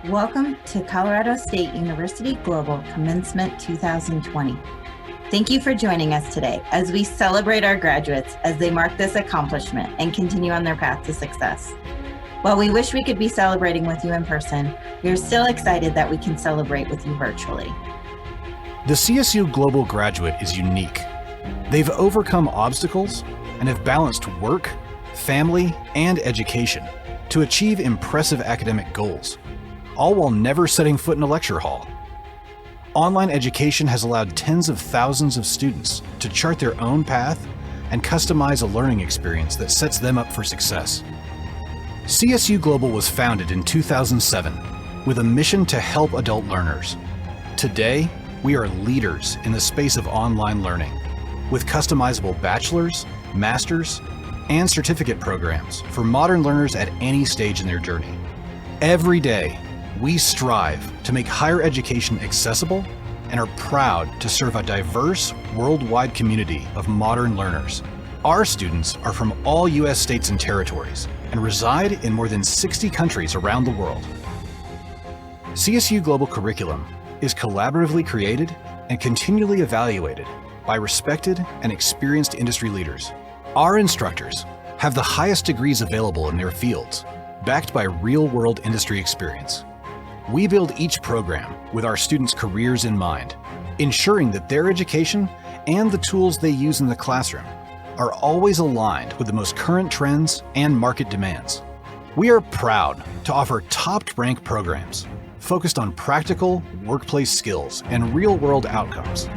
Welcome to Colorado State University Global Commencement 2020. Thank you for joining us today as we celebrate our graduates as they mark this accomplishment and continue on their path to success. While we wish we could be celebrating with you in person, we are still excited that we can celebrate with you virtually. The CSU Global graduate is unique. They've overcome obstacles and have balanced work, family, and education to achieve impressive academic goals, all while never setting foot in a lecture hall. Online education has allowed tens of thousands of students to chart their own path and customize a learning experience that sets them up for success. CSU Global was founded in 2007 with a mission to help adult learners. Today, we are leaders in the space of online learning with customizable bachelor's, master's, and certificate programs for modern learners at any stage in their journey. Every day, we strive to make higher education accessible and are proud to serve a diverse, worldwide community of modern learners. Our students are from all U.S. states and territories and reside in more than 60 countries around the world. CSU Global curriculum is collaboratively created and continually evaluated by respected and experienced industry leaders. Our instructors have the highest degrees available in their fields, backed by real-world industry experience. We build each program with our students' careers in mind, ensuring that their education and the tools they use in the classroom are always aligned with the most current trends and market demands. We are proud to offer top-ranked programs focused on practical workplace skills and real-world outcomes.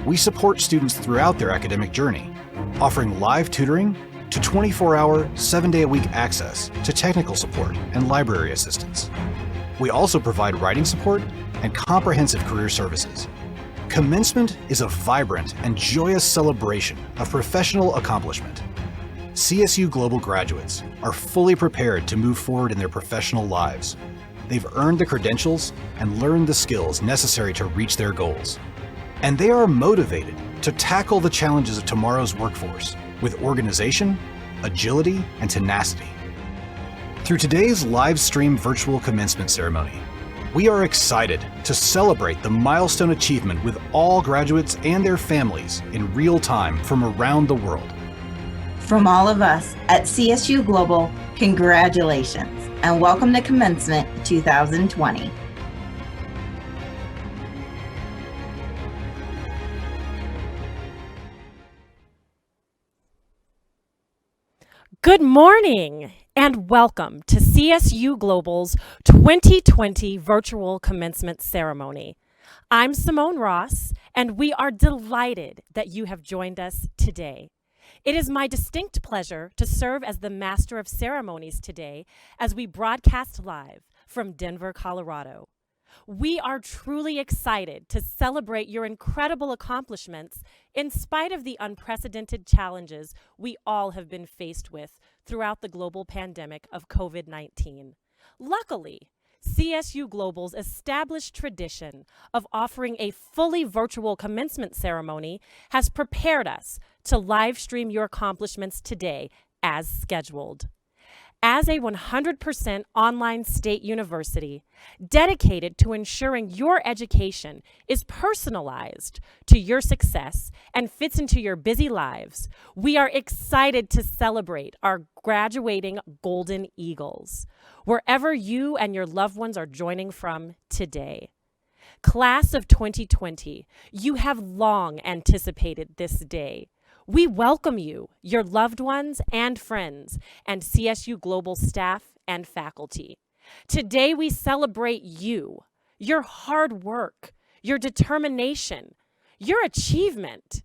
We support students throughout their academic journey, offering live tutoring to 24-hour, 7-day-a-week access to technical support and library assistance. We also provide writing support and comprehensive career services. Commencement is a vibrant and joyous celebration of professional accomplishment. CSU Global graduates are fully prepared to move forward in their professional lives. They've earned the credentials and learned the skills necessary to reach their goals. And they are motivated to tackle the challenges of tomorrow's workforce with organization, agility, and tenacity. Through today's live stream virtual commencement ceremony, we are excited to celebrate the milestone achievement with all graduates and their families in real time from around the world. From all of us at CSU Global, congratulations and welcome to Commencement 2020. Good morning and welcome to CSU Global's 2020 Virtual Commencement Ceremony. I'm Simone Ross, and we are delighted that you have joined us today. It is my distinct pleasure to serve as the Master of Ceremonies today as we broadcast live from Denver, Colorado. We are truly excited to celebrate your incredible accomplishments in spite of the unprecedented challenges we all have been faced with throughout the global pandemic of COVID-19. Luckily, CSU Global's established tradition of offering a fully virtual commencement ceremony has prepared us to live stream your accomplishments today as scheduled. As a 100% online state university dedicated to ensuring your education is personalized to your success and fits into your busy lives, we are excited to celebrate our graduating Golden Eagles, wherever you and your loved ones are joining from today. Class of 2020, you have long anticipated this day. We welcome you, your loved ones and friends, and CSU Global staff and faculty. Today we celebrate you, your hard work, your determination, your achievement.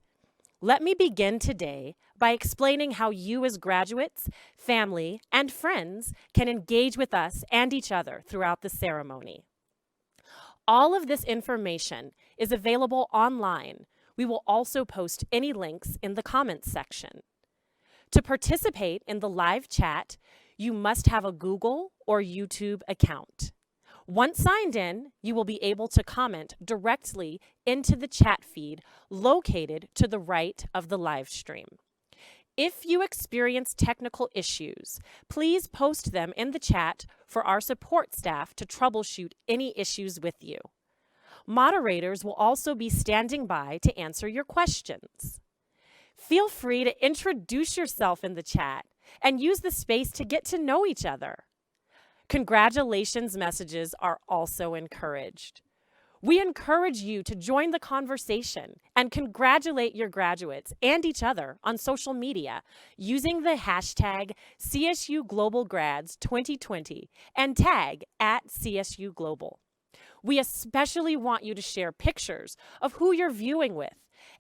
Let me begin today by explaining how you as graduates, family, and friends can engage with us and each other throughout the ceremony. All of this information is available online. We will also post any links in the comments section. To participate in the live chat, you must have a Google or YouTube account. Once signed in, you will be able to comment directly into the chat feed located to the right of the live stream. If you experience technical issues, please post them in the chat for our support staff to troubleshoot any issues with you. Moderators will also be standing by to answer your questions. Feel free to introduce yourself in the chat and use the space to get to know each other. Congratulations messages are also encouraged. We encourage you to join the conversation and congratulate your graduates and each other on social media using the hashtag CSU Global Grads 2020 and tag at CSU Global. We especially want you to share pictures of who you're viewing with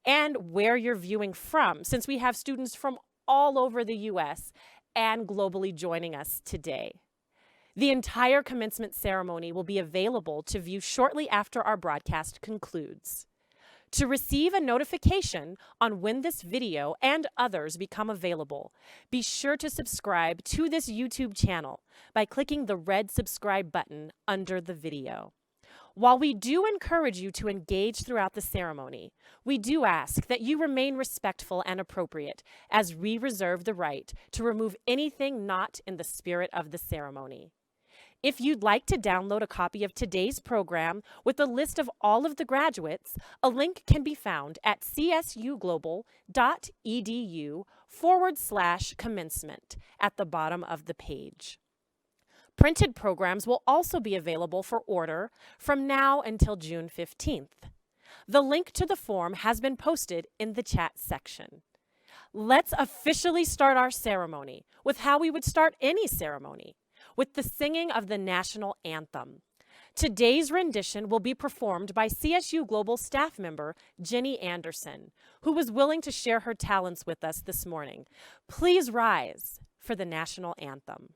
and where you're viewing from, since we have students from all over the US and globally joining us today. The entire commencement ceremony will be available to view shortly after our broadcast concludes. To receive a notification on when this video and others become available, be sure to subscribe to this YouTube channel by clicking the red subscribe button under the video. While we do encourage you to engage throughout the ceremony, we do ask that you remain respectful and appropriate, as we reserve the right to remove anything not in the spirit of the ceremony. If you'd like to download a copy of today's program with a list of all of the graduates, a link can be found at csuglobal.edu/commencement at the bottom of the page. Printed programs will also be available for order from now until June 15th. The link to the form has been posted in the chat section. Let's officially start our ceremony with how we would start any ceremony, with the singing of the national anthem. Today's rendition will be performed by CSU Global staff member Jenny Anderson, who was willing to share her talents with us this morning. Please rise for the national anthem.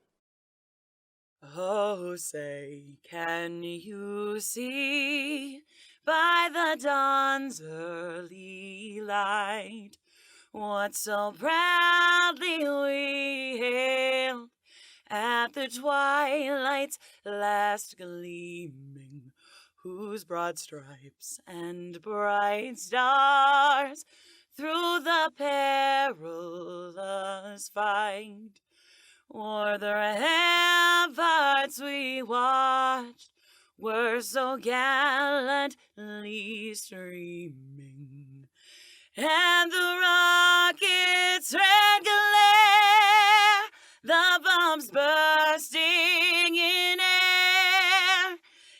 Oh, say, can you see by the dawn's early light what so proudly we hailed at the twilight's last gleaming, whose broad stripes and bright stars through the perilous fight o'er the ramparts we watched were so gallantly streaming, and the rocket's red glare, the bombs bursting in air,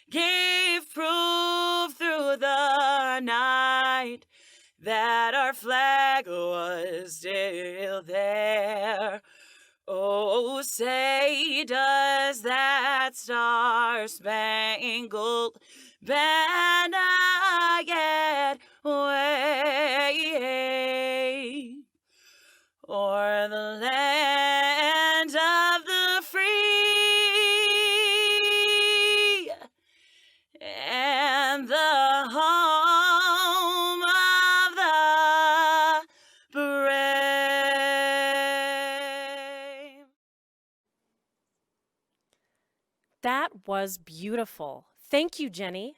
gave proof through the night that our flag was still there. Oh, say, does that star-spangled banner yet wave o'er the land of the free and the home of the brave? That was beautiful. Thank you, Jenny.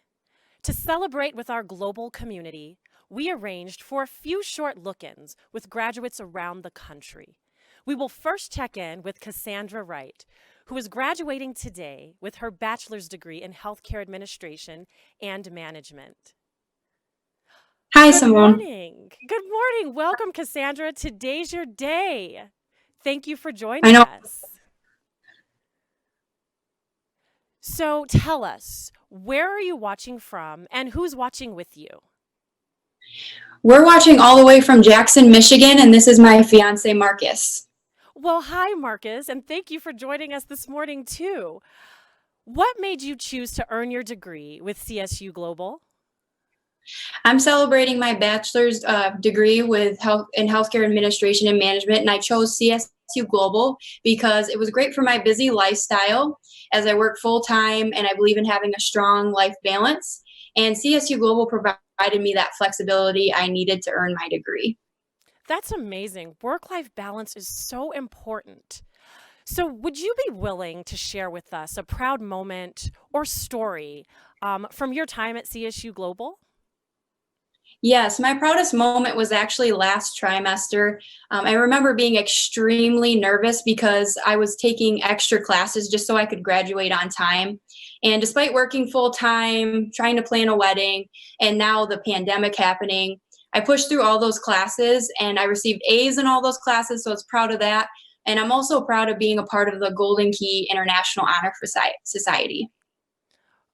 To celebrate with our global community, we arranged for a few short look-ins with graduates around the country. We will first check in with Cassandra Wright, who is graduating today with her bachelor's degree in healthcare administration and management. Hi, Good Simone. morning. Good morning. Welcome, Cassandra. Today's your day. Thank you for joining know. us. So tell us, where are you watching from and who's watching with you? We're watching all the way from Jackson, Michigan, and this is my fiance, Marcus. Well, hi, Marcus, and thank you for joining us this morning, too. What made you choose to earn your degree with CSU Global? I'm celebrating my bachelor's degree with in healthcare administration and management, and I chose CSU Global because it was great for my busy lifestyle as I work full-time and I believe in having a strong life balance. And CSU Global provided me that flexibility I needed to earn my degree. That's amazing. Work-life balance is so important. So would you be willing to share with us a proud moment or story from your time at CSU Global? Yes, my proudest moment was actually last trimester. I remember being extremely nervous because I was taking extra classes just so I could graduate on time. And despite working full time, trying to plan a wedding, and now the pandemic happening, I pushed through all those classes and I received A's in all those classes. So I was proud of that. And I'm also proud of being a part of the Golden Key International Honor Society.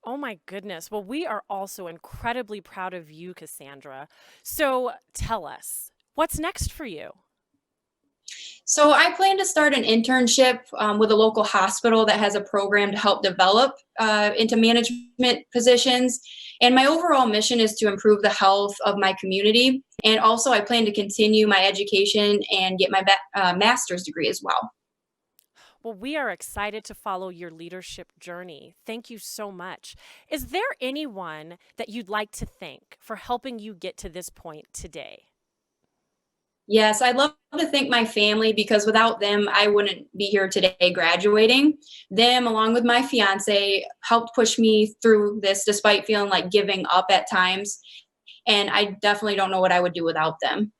Oh my goodness. Well, we are also incredibly proud of you, Cassandra. So tell us, what's next for you? So I plan to start an internship with a local hospital that has a program to help develop into management positions. And my overall mission is to improve the health of my community. And also, I plan to continue my education and get my master's degree as well. Well, we are excited to follow your leadership journey. Thank you so much. Is there anyone that you'd like to thank for helping you get to this point today? Yes, I'd love to thank my family because without them, I wouldn't be here today graduating. Them, along with my fiance, helped push me through this despite feeling like giving up at times. And I definitely don't know what I would do without them.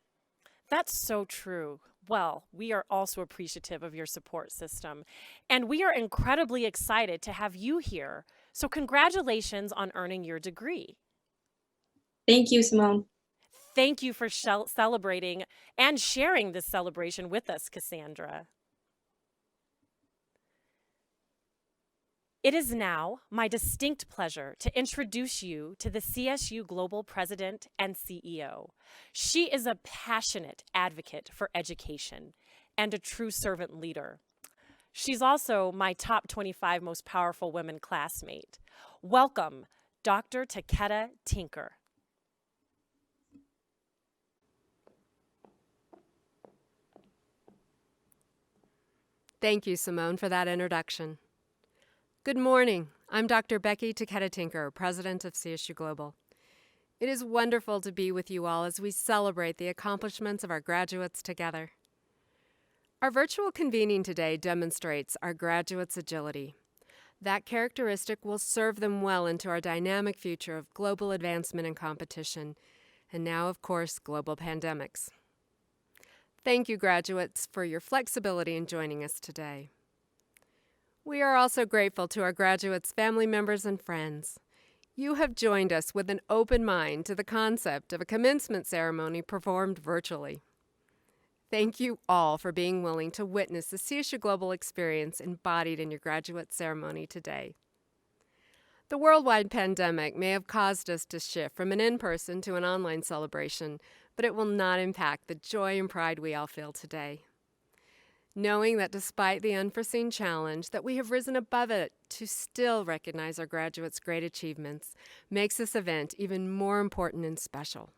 That's so true. Well, we are also appreciative of your support system, and we are incredibly excited to have you here. So, congratulations on earning your degree. Thank you, Simone. Thank you for celebrating and sharing this celebration with us, Cassandra. It is now my distinct pleasure to introduce you to the CSU Global President and CEO. She is a passionate advocate for education and a true servant leader. She's also my top 25 most powerful women classmate. Welcome, Dr. Takeda-Tinker. Thank you, Simone, for that introduction. Good morning. I'm Dr. Becky Takeda-Tinker, President of CSU Global. It is wonderful to be with you all as we celebrate the accomplishments of our graduates together. Our virtual convening today demonstrates our graduates' agility. That characteristic will serve them well into our dynamic future of global advancement and competition, and now, of course, global pandemics. Thank you, graduates, for your flexibility in joining us today. We are also grateful to our graduates' family members and friends. You have joined us with an open mind to the concept of a commencement ceremony performed virtually. Thank you all for being willing to witness the CSU Global experience embodied in your graduate ceremony today. The worldwide pandemic may have caused us to shift from an in-person to an online celebration, but it will not impact the joy and pride we all feel today. Knowing that despite the unforeseen challenge, that we have risen above it to still recognize our graduates' great achievements makes this event even more important and special.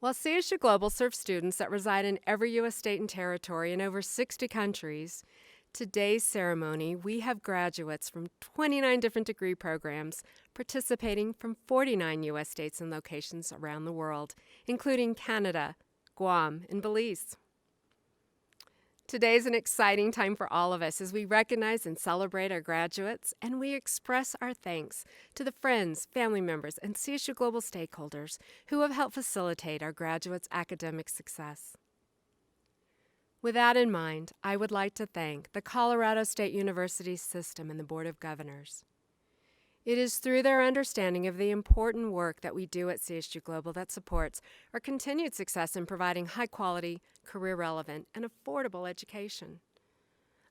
While CSU Global serves students that reside in every U.S. state and territory in over 60 countries, today's ceremony, we have graduates from 29 different degree programs participating from 49 U.S. states and locations around the world, including Canada, Guam, and Belize. Today is an exciting time for all of us as we recognize and celebrate our graduates, and we express our thanks to the friends, family members, and CSU Global stakeholders who have helped facilitate our graduates' academic success. With that in mind, I would like to thank the Colorado State University system and the Board of Governors. It is through their understanding of the important work that we do at CSU Global that supports our continued success in providing high-quality, career-relevant, and affordable education.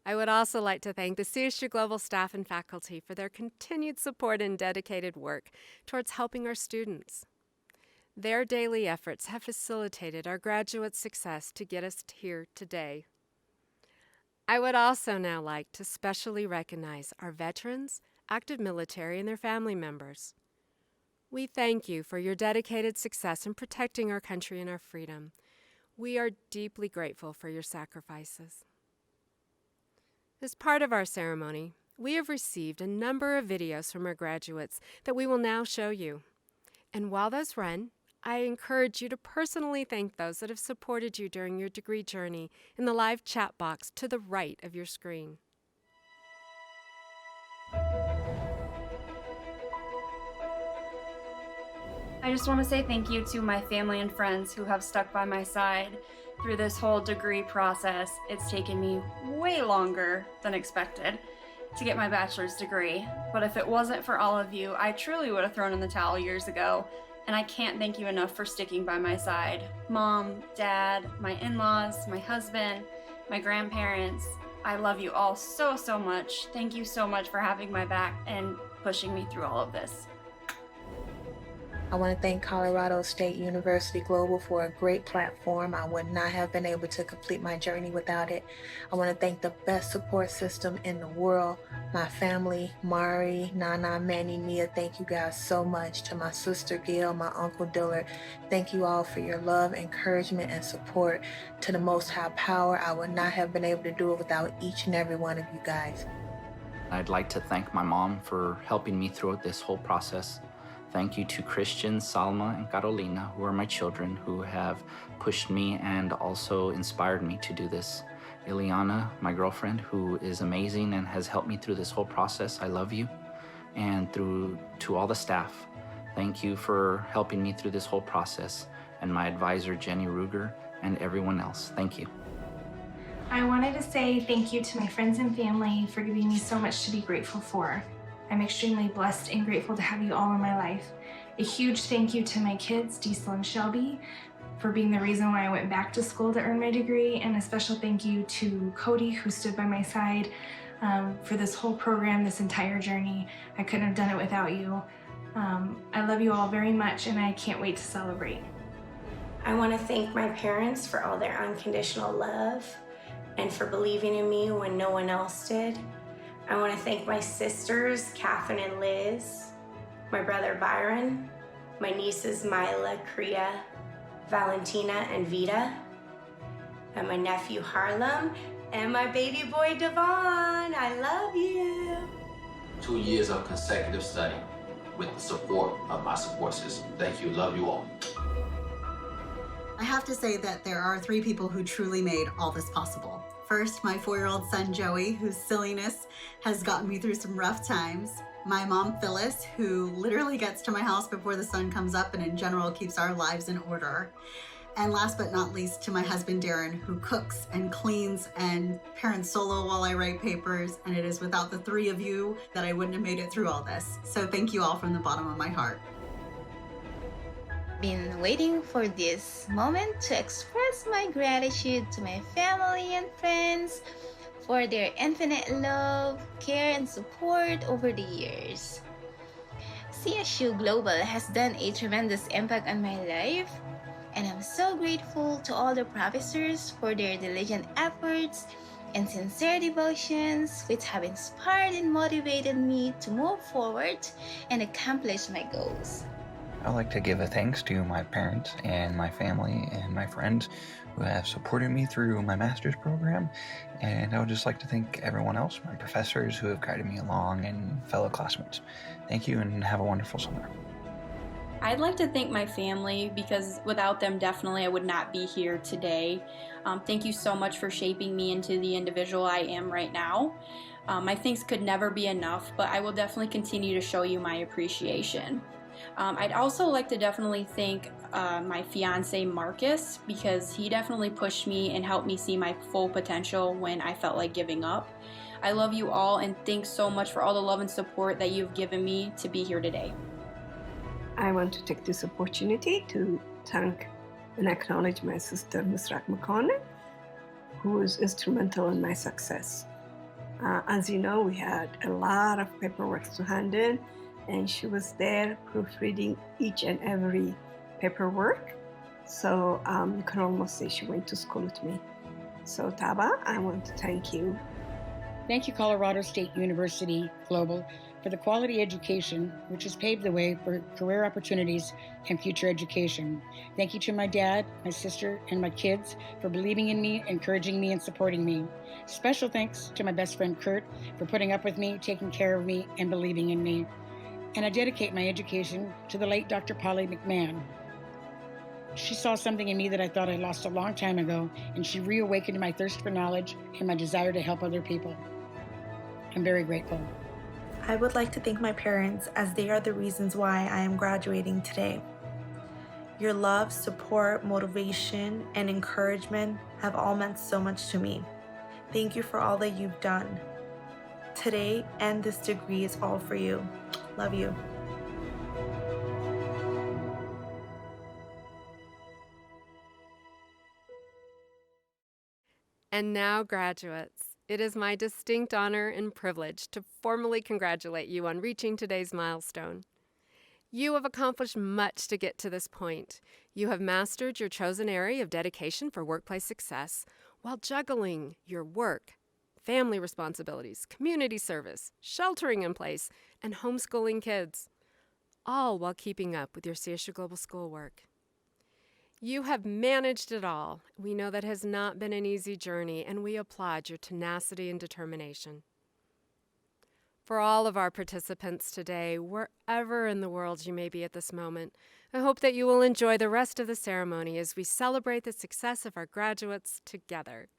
I would also like to thank the CSU Global staff and faculty for their continued support and dedicated work towards helping our students. Their daily efforts have facilitated our graduates' success to get us here today. I would also now like to specially recognize our veterans, active military, and their family members. We thank you for your dedicated success in protecting our country and our freedom. We are deeply grateful for your sacrifices. As part of our ceremony, we have received a number of videos from our graduates that we will now show you. And while those run, I encourage you to personally thank those that have supported you during your degree journey in the live chat box to the right of your screen. I just want to say thank you to my family and friends who have stuck by my side through this whole degree process. It's taken me way longer than expected to get my bachelor's degree, but if it wasn't for all of you, I truly would have thrown in the towel years ago, and I can't thank you enough for sticking by my side. Mom, Dad, my in-laws, my husband, my grandparents, I love you all so, so much. Thank you so much for having my back and pushing me through all of this. I want to thank Colorado State University Global for a great platform. I would not have been able to complete my journey without it. I want to thank the best support system in the world, my family, Mari, Nana, Manny, Mia. Thank you guys so much. To my sister Gail, my uncle Dillard, thank you all for your love, encouragement, and support. To the Most High Power, I would not have been able to do it without each and every one of you guys. I'd like to thank my mom for helping me throughout this whole process. Thank you to Christian, Salma, and Carolina, who are my children, who have pushed me and also inspired me to do this. Ileana, my girlfriend, who is amazing and has helped me through this whole process. I love you. And to all the staff, thank you for helping me through this whole process. And my advisor, Jenny Ruger, and everyone else. Thank you. I wanted to say thank you to my friends and family for giving me so much to be grateful for. I'm extremely blessed and grateful to have you all in my life. A huge thank you to my kids, Diesel and Shelby, for being the reason why I went back to school to earn my degree, and a special thank you to Cody, who stood by my side for this whole program, this entire journey. I couldn't have done it without you. I love you all very much, and I can't wait to celebrate. I want to thank my parents for all their unconditional love and for believing in me when no one else did. I want to thank my sisters, Catherine and Liz, my brother Byron, my nieces Mila, Kriya, Valentina, and Vita, and my nephew Harlem, and my baby boy Devon. I love you. 2 years of consecutive study with the support of my support system. Thank you. Love you all. I have to say that there are 3 people who truly made all this possible. First, my 4-year-old son, Joey, whose silliness has gotten me through some rough times. My mom, Phyllis, who literally gets to my house before the sun comes up and in general keeps our lives in order. And last but not least, to my husband, Darren, who cooks and cleans and parents solo while I write papers. And it is without the 3 of you that I wouldn't have made it through all this. So thank you all from the bottom of my heart. Been waiting for this moment to express my gratitude to my family and friends for their infinite love, care, and support over the years. CSU Global has done a tremendous impact on my life, and I'm so grateful to all the professors for their diligent efforts and sincere devotions, which have inspired and motivated me to move forward and accomplish my goals. I'd like to give a thanks to my parents and my family and my friends who have supported me through my master's program. And I would just like to thank everyone else, my professors who have guided me along and fellow classmates. Thank you and have a wonderful summer. I'd like to thank my family because without them, definitely I would not be here today. Thank you so much for shaping me into the individual I am right now. My thanks could never be enough, but I will definitely continue to show you my appreciation. I'd also like to definitely thank my fiance Marcus because he definitely pushed me and helped me see my full potential when I felt like giving up. I love you all and thanks so much for all the love and support that you've given me to be here today. I want to take this opportunity to thank and acknowledge my sister Nusrat McConnell, who was instrumental in my success. As you know, we had a lot of paperwork to handle, and she was there proofreading each and every paperwork. So you can almost say she went to school with me. So Taba, I want to thank you. Thank you, Colorado State University Global, for the quality education which has paved the way for career opportunities and future education. Thank you to my dad, my sister, and my kids for believing in me, encouraging me, and supporting me. Special thanks to my best friend Kurt for putting up with me, taking care of me, and believing in me. And I dedicate my education to the late Dr. Polly McMahon. She saw something in me that I thought I lost a long time ago, and she reawakened my thirst for knowledge and my desire to help other people. I'm very grateful. I would like to thank my parents as they are the reasons why I am graduating today. Your love, support, motivation, and encouragement have all meant so much to me. Thank you for all that you've done. Today and this degree is all for you. Love you. And now, graduates, it is my distinct honor and privilege to formally congratulate you on reaching today's milestone. You have accomplished much to get to this point. You have mastered your chosen area of dedication for workplace success while juggling your work, family responsibilities, community service, sheltering in place, and homeschooling kids, all while keeping up with your CSU Global schoolwork. You have managed it all. We know that has not been an easy journey, and we applaud your tenacity and determination. For all of our participants today, wherever in the world you may be at this moment, I hope that you will enjoy the rest of the ceremony as we celebrate the success of our graduates together.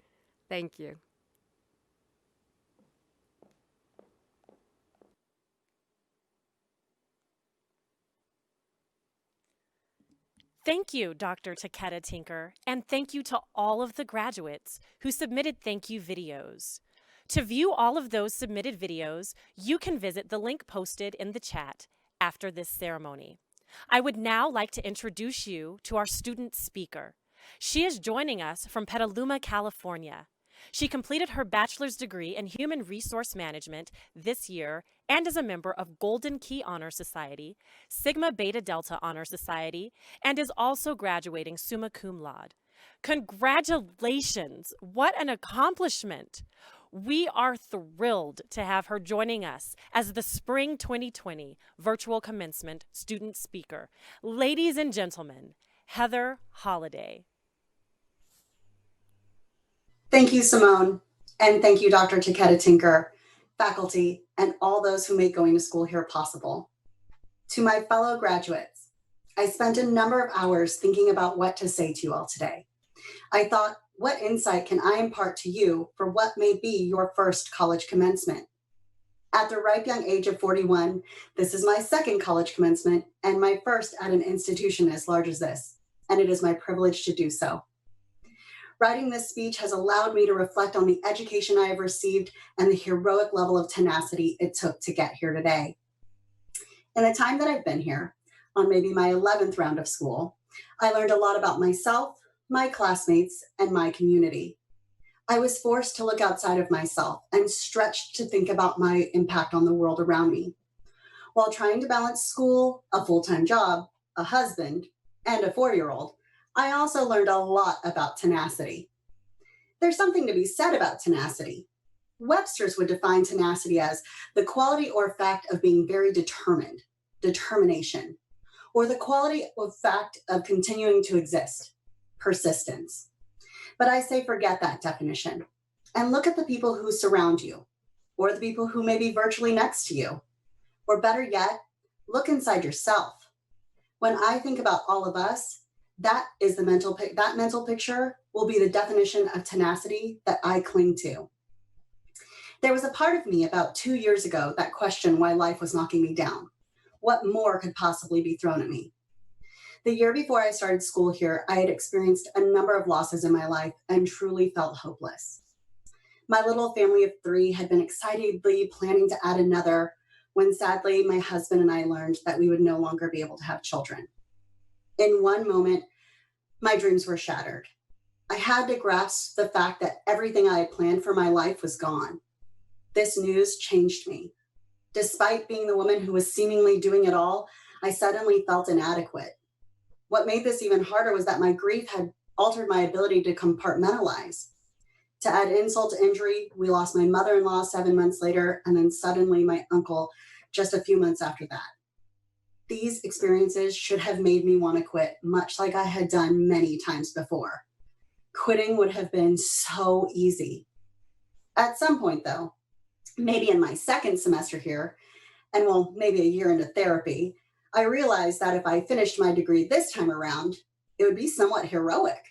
Thank you. Thank you, Dr. Takeda-Tinker, and thank you to all of the graduates who submitted thank you videos. To view all of those submitted videos, you can visit the link posted in the chat after this ceremony. I would now like to introduce you to our student speaker. She is joining us from Petaluma, California. She completed her bachelor's degree in Human Resource Management this year and is a member of Golden Key Honor Society, Sigma Beta Delta Honor Society, and is also graduating summa cum laude. Congratulations! What an accomplishment! We are thrilled to have her joining us as the Spring 2020 Virtual Commencement student speaker. Ladies and gentlemen, Heather Holliday. Thank you, Simone, and thank you, Dr. Takeda-Tinker, faculty, and all those who make going to school here possible. To my fellow graduates, I spent a number of hours thinking about what to say to you all today. I thought, what insight can I impart to you for what may be your first college commencement? At the ripe young age of 41, this is my second college commencement and my first at an institution as large as this, and it is my privilege to do so. Writing this speech has allowed me to reflect on the education I have received and the heroic level of tenacity it took to get here today. In the time that I've been here, on maybe my 11th round of school, I learned a lot about myself, my classmates, and my community. I was forced to look outside of myself and stretched to think about my impact on the world around me. While trying to balance school, a full-time job, a husband, and a 4-year-old, I also learned a lot about tenacity. There's something to be said about tenacity. Webster's would define tenacity as the quality or fact of being very determined, determination, or the quality or fact of continuing to exist, persistence. But I say forget that definition and look at the people who surround you, or the people who may be virtually next to you, or better yet, look inside yourself. When I think about all of us, that mental picture will be the definition of tenacity that I cling to. There was a part of me about 2 years ago that questioned why life was knocking me down. What more could possibly be thrown at me? The year before I started school here, I had experienced a number of losses in my life and truly felt hopeless. My little family of 3 had been excitedly planning to add another when sadly my husband and I learned that we would no longer be able to have children. In one moment, my dreams were shattered. I had to grasp the fact that everything I had planned for my life was gone. This news changed me. Despite being the woman who was seemingly doing it all, I suddenly felt inadequate. What made this even harder was that my grief had altered my ability to compartmentalize. To add insult to injury, we lost my mother-in-law 7 months later, and then suddenly my uncle just a few months after that. These experiences should have made me want to quit, much like I had done many times before. Quitting would have been so easy. At some point though, maybe in my second semester here, and well, maybe a year into therapy, I realized that if I finished my degree this time around, it would be somewhat heroic.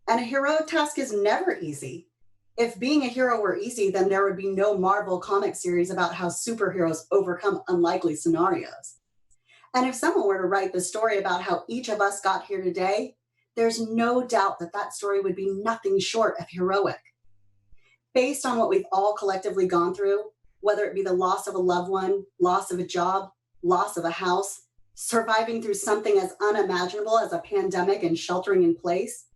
And a heroic task is never easy. If being a hero were easy, then there would be no Marvel comic series about how superheroes overcome unlikely scenarios. And if someone were to write the story about how each of us got here today, there's no doubt that that story would be nothing short of heroic. Based on what we've all collectively gone through, whether it be the loss of a loved one, loss of a job, loss of a house, surviving through something as unimaginable as a pandemic and sheltering in place,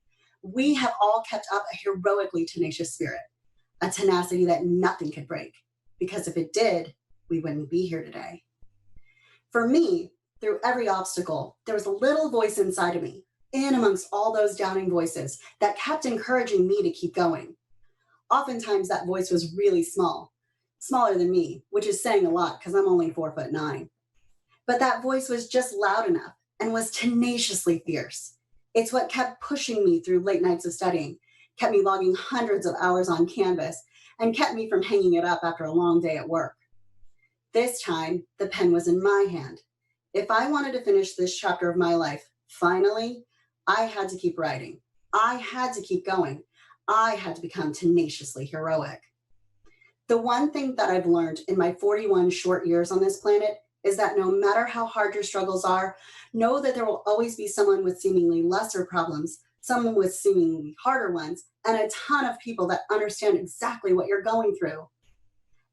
we have all kept up a heroically tenacious spirit, a tenacity that nothing could break, because if it did, we wouldn't be here today. For me, through every obstacle, there was a little voice inside of me, in amongst all those downing voices, that kept encouraging me to keep going. Oftentimes that voice was really small, smaller than me, which is saying a lot because I'm only 4'9". But that voice was just loud enough and was tenaciously fierce. It's what kept pushing me through late nights of studying, kept me logging hundreds of hours on Canvas, and kept me from hanging it up after a long day at work. This time, the pen was in my hand. If I wanted to finish this chapter of my life, finally, I had to keep writing. I had to keep going. I had to become tenaciously heroic. The one thing that I've learned in my 41 short years on this planet is that no matter how hard your struggles are, know that there will always be someone with seemingly lesser problems, someone with seemingly harder ones, and a ton of people that understand exactly what you're going through.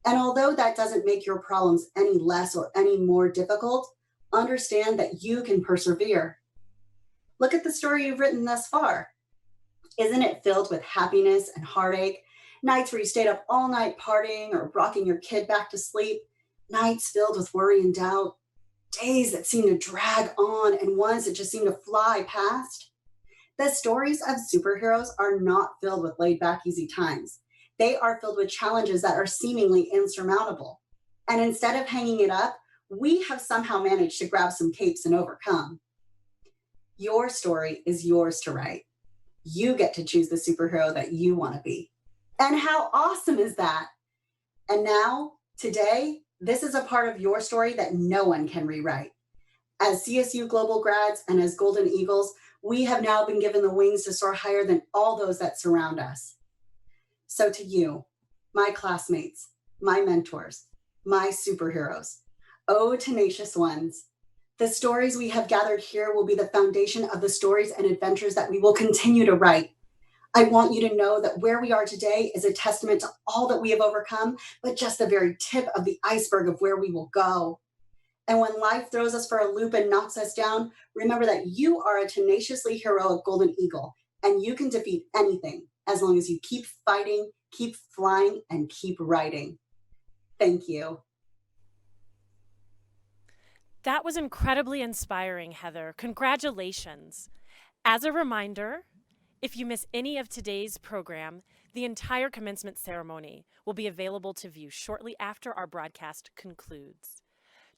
And although that doesn't make your problems any less or any more difficult, understand that you can persevere. Look at the story you've written thus far. Isn't it filled with happiness and heartache? Nights where you stayed up all night partying or rocking your kid back to sleep? Nights filled with worry and doubt? Days that seem to drag on and ones that just seem to fly past? The stories of superheroes are not filled with laid-back, easy times. They are filled with challenges that are seemingly insurmountable. And instead of hanging it up, we have somehow managed to grab some capes and overcome. Your story is yours to write. You get to choose the superhero that you want to be. And how awesome is that? And now, today, this is a part of your story that no one can rewrite. As CSU Global grads and as Golden Eagles, we have now been given the wings to soar higher than all those that surround us. So to you, my classmates, my mentors, my superheroes, oh, tenacious ones, the stories we have gathered here will be the foundation of the stories and adventures that we will continue to write. I want you to know that where we are today is a testament to all that we have overcome, but just the very tip of the iceberg of where we will go. And when life throws us for a loop and knocks us down, remember that you are a tenaciously heroic Golden Eagle, and you can defeat anything as long as you keep fighting, keep flying, and keep writing. Thank you. That was incredibly inspiring, Heather. Congratulations. As a reminder, if you miss any of today's program, the entire commencement ceremony will be available to view shortly after our broadcast concludes.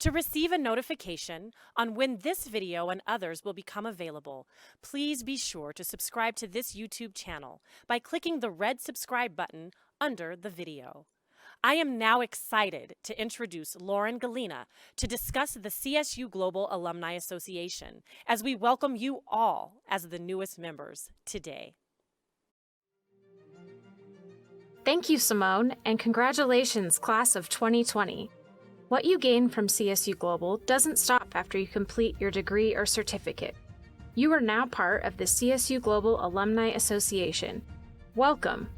To receive a notification on when this video and others will become available, please be sure to subscribe to this YouTube channel by clicking the red subscribe button under the video. I am now excited to introduce Lauren Galena to discuss the CSU Global Alumni Association as we welcome you all as the newest members today. Thank you, Simone, and congratulations, class of 2020. What you gain from CSU Global doesn't stop after you complete your degree or certificate. You are now part of the CSU Global Alumni Association. Welcome.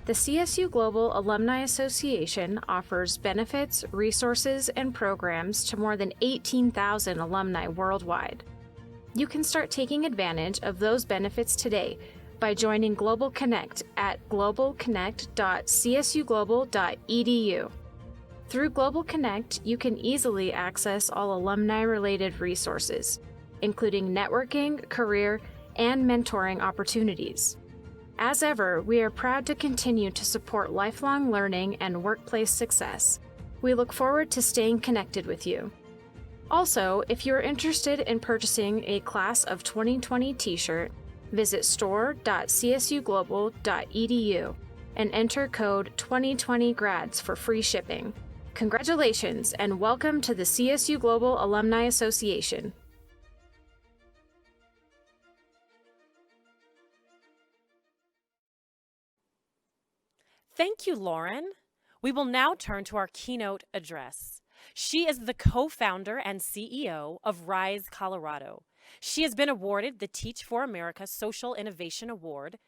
The CSU Global Alumni Association offers benefits, resources, and programs to more than 18,000 alumni worldwide. You can start taking advantage of those benefits today by joining Global Connect at globalconnect.csuglobal.edu. Through Global Connect, you can easily access all alumni-related resources, including networking, career, and mentoring opportunities. As ever, we are proud to continue to support lifelong learning and workplace success. We look forward to staying connected with you. Also, if you are interested in purchasing a Class of 2020 t-shirt, visit store.csuglobal.edu and enter code 2020grads for free shipping. Congratulations and welcome to the CSU Global Alumni Association. Thank you, Lauren. We will now turn to our keynote address. She is the co-founder and CEO of Rise Colorado. She has been awarded the Teach for America Social Innovation Award,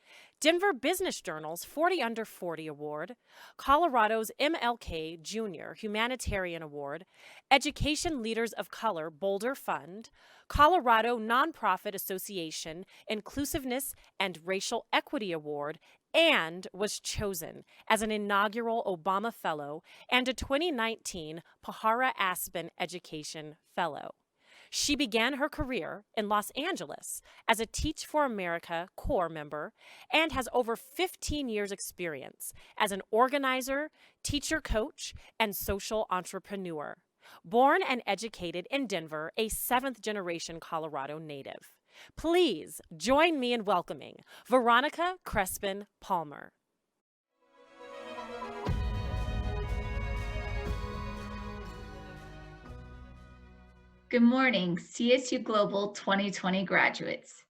Denver Business Journal's 40 Under 40 Award, Colorado's MLK Jr. Humanitarian Award, Education Leaders of Color Boulder Fund, Colorado Nonprofit Association Inclusiveness and Racial Equity Award, and was chosen as an inaugural Obama Fellow and a 2019 Pahara Aspen Education Fellow. She began her career in Los Angeles as a Teach for America Corps member and has over 15 years' experience as an organizer, teacher coach, and social entrepreneur. Born and educated in Denver, a seventh-generation Colorado native. Please join me in welcoming Veronica Crespin-Palmer. Good morning, CSU Global 2020 graduates.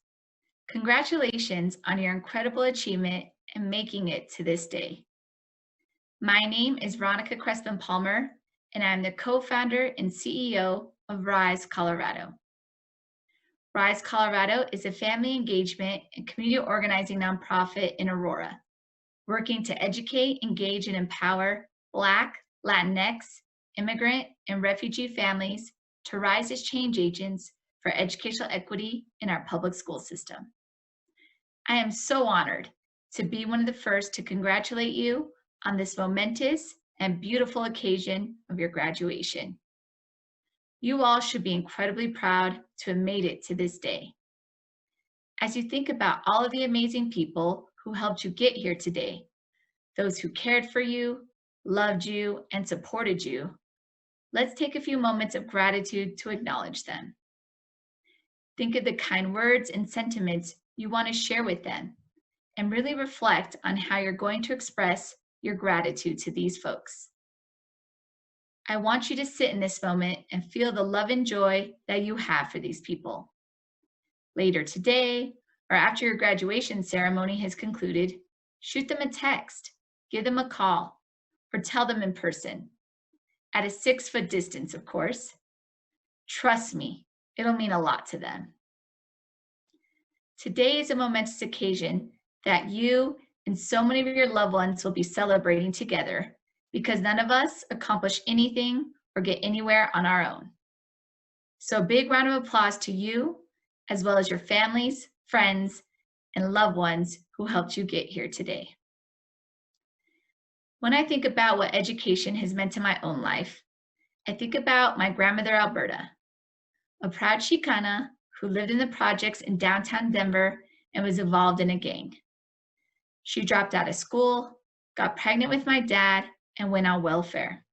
Congratulations on your incredible achievement and making it to this day. My name is Veronica Crespin-Palmer, and I'm the co-founder and CEO of Rise Colorado. Rise Colorado is a family engagement and community organizing nonprofit in Aurora, working to educate, engage, and empower Black, Latinx, immigrant, and refugee families to rise as change agents for educational equity in our public school system. I am so honored to be one of the first to congratulate you on this momentous and beautiful occasion of your graduation. You all should be incredibly proud to have made it to this day. As you think about all of the amazing people who helped you get here today, those who cared for you, loved you, and supported you, let's take a few moments of gratitude to acknowledge them. Think of the kind words and sentiments you want to share with them, and really reflect on how you're going to express your gratitude to these folks. I want you to sit in this moment and feel the love and joy that you have for these people. Later today, or after your graduation ceremony has concluded, shoot them a text, give them a call, or tell them in person. At a 6-foot distance, of course. Trust me, it'll mean a lot to them. Today is a momentous occasion that you and so many of your loved ones will be celebrating together, because none of us accomplish anything or get anywhere on our own. So a big round of applause to you, as well as your families, friends, and loved ones who helped you get here today. When I think about what education has meant to my own life, I think about my grandmother, Alberta, a proud Chicana who lived in the projects in downtown Denver and was involved in a gang. She dropped out of school, got pregnant with my dad, and went on welfare.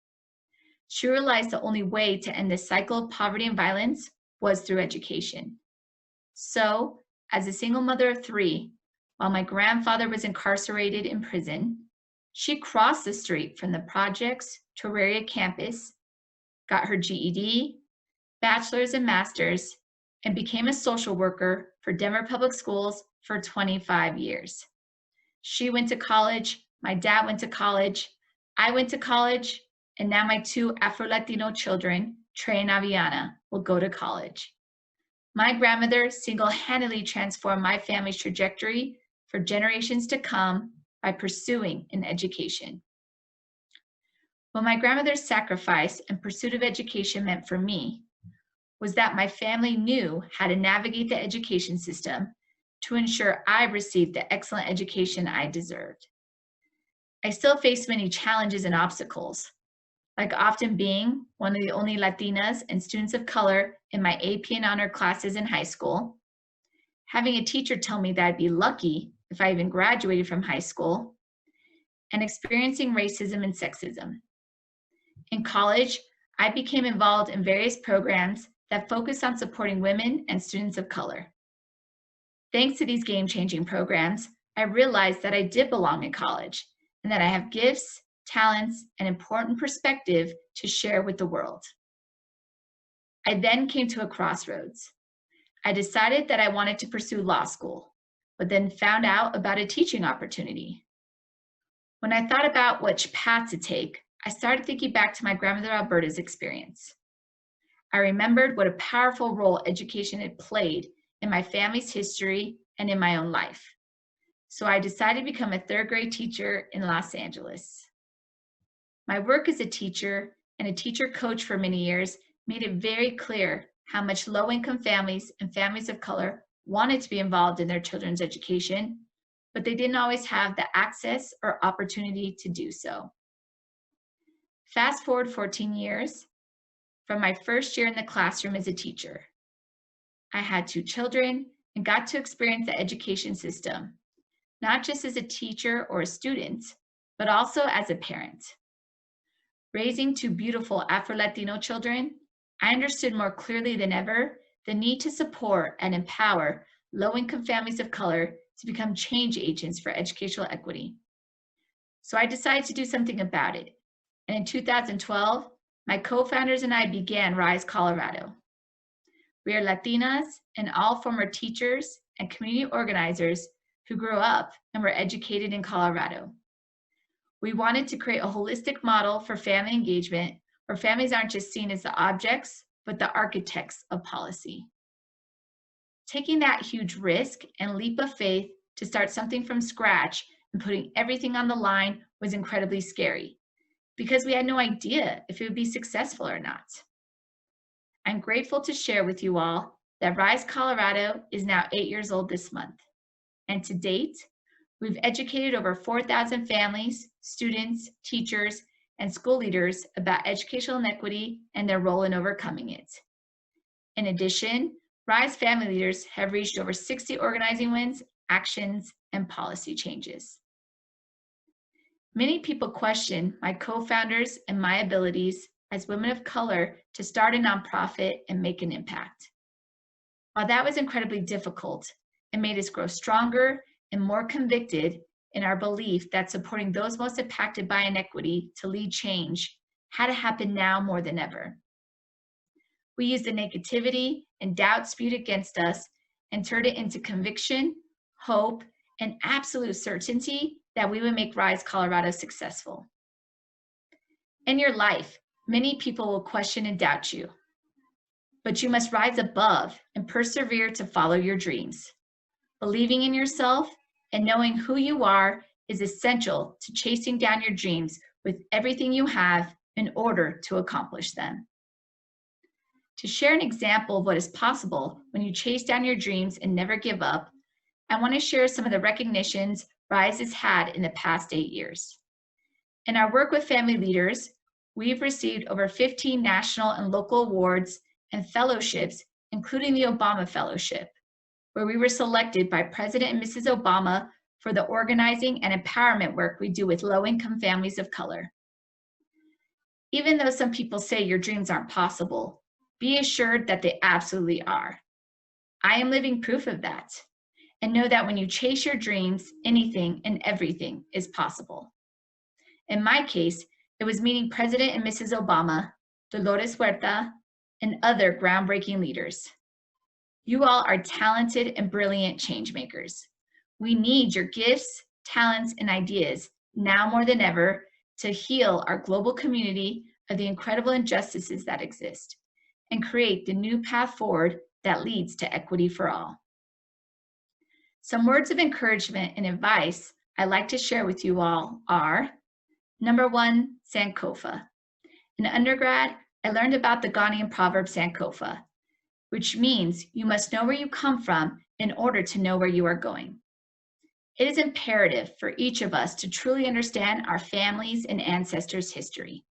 She realized the only way to end this cycle of poverty and violence was through education. So, as a single mother of 3, while my grandfather was incarcerated in prison, she crossed the street from the projects to Auraria campus, got her GED, bachelor's and master's, and became a social worker for Denver Public Schools for 25 years. She went to college, my dad went to college, I went to college, and now my 2 Afro-Latino children, Trey and Aviana, will go to college. My grandmother single-handedly transformed my family's trajectory for generations to come by pursuing an education. What my grandmother's sacrifice and pursuit of education meant for me was that my family knew how to navigate the education system to ensure I received the excellent education I deserved. I still face many challenges and obstacles, like often being one of the only Latinas and students of color in my AP and honor classes in high school, having a teacher tell me that I'd be lucky if I even graduated from high school, and experiencing racism and sexism. In college, I became involved in various programs that focused on supporting women and students of color. Thanks to these game-changing programs, I realized that I did belong in college and that I have gifts, talents, and important perspective to share with the world. I then came to a crossroads. I decided that I wanted to pursue law school, but then found out about a teaching opportunity. When I thought about which path to take, I started thinking back to my grandmother Alberta's experience. I remembered what a powerful role education had played in my family's history and in my own life. So I decided to become a third grade teacher in Los Angeles. My work as a teacher and a teacher coach for many years made it very clear how much low-income families and families of color wanted to be involved in their children's education, but they didn't always have the access or opportunity to do so. Fast forward 14 years from my first year in the classroom as a teacher. I had 2 children and got to experience the education system, not just as a teacher or a student, but also as a parent. Raising 2 beautiful Afro-Latino children, I understood more clearly than ever the need to support and empower low-income families of color to become change agents for educational equity. So I decided to do something about it. And in 2012, my co-founders and I began Rise Colorado. We are Latinas and all former teachers and community organizers who grew up and were educated in Colorado. We wanted to create a holistic model for family engagement where families aren't just seen as the objects, but the architects of policy. Taking that huge risk and leap of faith to start something from scratch and putting everything on the line was incredibly scary because we had no idea if it would be successful or not. I'm grateful to share with you all that Rise Colorado is now 8 years old this month. And to date, we've educated over 4,000 families, students, teachers, and school leaders about educational inequity and their role in overcoming it. In addition, Rise family leaders have reached over 60 organizing wins, actions, and policy changes. Many people question my co-founders and my abilities as women of color to start a nonprofit and make an impact. While that was incredibly difficult, it made us grow stronger and more convicted in our belief that supporting those most impacted by inequity to lead change had to happen now more than ever. We used the negativity and doubt spewed against us and turned it into conviction, hope, and absolute certainty that we would make Rise Colorado successful. In your life, many people will question and doubt you, but you must rise above and persevere to follow your dreams. Believing in yourself and knowing who you are is essential to chasing down your dreams with everything you have in order to accomplish them. To share an example of what is possible when you chase down your dreams and never give up, I want to share some of the recognitions Rise has had in the past 8 years. In our work with family leaders, we've received over 15 national and local awards and fellowships, including the Obama Fellowship, where we were selected by President and Mrs. Obama for the organizing and empowerment work we do with low-income families of color. Even though some people say your dreams aren't possible, be assured that they absolutely are. I am living proof of that, and know that when you chase your dreams, anything and everything is possible. In my case, it was meeting President and Mrs. Obama, Dolores Huerta, and other groundbreaking leaders. You all are talented and brilliant change makers. We need your gifts, talents, and ideas now more than ever to heal our global community of the incredible injustices that exist and create the new path forward that leads to equity for all. Some words of encouragement and advice I'd like to share with you all are, number 1, Sankofa. In undergrad, I learned about the Ghanaian proverb Sankofa, which means you must know where you come from in order to know where you are going. It is imperative for each of us to truly understand our families' and ancestors' history.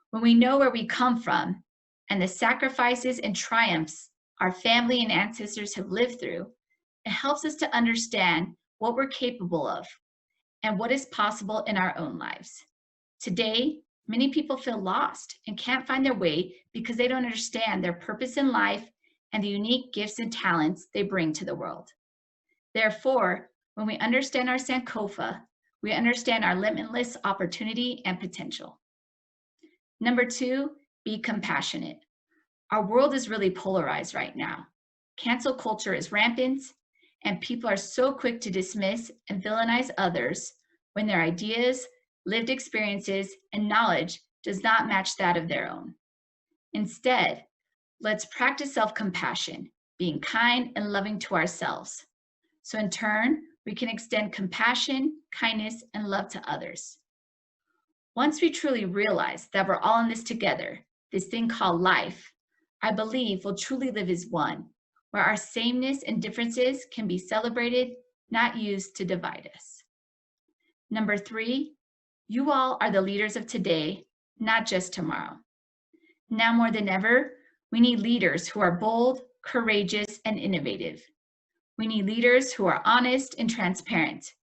When we know where we come from and the sacrifices and triumphs our family and ancestors have lived through, it helps us to understand what we're capable of and what is possible in our own lives. Today, many people feel lost and can't find their way because they don't understand their purpose in life and the unique gifts and talents they bring to the world. Therefore, when we understand our Sankofa, we understand our limitless opportunity and potential. Number 2, be compassionate. Our world is really polarized right now. Cancel culture is rampant, and people are so quick to dismiss and villainize others when their ideas, lived experiences, and knowledge does not match that of their own. Instead, let's practice self-compassion, being kind and loving to ourselves. So in turn, we can extend compassion, kindness, and love to others. Once we truly realize that we're all in this together, this thing called life, I believe we'll truly live as one, where our sameness and differences can be celebrated, not used to divide us. Number 3, you all are the leaders of today, not just tomorrow. Now more than ever, we need leaders who are bold, courageous, and innovative. We need leaders who are honest and transparent,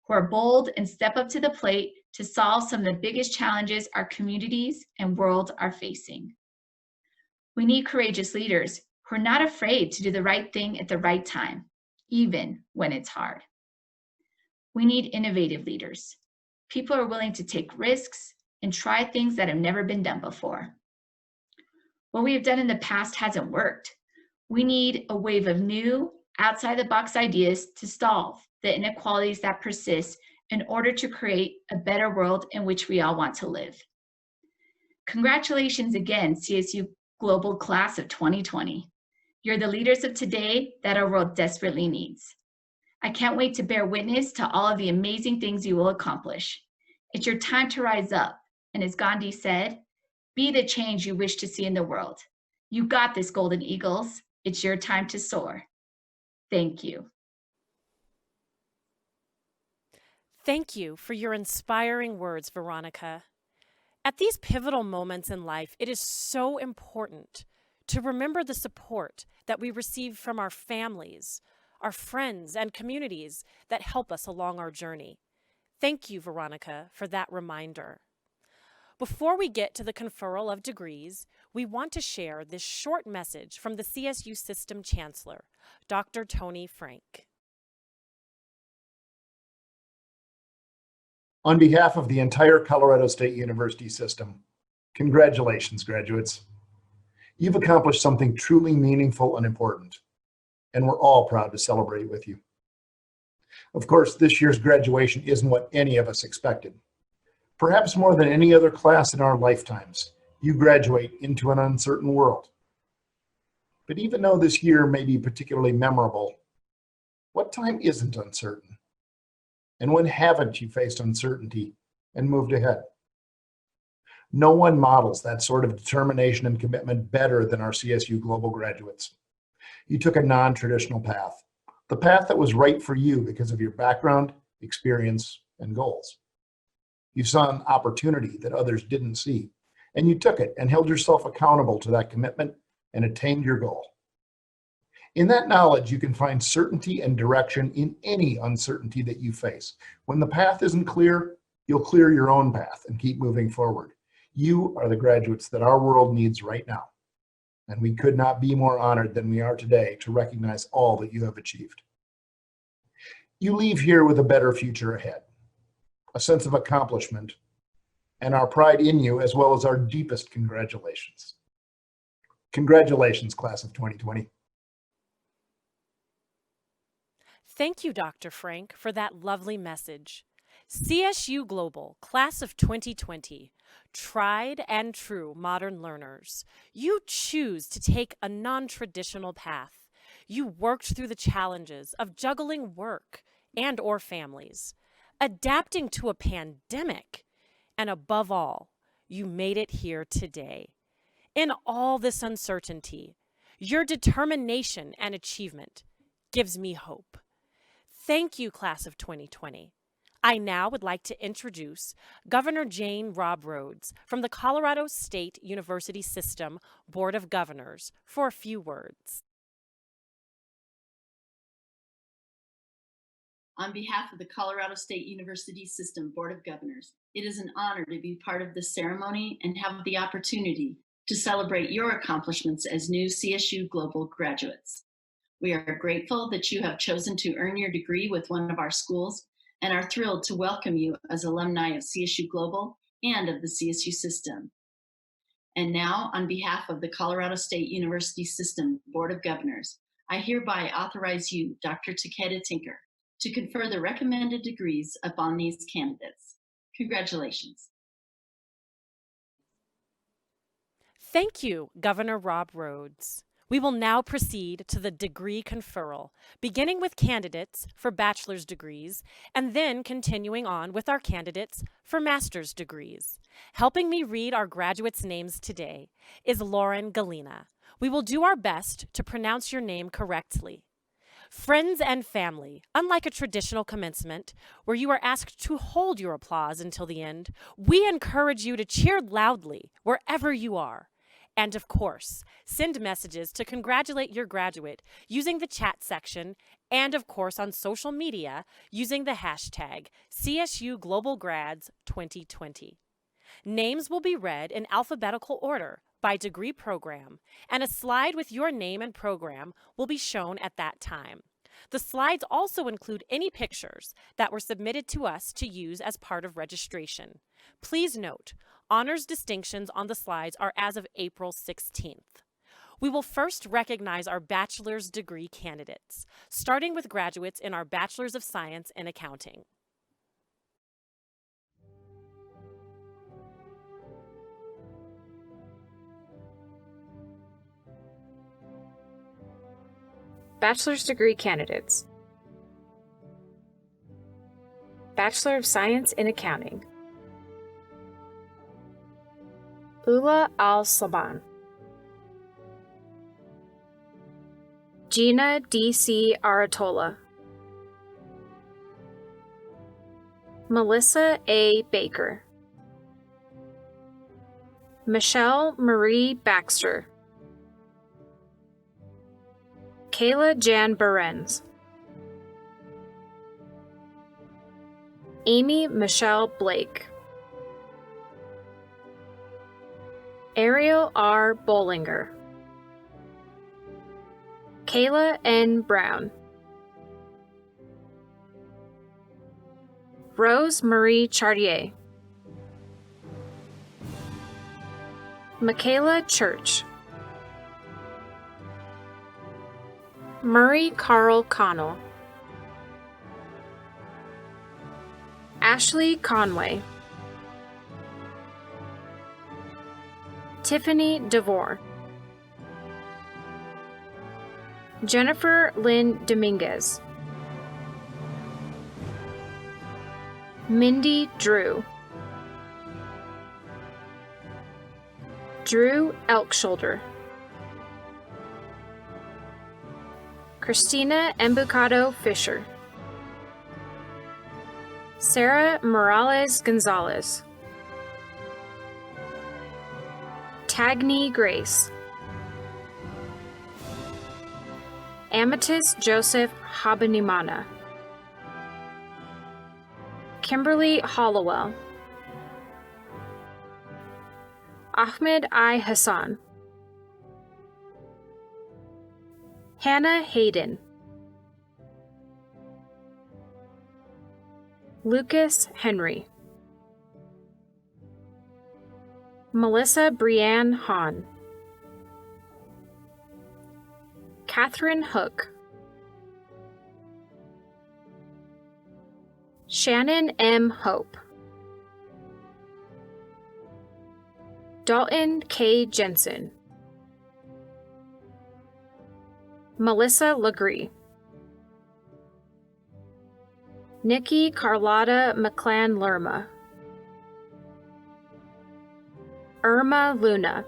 who are bold and step up to the plate to solve some of the biggest challenges our communities and world are facing. We need courageous leaders who are not afraid to do the right thing at the right time, even when it's hard. We need innovative leaders. People are willing to take risks and try things that have never been done before. What we have done in the past hasn't worked. We need a wave of new, outside-the-box ideas to solve the inequalities that persist in order to create a better world in which we all want to live. Congratulations again, CSU Global Class of 2020. You're the leaders of today that our world desperately needs. I can't wait to bear witness to all of the amazing things you will accomplish. It's your time to rise up, and as Gandhi said, be the change you wish to see in the world. You got this, Golden Eagles. It's your time to soar. Thank you. Thank you for your inspiring words, Veronica. At these pivotal moments in life, it is so important to remember the support that we receive from our families, our friends, and communities that help us along our journey. Thank you, Veronica, for that reminder. Before we get to the conferral of degrees, we want to share this short message from the CSU System Chancellor, Dr. Tony Frank. On behalf of the entire Colorado State University system, congratulations, graduates. You've accomplished something truly meaningful and important, and we're all proud to celebrate with you. Of course, this year's graduation isn't what any of us expected. Perhaps more than any other class in our lifetimes, you graduate into an uncertain world. But even though this year may be particularly memorable, what time isn't uncertain? And when haven't you faced uncertainty and moved ahead? No one models that sort of determination and commitment better than our CSU Global graduates. You took a non-traditional path, the path that was right for you because of your background, experience, and goals. You saw an opportunity that others didn't see, and you took it and held yourself accountable to that commitment and attained your goal. In that knowledge, you can find certainty and direction in any uncertainty that you face. When the path isn't clear, you'll clear your own path and keep moving forward. You are the graduates that our world needs right now, and we could not be more honored than we are today to recognize all that you have achieved. You leave here with a better future ahead, a sense of accomplishment, and our pride in you, as well as our deepest congratulations. Congratulations, class of 2020. Thank you, Dr. Frank, for that lovely message. CSU Global, Class of 2020, tried and true modern learners. You choose to take a non-traditional path. You worked through the challenges of juggling work and/or families, adapting to a pandemic, and above all, you made it here today. In all this uncertainty, your determination and achievement gives me hope. Thank you, Class of 2020. I now would like to introduce Governor Jane Robbe Rhodes from the Colorado State University System Board of Governors for a few words. On behalf of the Colorado State University System Board of Governors, it is an honor to be part of this ceremony and have the opportunity to celebrate your accomplishments as new CSU Global graduates. We are grateful that you have chosen to earn your degree with one of our schools and are thrilled to welcome you as alumni of CSU Global and of the CSU system. And now, on behalf of the Colorado State University System Board of Governors, I hereby authorize you, Dr. Takeda-Tinker, to confer the recommended degrees upon these candidates. Congratulations. Thank you, Governor Rob Rhodes. We will now proceed to the degree conferral, beginning with candidates for bachelor's degrees and then continuing on with our candidates for master's degrees. Helping me read our graduates' names today is Lauren Galena. We will do our best to pronounce your name correctly. Friends and family, unlike a traditional commencement where you are asked to hold your applause until the end, we encourage you to cheer loudly wherever you are. And of course, send messages to congratulate your graduate using the chat section and of course on social media using the hashtag CSU Global Grads 2020. Names will be read in alphabetical order by degree program, and a slide with your name and program will be shown at that time. The slides also include any pictures that were submitted to us to use as part of registration. Please note, honors distinctions on the slides are as of April 16th. We will first recognize our bachelor's degree candidates, starting with graduates in our Bachelor's of Science in Accounting. Bachelor's degree candidates. Bachelor of Science in Accounting. Ula Al-Saban. Gina D.C. Aratola. Melissa A. Baker. Michelle Marie Baxter. Kayla Jan Berens. Amy Michelle Blake. Ariel R. Bollinger. Kayla N. Brown. Rose Marie Chartier. Michaela Church. Murray Carl Connell. Ashley Conway. Tiffany DeVore. Jennifer Lynn Dominguez. Mindy Drew. Drew Elkshoulder. Christina Embucado Fisher. Sarah Morales Gonzalez. Tagny Grace. Amethyst Joseph Habanimana. Kimberly Hollowell. Ahmed I. Hassan. Hannah Hayden. Lucas Henry. Melissa Brianne Hahn. Catherine Hook. Shannon M. Hope. Dalton K. Jensen. Melissa Legree. Nikki Carlotta McClan Lerma. Irma Luna.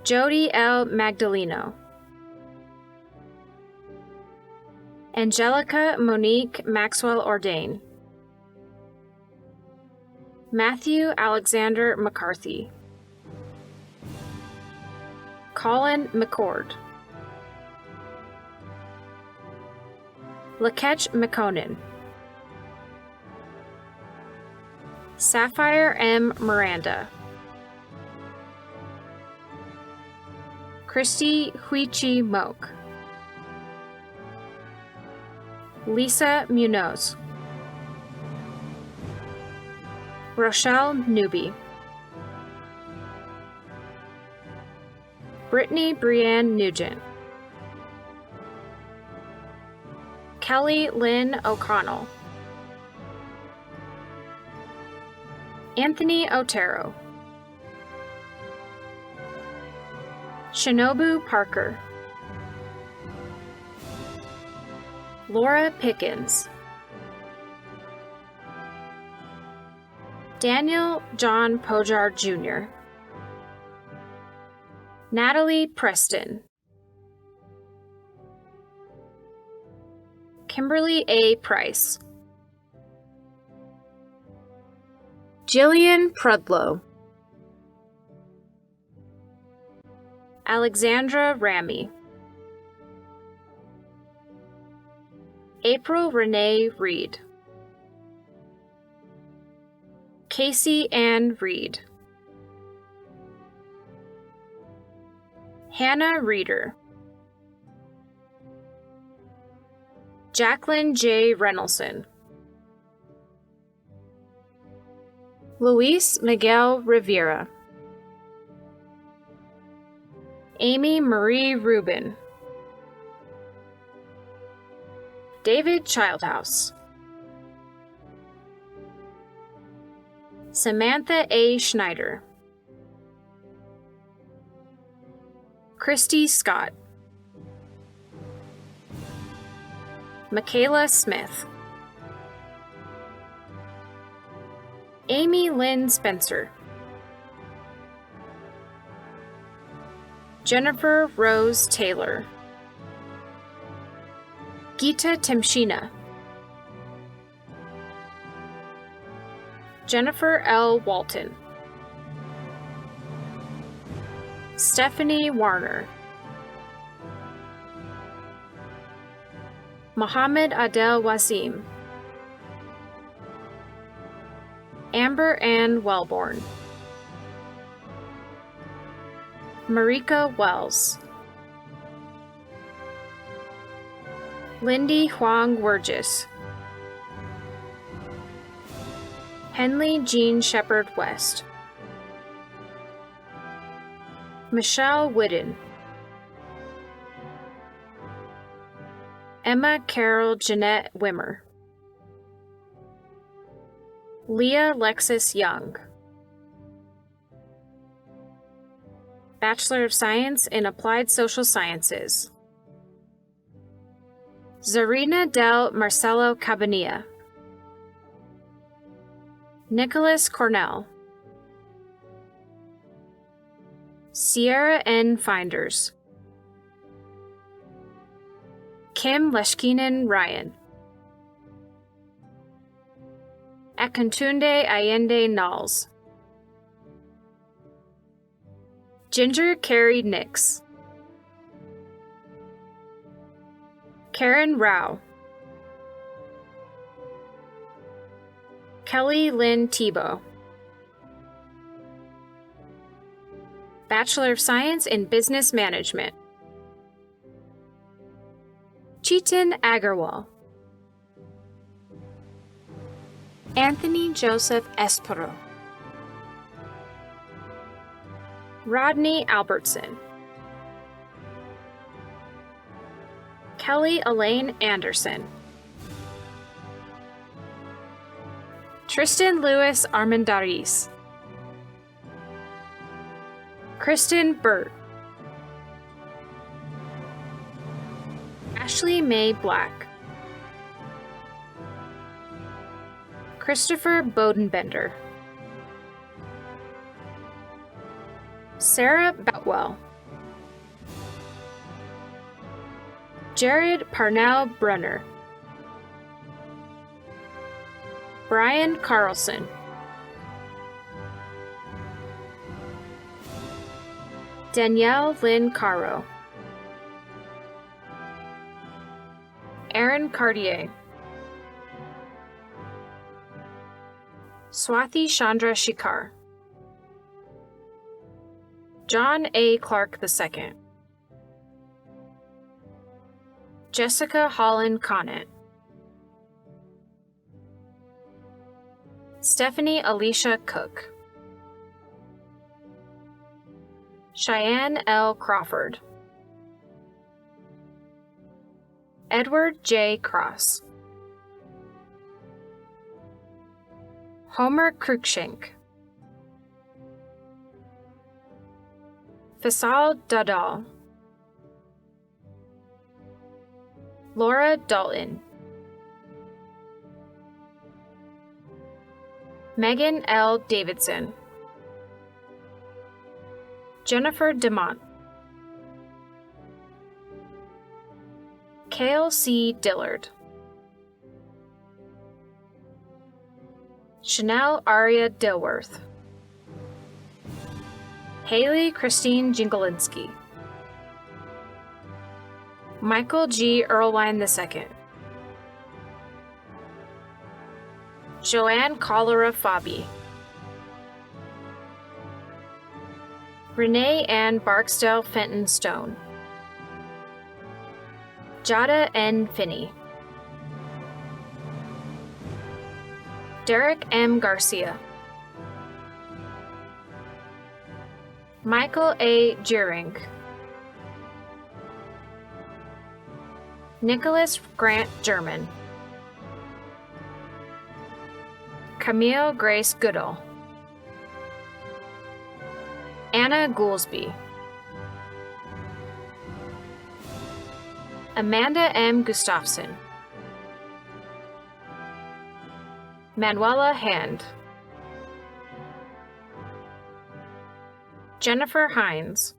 Jody L. Magdaleno. Angelica Monique Maxwell Ordain. Matthew Alexander McCarthy. Colin McCord. Laketch McConan. Sapphire M. Miranda. Christy Huichi Moak. Lisa Munoz. Rochelle Newby. Brittany Brianne Nugent. Kelly Lynn O'Connell. Anthony Otero, Shinobu Parker, Laura Pickens, Daniel John Pojar Jr., Natalie Preston, Kimberly A. Price, Jillian Prudlow, Alexandra Ramy, April Renee Reed, Casey Ann Reed, Hannah Reeder, Jacqueline J. Reynoldson, Luis Miguel Rivera, Amy Marie Rubin, David Childhouse, Samantha A. Schneider, Christy Scott, Michaela Smith, Amy Lynn Spencer, Jennifer Rose Taylor, Geeta Timshina, Jennifer L. Walton, Stephanie Warner, Mohammed Adel Wasim, Amber Ann Wellborn, Marika Wells, Lindy Huang Wurgis, Henley Jean Shepherd West, Michelle Whidden, Emma Carol Jeanette Wimmer, Leah Lexis Young, Bachelor of Science in Applied Social Sciences, Zarina del Marcelo Cabanilla, Nicholas Cornell, Sierra N. Finders, Kim Leshkinen Ryan, Akintunde Allende Knowles, Ginger Carey Nix, Karen Rao, Kelly Lynn Tebow, Bachelor of Science in Business Management, Chetan Agarwal, Anthony Joseph Espero, Rodney Albertson, Kelly Elaine Anderson, Tristan Lewis Armendariz, Kristen Burt, Ashley Mae Black, Christopher Bodenbender, Sarah Boutwell, Jared Parnell Brunner, Brian Carlson, Danielle Lynn Caro, Aaron Cartier, Swathi Chandra Shikar, John A. Clark II, Jessica Holland Conant, Stephanie Alicia Cook, Cheyenne L. Crawford, Edward J. Cross, Homer Cruikshank, Faisal Dadal, Laura Dalton, Megan L. Davidson, Jennifer DeMont, Kale C. Dillard, Chanel Aria Dilworth, Haley Christine Jingolinsky, Michael G. Earlwine II, Joanne Cholera Fabi, Renee Ann Barksdale Fenton Stone, Jada N. Finney, Derek M. Garcia, Michael A. Jeering, Nicholas Grant German, Camille Grace Goodall, Anna Goolsby, Amanda M. Gustafson, Manuela Hand, Jennifer Hines,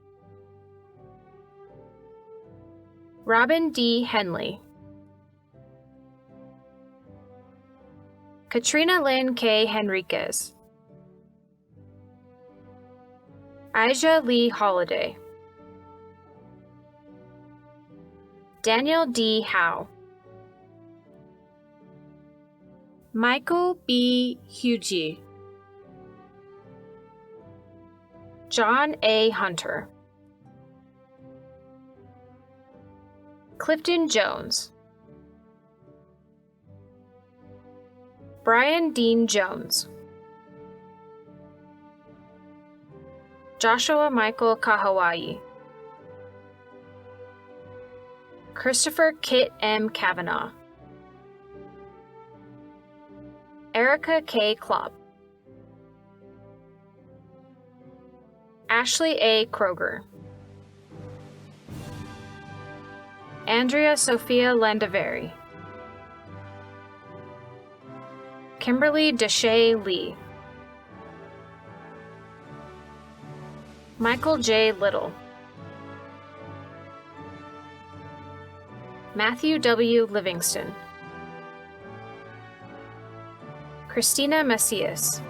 Robin D. Henley, Katrina Lynn K. Henriquez, Aija Lee Holiday, Daniel D. Howe, Michael B. Hughie, John A. Hunter, Clifton Jones, Brian Dean Jones, Joshua Michael Kahawai, Christopher Kit M. Kavanaugh, Erica K. Klopp, Ashley A. Kroger, Andrea Sophia Landavari, Kimberly Deshay Lee, Michael J. Little, Matthew W. Livingston, Christina Macias,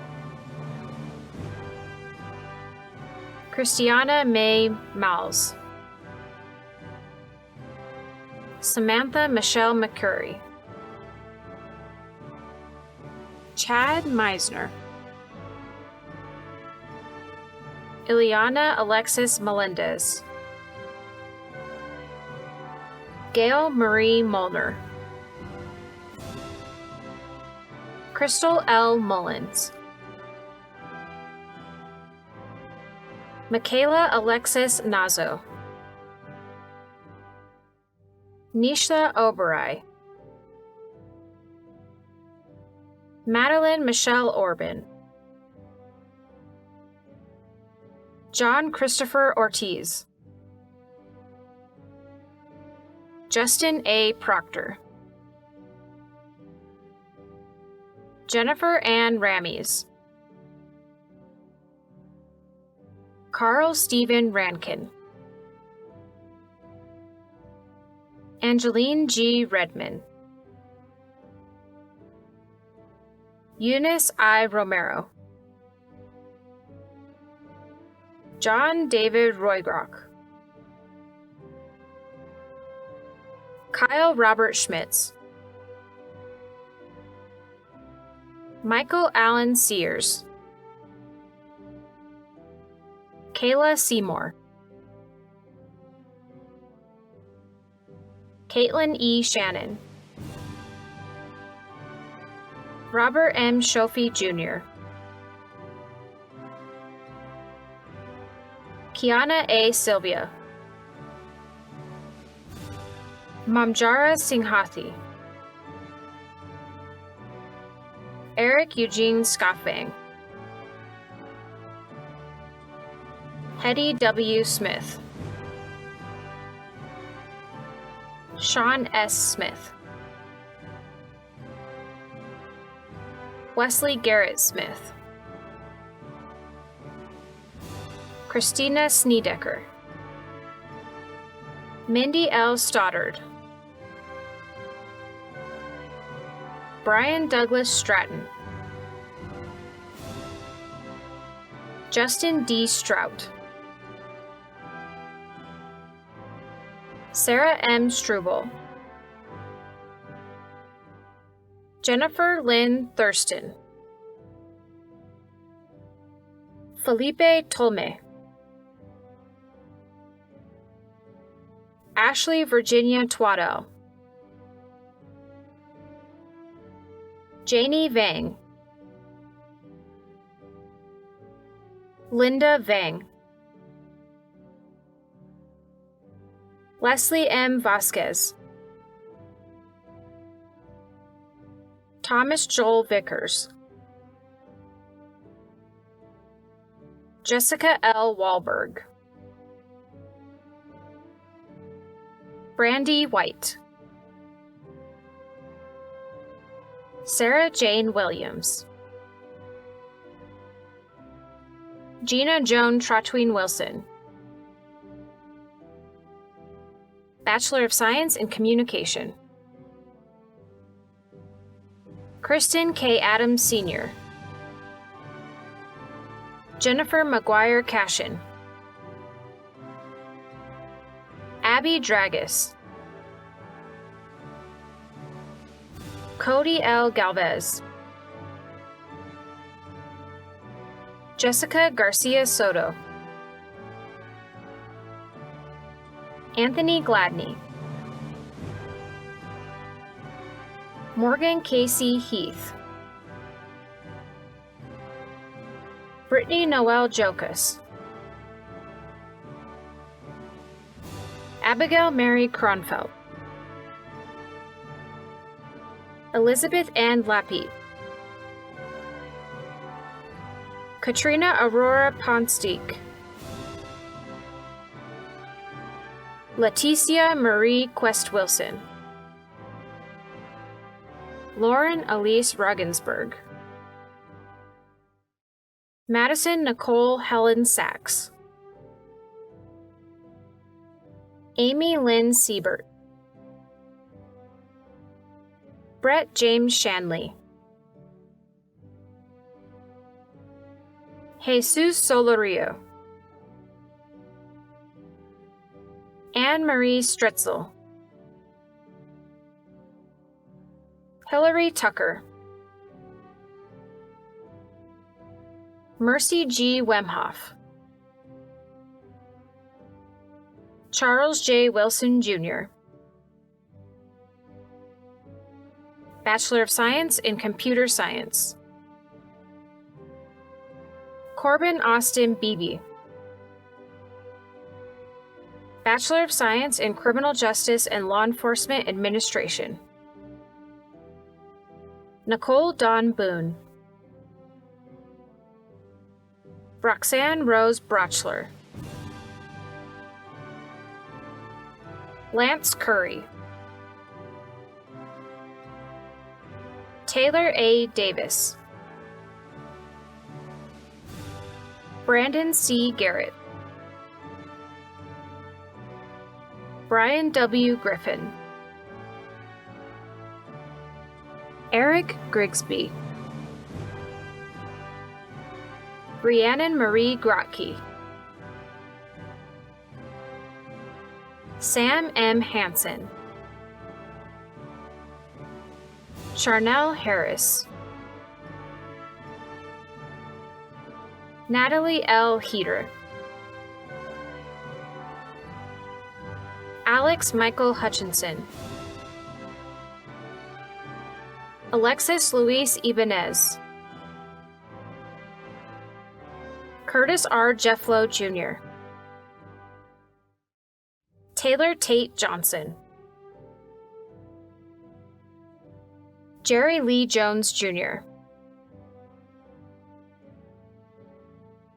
Christiana May Miles, Samantha Michelle McCurry, Chad Meisner, Ileana Alexis Melendez, Gail Marie Molnar, Crystal L. Mullins, Michaela Alexis Nazo, Nisha Oberai, Madeline Michelle Orban, John Christopher Ortiz, Justin A. Proctor, Jennifer Ann Ramies, Carl Stephen Rankin, Angeline G. Redman, Eunice I. Romero, John David Roygrock, Kyle Robert Schmitz, Michael Allen Sears, Kayla Seymour, Caitlin E. Shannon, Robert M. Shofi Jr., Kiana A. Sylvia, Mamjara Singhathi, Eric Eugene Scoffang, Hetty W. Smith, Sean S. Smith, Wesley Garrett Smith, Christina Snedeker, Mindy L. Stoddard, Brian Douglas Stratton, Justin D. Strout, Sarah M. Struble, Jennifer Lynn Thurston, Felipe Tolme, Ashley Virginia Twaddell, Janie Vang, Linda Vang, Leslie M. Vasquez, Thomas Joel Vickers, Jessica L. Wahlberg, Brandy White, Sarah Jane Williams, Gina Joan Trotwine Wilson, Bachelor of Science in Communication, Kristen K. Adams Sr., Jennifer McGuire Cashin, Abby Dragus, Cody L. Galvez, Jessica Garcia Soto, Anthony Gladney, Morgan Casey Heath, Brittany Noel Jokas, Abigail Mary Kronfeld, Elizabeth Ann Lappy, Katrina Aurora Ponsteak, Leticia Marie Quest Wilson, Lauren Elise Ruggensberg, Madison Nicole Helen Sachs, Amy Lynn Siebert, Brett James Shanley, Jesus Solorio, Anne-Marie Stretzel, Hillary Tucker, Mercy G. Wemhoff, Charles J. Wilson, Jr., Bachelor of Science in Computer Science, Corbin Austin Beebe, Bachelor of Science in Criminal Justice and Law Enforcement Administration, Nicole Dawn Boone, Roxanne Rose Brochler, Lance Curry, Taylor A. Davis, Brandon C. Garrett, Brian W. Griffin, Eric Grigsby, Rhiannon Marie Grotke, Sam M. Hansen, Charnel Harris, Natalie L. Heater, Alex Michael Hutchinson, Alexis Luis Ibanez, Curtis R. Jefflow Jr., Taylor Tate Johnson, Jerry Lee Jones Jr.,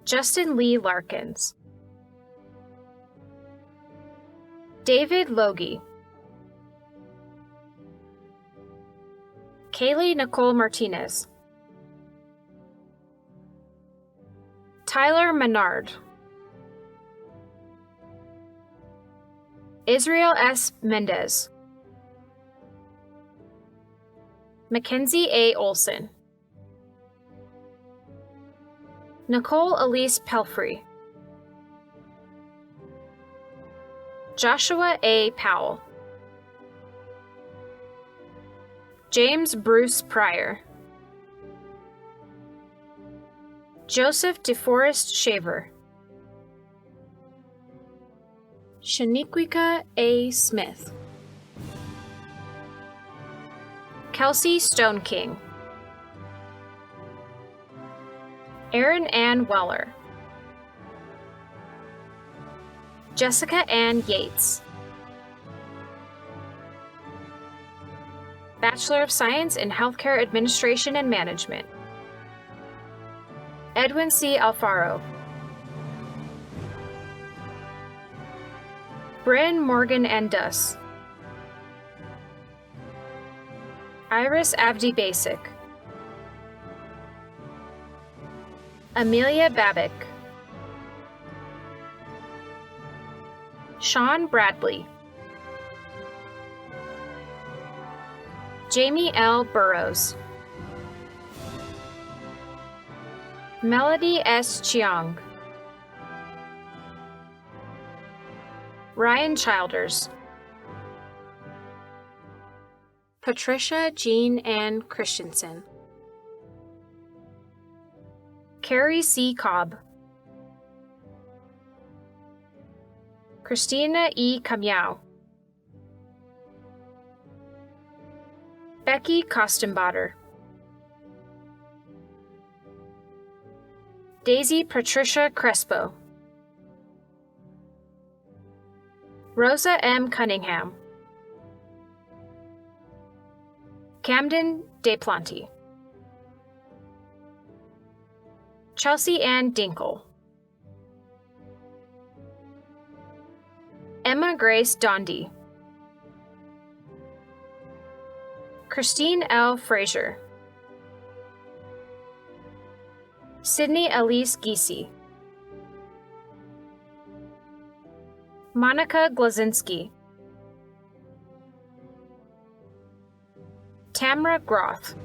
Justin Lee Larkins, David Logie, Kaylee Nicole Martinez, Tyler Menard, Israel S. Mendez, Mackenzie A. Olson, Nicole Elise Pelfrey, Joshua A. Powell, James Bruce Pryor, Joseph DeForest Shaver, Shaniquika A. Smith, Kelsey Stone King, Erin Ann Weller, Jessica Ann Yates, Bachelor of Science in Healthcare Administration and Management, Edwin C. Alfaro, Bryn Morgan Andus, Iris Avdi Basic, Amelia Babick, Sean Bradley, Jamie L. Burrows, Melody S. Chiang, Ryan Childers, Patricia Jean Ann Christensen, Carrie C. Cobb, Christina E. Camyau, Becky Kostenbader, Daisy Patricia Crespo, Rosa M. Cunningham, Camden DePlanty, Chelsea Ann Dinkle, Emma Grace Dondi, Christine L. Frazier, Sydney Elise Giese, Monica Glazinski, Tamra Groth,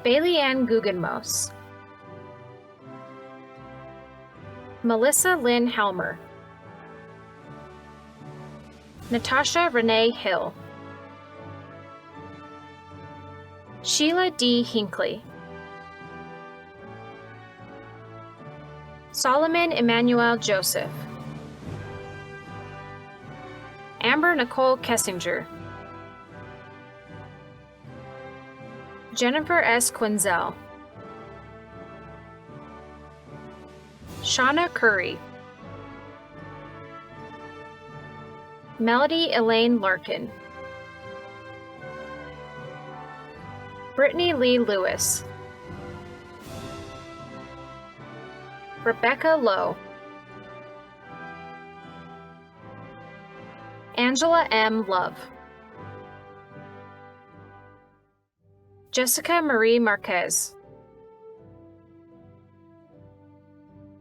Bailey Ann Guggenmos, Melissa Lynn Helmer, Natasha Renee Hill, Sheila D. Hinckley, Solomon Emmanuel Joseph, Amber Nicole Kessinger, Jennifer S. Quinzel, Shauna Curry, Melody Elaine Larkin, Brittany Lee Lewis, Rebecca Lowe, Angela M. Love, Jessica Marie Marquez,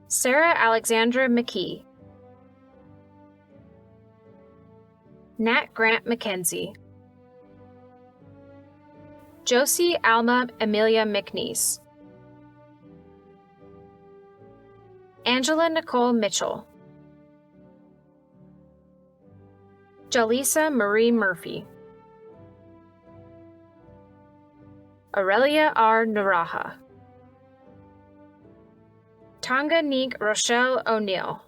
Sarah Alexandra McKee, Nat Grant McKenzie, Josie Alma Amelia McNeese, Angela Nicole Mitchell, Jalisa Marie Murphy, Aurelia R. Naraha, Tonga Neek Rochelle O'Neill,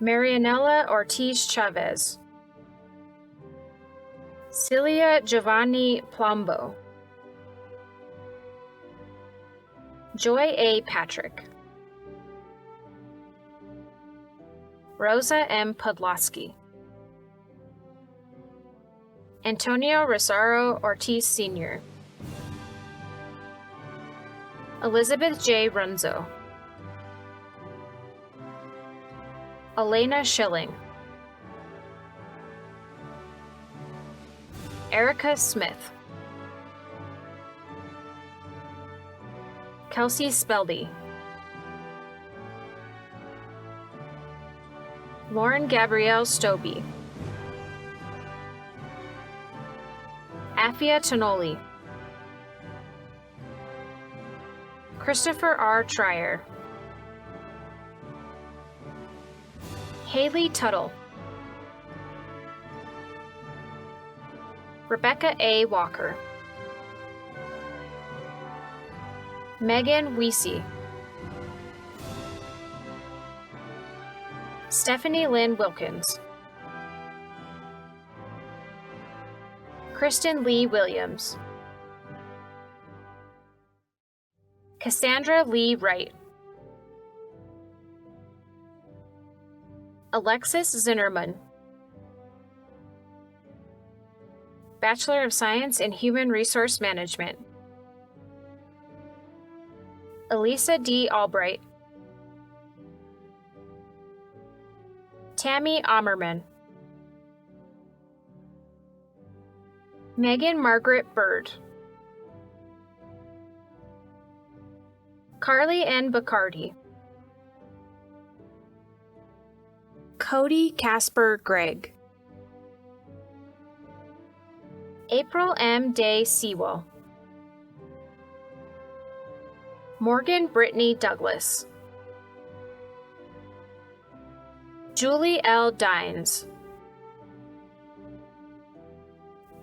Marianella Ortiz Chavez, Celia Giovanni Plombo, Joy A. Patrick, Rosa M. Podlaski, Antonio Rosario Ortiz Sr., Elizabeth J. Runzo, Elena Schilling, Erica Smith, Kelsey Speldy, Lauren Gabrielle Stobie, Afia Tonoli, Christopher R. Trier, Haley Tuttle, Rebecca A. Walker, Megan Weesey, Stephanie Lynn Wilkins, Kristen Lee Williams, Cassandra Lee Wright, Alexis Zinnerman, Bachelor of Science in Human Resource Management, Elisa D. Albright, Tammy Ammerman, Megan Margaret Bird, Carly N. Bacardi, Cody Casper Gregg, April M. Day Sewell, Morgan Brittany Douglas, Julie L. Dines,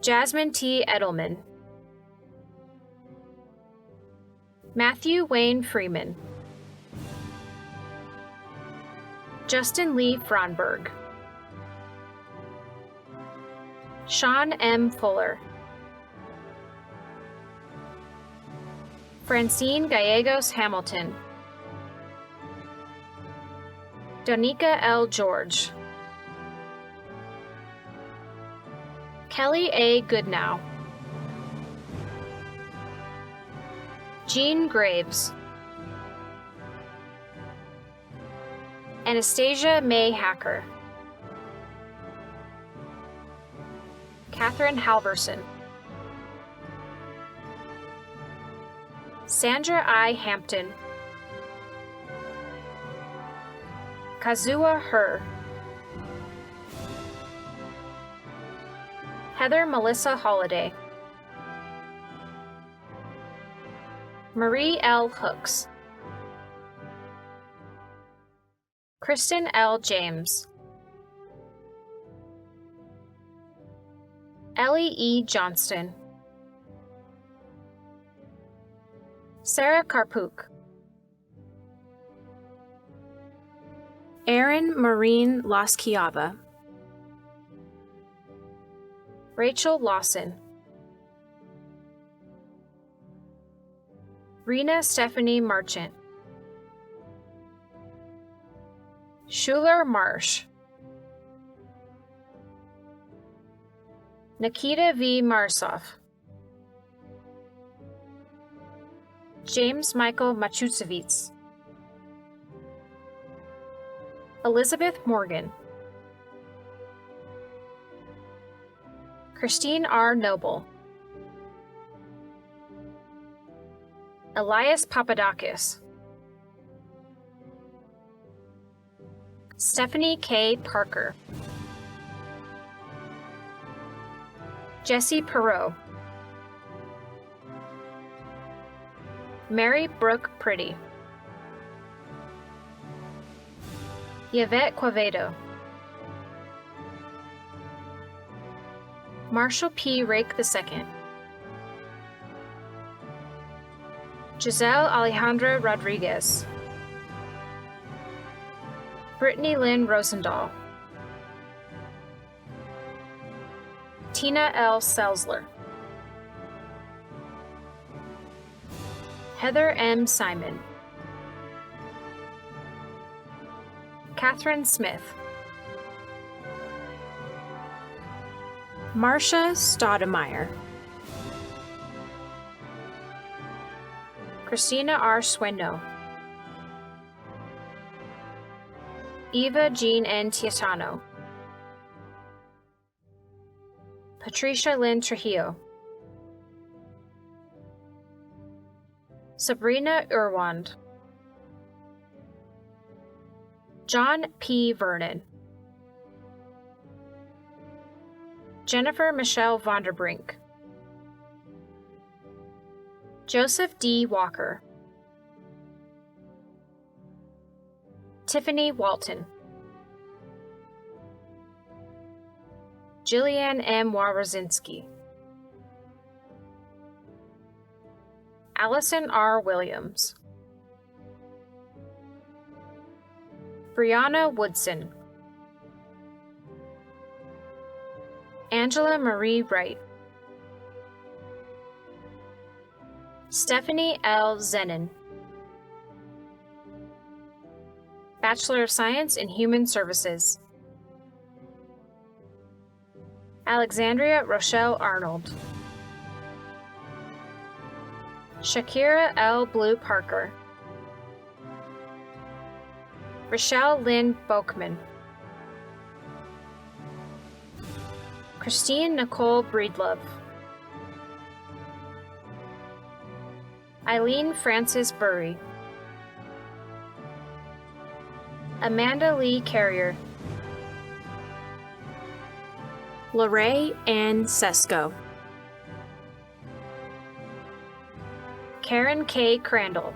Jasmine T. Edelman, Matthew Wayne Freeman, Justin Lee Fronberg, Sean M. Fuller, Francine Gallegos Hamilton, Donika L. George, Kelly A. Goodnow, Jean Graves, Anastasia May Hacker, Catherine Halverson, Sandra I. Hampton, Kazuha Her, Heather Melissa Holliday, Marie L. Hooks, Kristen L. James, Ellie E. Johnston, Sarah Karpuk, Erin Marine Laskiava, Rachel Lawson, Rena Stephanie Marchant, Schuler Marsh, Nikita V. Marsoff, James Michael Machutsevitz, Elizabeth Morgan, Christine R. Noble, Elias Papadakis, Stephanie K. Parker, Jesse Perot, Mary Brooke Pretty, Yvette Quevedo, Marshall P. Rake II, Giselle Alejandra Rodriguez, Brittany Lynn Rosendahl, Tina L. Selzler, Heather M. Simon, Catherine Smith, Marcia Stoudemire, Christina R. Sweno, Eva Jean N. Tietano, Patricia Lynn Trujillo, Sabrina Urwand, John P. Vernon, Jennifer Michelle Vonderbrink, Joseph D. Walker, Tiffany Walton, Jillian M. Warozinski, Allison R. Williams, Brianna Woodson, Angela Marie Wright, Stephanie L. Zenin, Bachelor of Science in Human Services, Alexandria Rochelle Arnold, Shakira L. Blue Parker, Rochelle Lynn Boakman, Christine Nicole Breedlove, Eileen Frances Burry, Amanda Lee Carrier, Lorraine Ann Sesko, Karen K. Crandall,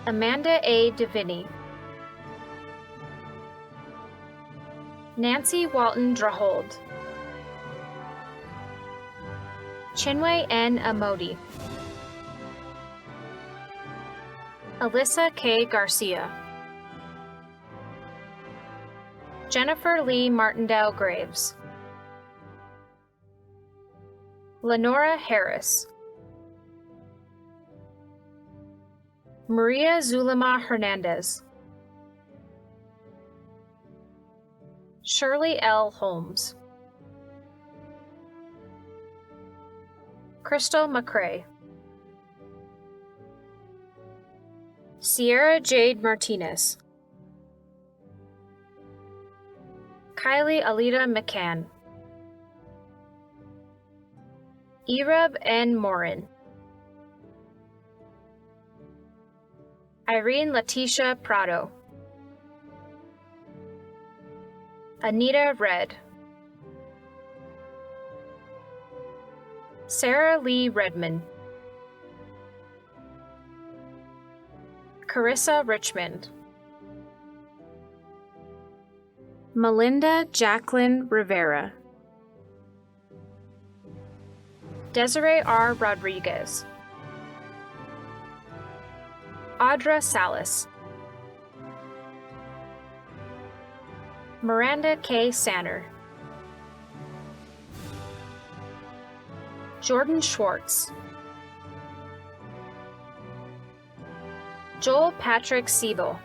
Amanda A. Deviney, Nancy Walton Drahold, Chinwe N. Amodi, Alyssa K. Garcia, Jennifer Lee Martindale Graves, Lenora Harris, Maria Zulema Hernandez, Shirley L. Holmes, Crystal McCrae, Sierra Jade Martinez, Kylie Alita McCann, Ereb N. Morin, Irene Letitia Prado, Anita Red, Sarah Lee Redmond, Carissa Richmond, Melinda Jacqueline Rivera, Desiree R. Rodriguez, Audra Salas, Miranda K. Sanner, Jordan Schwartz, Joel Patrick Siebel,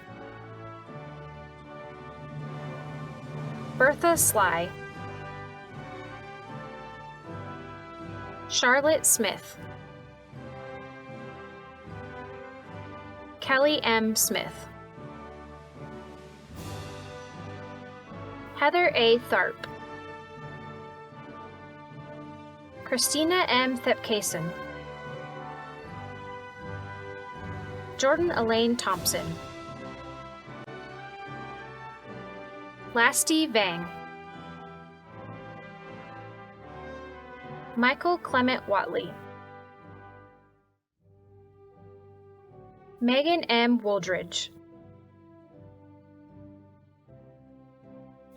Bertha Sly, Charlotte Smith, Kelly M. Smith, Heather A. Tharp, Christina M. Thepkason, Jordan Elaine Thompson, Lasty Vang, Michael Clement Watley, Megan M. Wooldridge,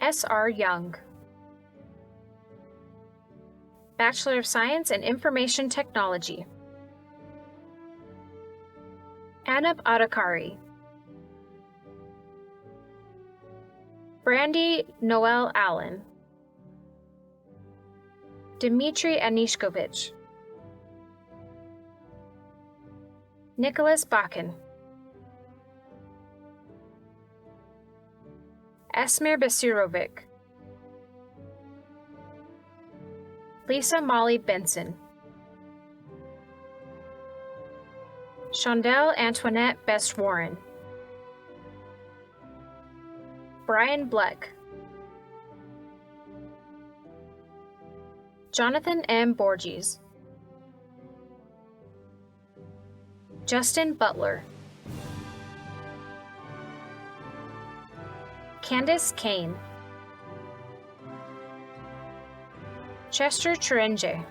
S.R. Young, Bachelor of Science in Information Technology, Anab Adhikari, Brandy Noel Allen, Dmitry Anishkovich, Nicholas Bakken, Esmir Basirovic, Lisa Molly Benson, Shondell Antoinette Best Warren, Brian Bleck, Jonathan M. Borges, Justin Butler, Candace Kane, Chester Cheringe,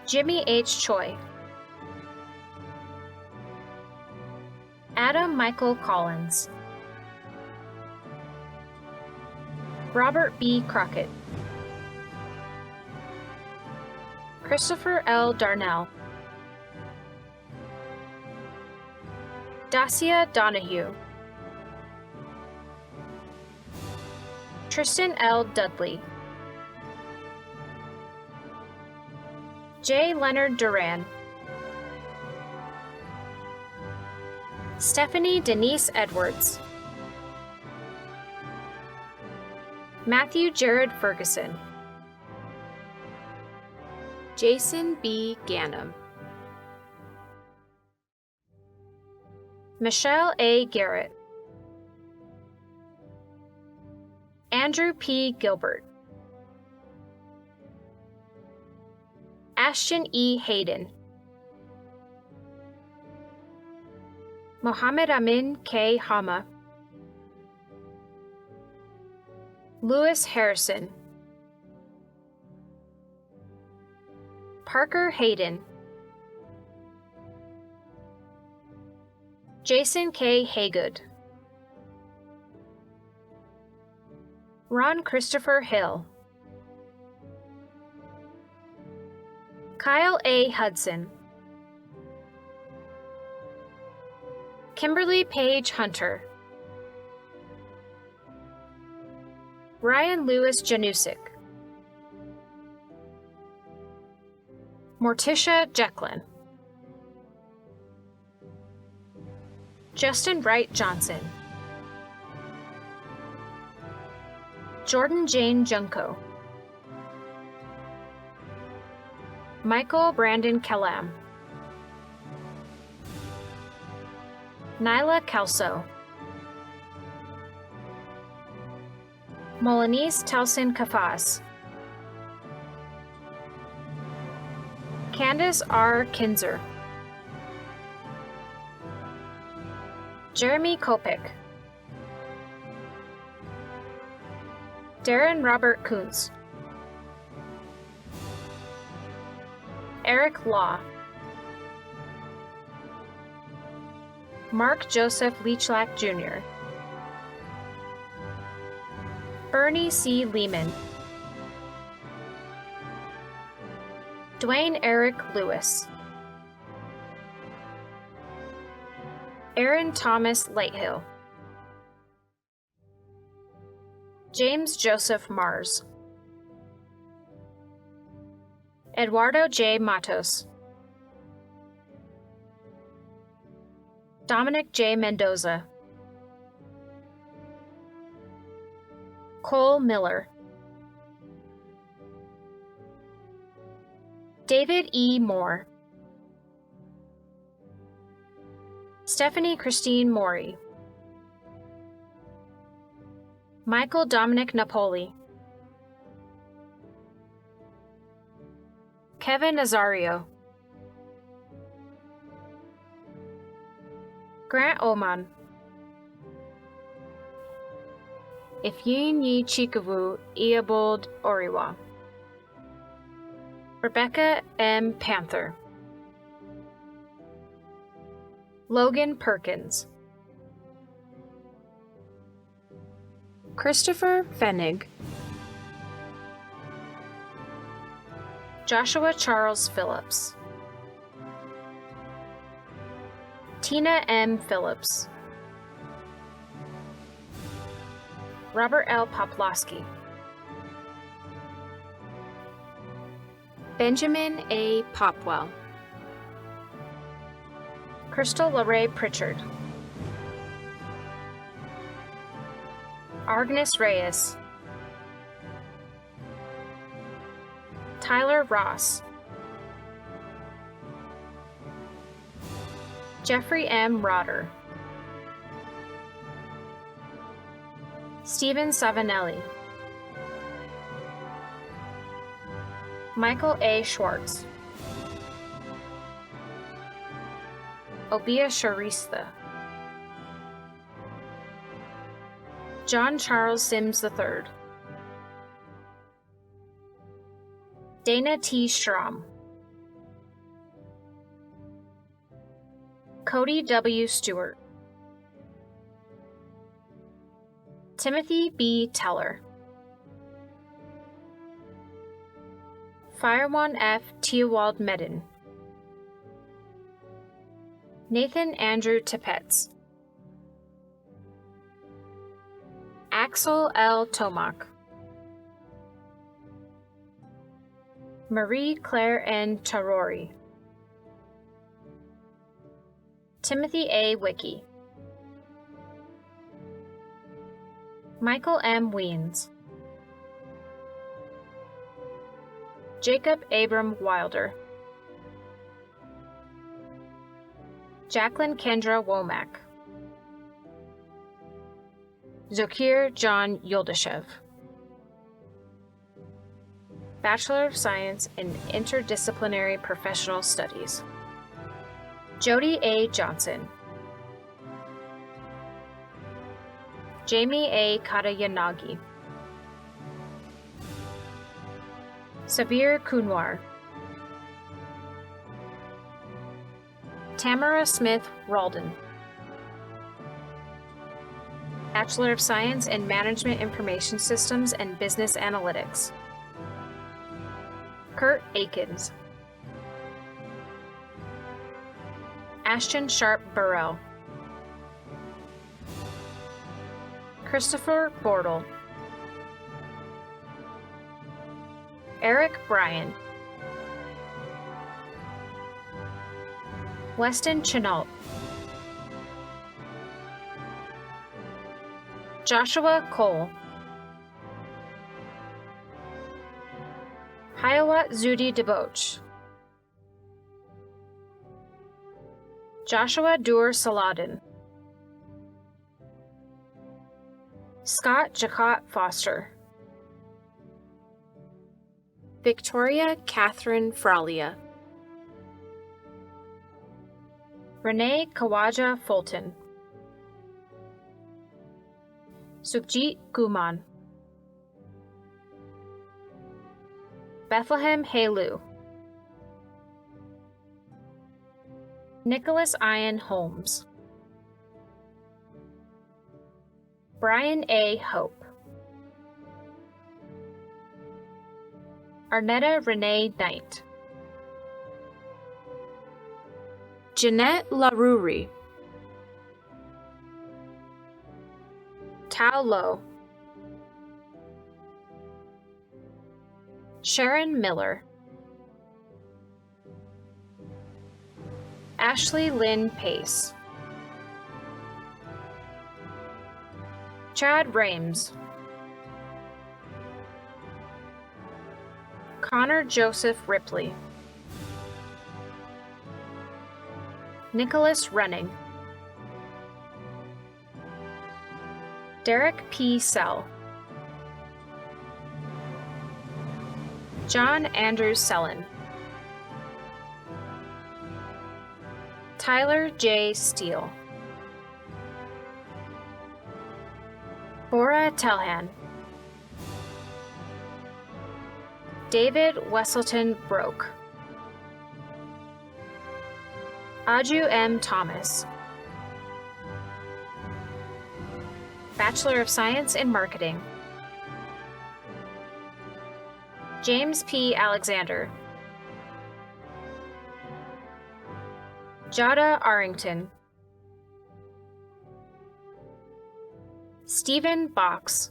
Jimmy H. Choi, Adam Michael Collins, Robert B. Crockett, Christopher L. Darnell, Dacia Donahue, Tristan L. Dudley, J. Leonard Duran, Stephanie Denise Edwards, Matthew Jared Ferguson, Jason B. Gannam, Michelle A. Garrett, Andrew P. Gilbert, Ashton E. Hayden, Mohammed Amin K. Hama, Lewis Harrison, Parker Hayden, Jason K. Haygood, Ron Christopher Hill, Kyle A. Hudson, Kimberly Paige Hunter, Ryan Lewis Janusik, Morticia Jecklin, Justin Wright Johnson, Jordan Jane Junko, Michael Brandon Kellam, Nyla Kelso, Molanese Telson Kafas, Candace R. Kinzer, Jeremy Kopik, Darren Robert Kuntz, Eric Law, Mark Joseph Leachlack Jr., Bernie C. Lehman, Dwayne Eric Lewis, Aaron Thomas Lighthill, James Joseph Mars, Eduardo J. Matos, Dominic J. Mendoza, Cole Miller, David E. Moore, Stephanie Christine Maury, Michael Dominic Napoli, Kevin Nazario, Grant Oman, Ifyinyi Chikavu Eobold Oriwa, Rebecca M. Panther, Logan Perkins, Christopher Fenig, Joshua Charles Phillips, Tina M. Phillips, Robert L. Poplowski, Benjamin A. Popwell, Crystal LaRae Pritchard, Agnes Reyes, Tyler Ross, Jeffrey M. Rotter, Stephen Savinelli, Michael A. Schwartz, Obia Sharista, John Charles Sims III, Dana T. Strom, Cody W. Stewart, Timothy B. Teller, Firewan F. Teowald Medin, Nathan Andrew Tipetz, Axel L. Tomac, Marie Claire N. Tarori, Timothy A. Wickie, Michael M. Weens, Jacob Abram Wilder, Jacqueline Kendra Womack, Zokir John Yoldashev, Bachelor of Science in Interdisciplinary Professional Studies, Jody A. Johnson, Jamie A. Katayanagi, Sabir Kunwar, Tamara Smith Ralden, Bachelor of Science in Management Information Systems and Business Analytics, Kurt Akins, Ashton Sharp Burrell, Christopher Bortle, Eric Bryan, Weston Chenault, Joshua Cole, Hiawat Zudi Deboch, Joshua Dur Saladin, Scott Jacot Foster, Victoria Catherine Fralia, Renee Kawaja Fulton, Sukhjit Guman, Bethlehem Hailu, Nicholas Ian Holmes, Brian A. Hope, Arnetta Renee Knight, Jeanette LaRourie, Tao Lo, Sharon Miller, Ashley Lynn Pace, Chad Rames, Connor Joseph Ripley, Nicholas Renning, Derek P. Sell, John Andrews Sellen, Tyler J. Steele, Bora Telhan, David Wesselton Broke, Aju M. Thomas, Bachelor of Science in Marketing, James P. Alexander, Jada Arrington, Stephen Box,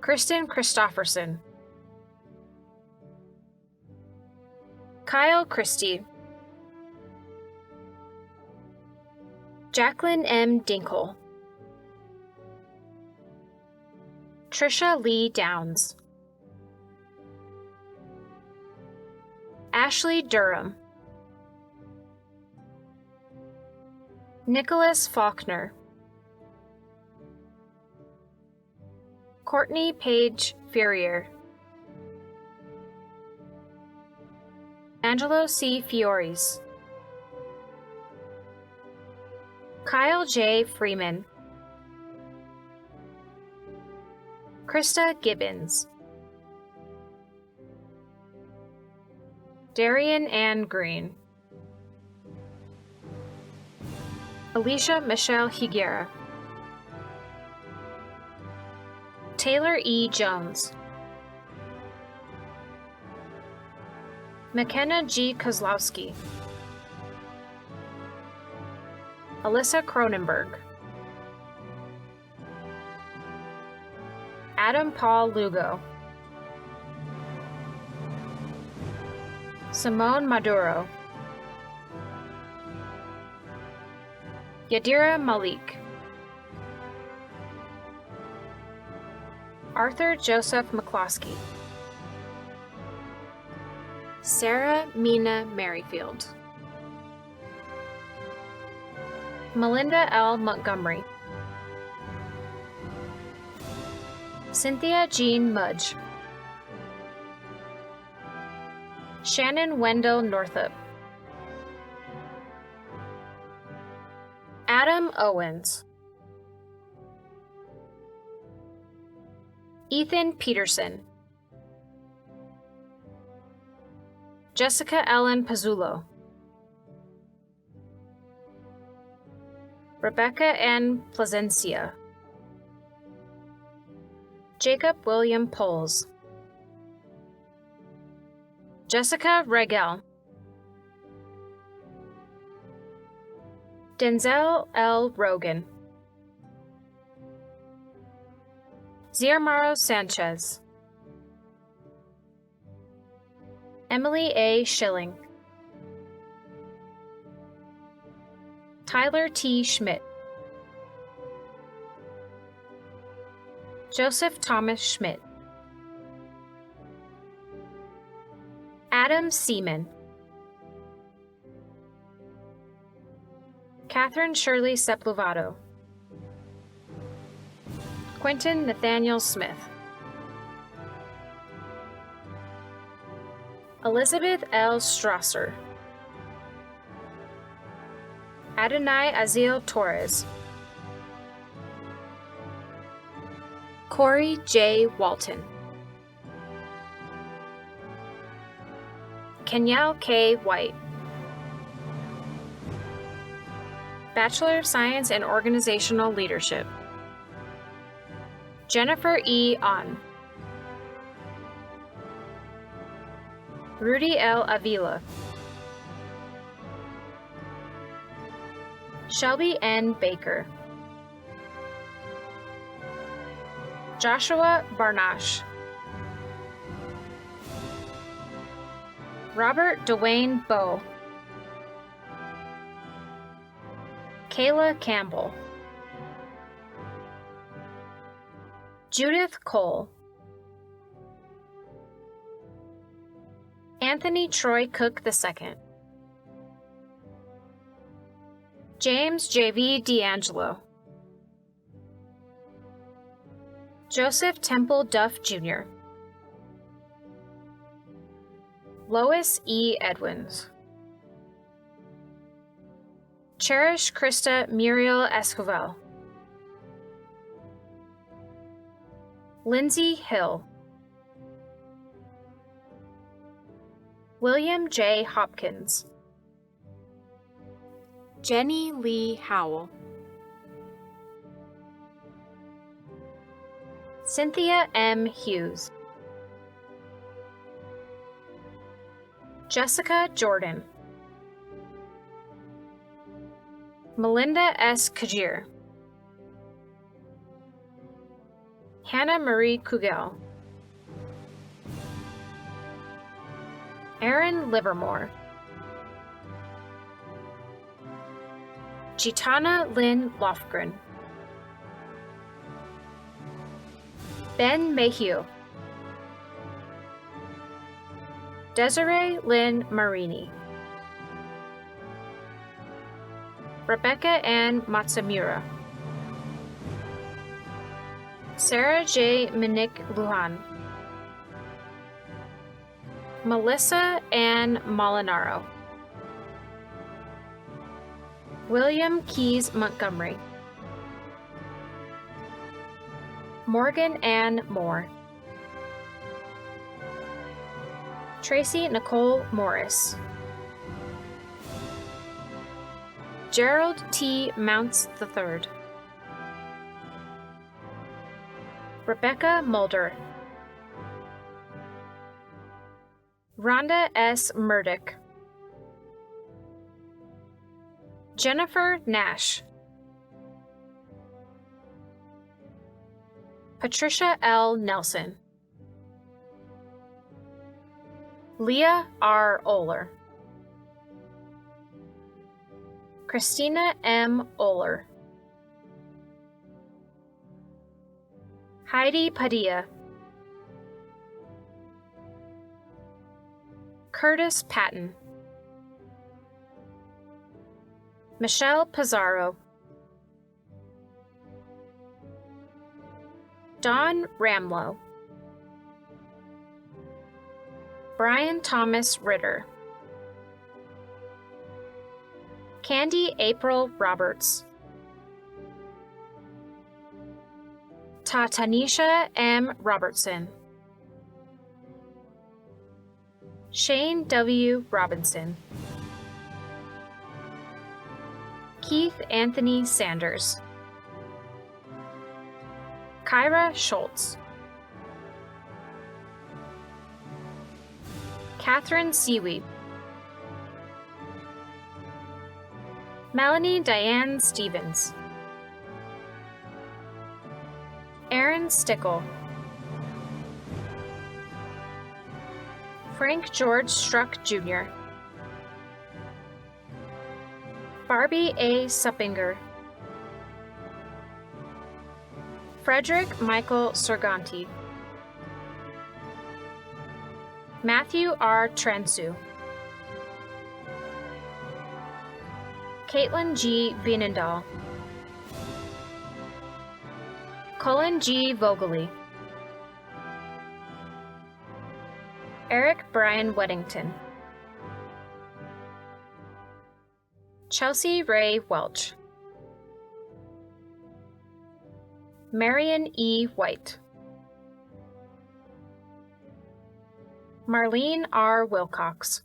Kristen Christofferson, Kyle Christie, Jacqueline M. Dinkle, Trisha Lee Downs, Ashley Durham, Nicholas Faulkner, Courtney Page Ferrier, Angelo C. Fioris, Kyle J. Freeman, Krista Gibbons, Darian Ann Green, Alicia Michelle Higuera, Taylor E. Jones, McKenna G. Kozlowski, Alyssa Cronenberg, Adam Paul Lugo, Simone Maduro, Yadira Malik, Arthur Joseph McCloskey, Sarah Mina Merrifield, Melinda L. Montgomery, Cynthia Jean Mudge, Shannon Wendell Northup, Adam Owens, Ethan Peterson, Jessica Ellen Pazzulo, Rebecca N. Plasencia, Jacob William Poles, Jessica Regel, Denzel L. Rogan, Ziarmaro Sanchez, Emily A. Schilling, Tyler T. Schmidt, Joseph Thomas Schmidt, Adam Seaman, Catherine Shirley Sepulvado, Quentin Nathaniel Smith, Elizabeth L. Strasser, Adonai Aziel Torres, Corey J. Walton, Kenyal K. White, Bachelor of Science in Organizational Leadership, Jennifer E. On, Rudy L. Avila, Shelby N. Baker, Joshua Barnash, Robert Dwayne Bowe, Kayla Campbell, Judith Cole, Anthony Troy Cook II, James J.V. D'Angelo, Joseph Temple Duff Jr., Lois E. Edwins, Cherish Krista Muriel Escovel, Lindsay Hill, William J. Hopkins, Jenny Lee Howell, Cynthia M. Hughes, Jessica Jordan, Melinda S. Kajir, Hannah Marie Kugel, Erin Livermore, Gitana Lynn Lofgren, Ben Mayhew, Desiree Lynn Marini, Rebecca Ann Matsumura, Sarah J. Minik Lujan. Melissa Ann Molinaro. William Keys Montgomery. Morgan Ann Moore. Tracy Nicole Morris. Gerald T. Mounts III. Rebecca Mulder. Rhonda S. Murdoch. Jennifer Nash. Patricia L. Nelson. Leah R. Oler. Christina M. Oler. Heidi Padilla. Curtis Patton. Michelle Pizarro. Don Ramlow. Brian Thomas Ritter. Candy April Roberts. Tatanisha M. Robertson. Shane W. Robinson. Keith Anthony Sanders. Kyra Schultz. Catherine Seaweed. Melanie Diane Stevens. Aaron Stickle. Frank George Struck Jr. Barbie A. Suppinger. Frederick Michael Sorganti. Matthew R. Transu. Caitlin G. Vienendahl. Cullen G. Vogely. Eric Brian Weddington. Chelsea Ray Welch. Marion E. White. Marlene R. Wilcox.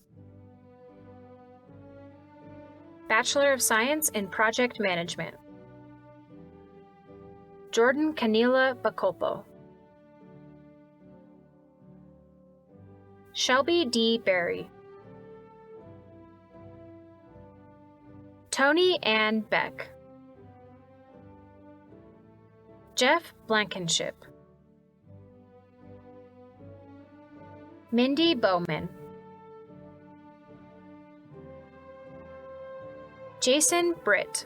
Bachelor of Science in Project Management. Jordan Canila Bacolpo. Shelby D. Berry. Tony Ann Beck. Jeff Blankenship. Mindy Bowman. Jason Britt.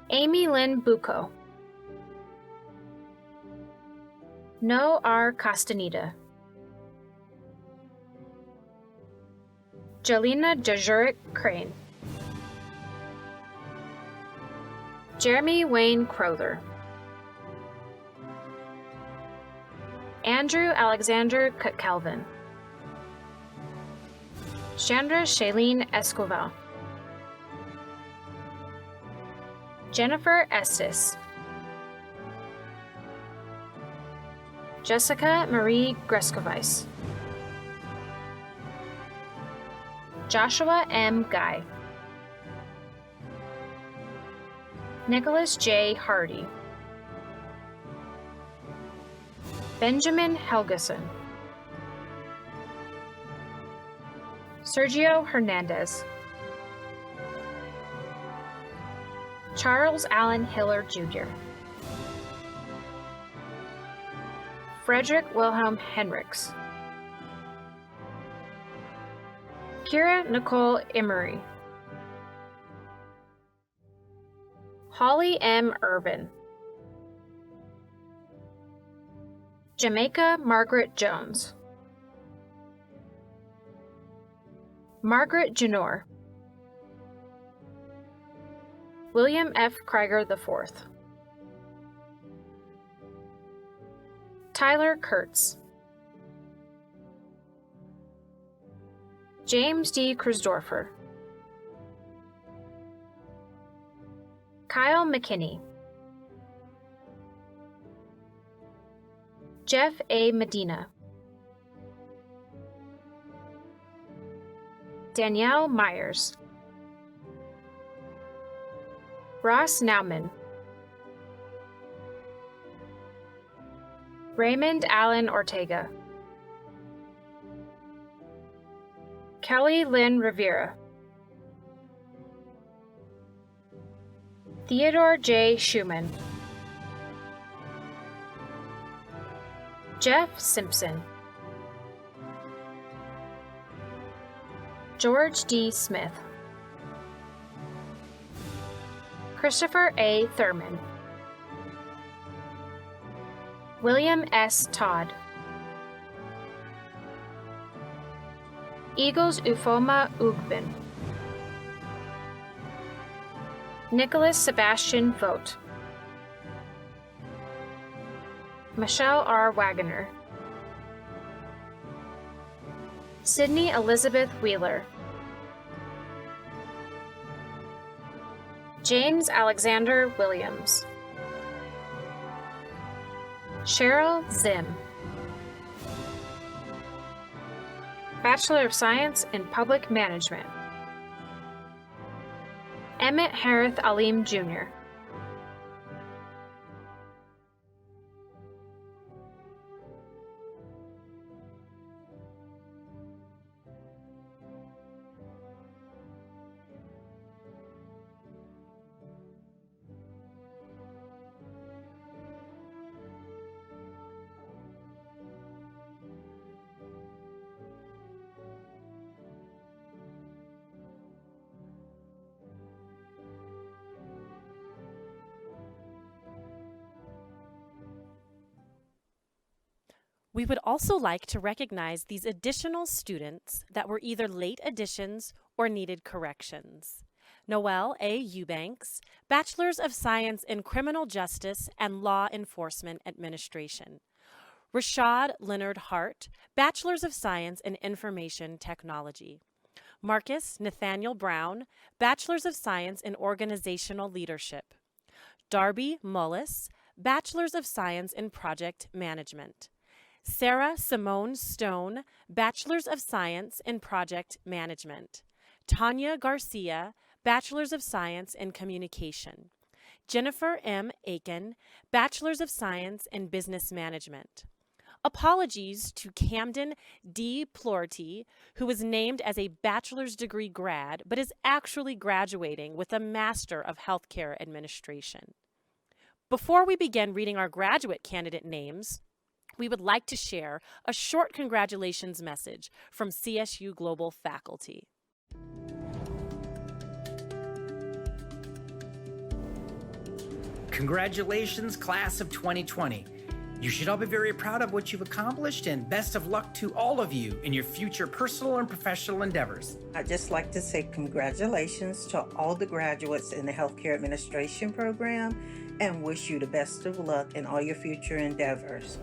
Amy Lynn Bucco. No R. Castaneda. Jelena Jajuric Crane. Jeremy Wayne Crowther. Andrew Alexander Calvin. Chandra Shailene Escoval. Jennifer Estes. Jessica Marie Greskovice. Joshua M. Guy. Nicholas J. Hardy. Benjamin Helgeson. Sergio Hernandez. Charles Allen Hiller Jr. Frederick Wilhelm Henriks. Kira Nicole Emery. Holly M. Irvin. Jamaica Margaret Jones. Margaret Janor. William F. Krieger IV. Tyler Kurtz. James D. Krusdorfer. Kyle McKinney. Jeff A. Medina. Danielle Myers. Ross Nauman. Raymond Allen Ortega. Kelly Lynn Rivera. Theodore J. Schumann. Jeff Simpson. George D. Smith. Christopher A. Thurman. William S. Todd. Eagles Ufoma Ugbin. Nicholas Sebastian Vogt. Michelle R. Wagoner. Sydney Elizabeth Wheeler. James Alexander Williams. Cheryl Zim. Bachelor of Science in Public Management. Emmett Harith Alim Jr. We would also like to recognize these additional students that were either late additions or needed corrections. Noelle A. Eubanks, Bachelor's of Science in Criminal Justice and Law Enforcement Administration. Rashad Leonard Hart, Bachelor's of Science in Information Technology. Marcus Nathaniel Brown, Bachelor's of Science in Organizational Leadership. Darby Mullis, Bachelor's of Science in Project Management. Sarah Simone Stone, Bachelor's of Science in Project Management. Tanya Garcia, Bachelor's of Science in Communication. Jennifer M. Aiken, Bachelor's of Science in Business Management. Apologies to Camden D. Plorty, who was named as a bachelor's degree grad, but is actually graduating with a Master of Healthcare Administration. Before we begin reading our graduate candidate names, we would like to share a short congratulations message from CSU Global faculty. Congratulations, class of 2020. You should all be very proud of what you've accomplished, and best of luck to all of you in your future personal and professional endeavors. I'd just like to say congratulations to all the graduates in the Healthcare Administration program and wish you the best of luck in all your future endeavors.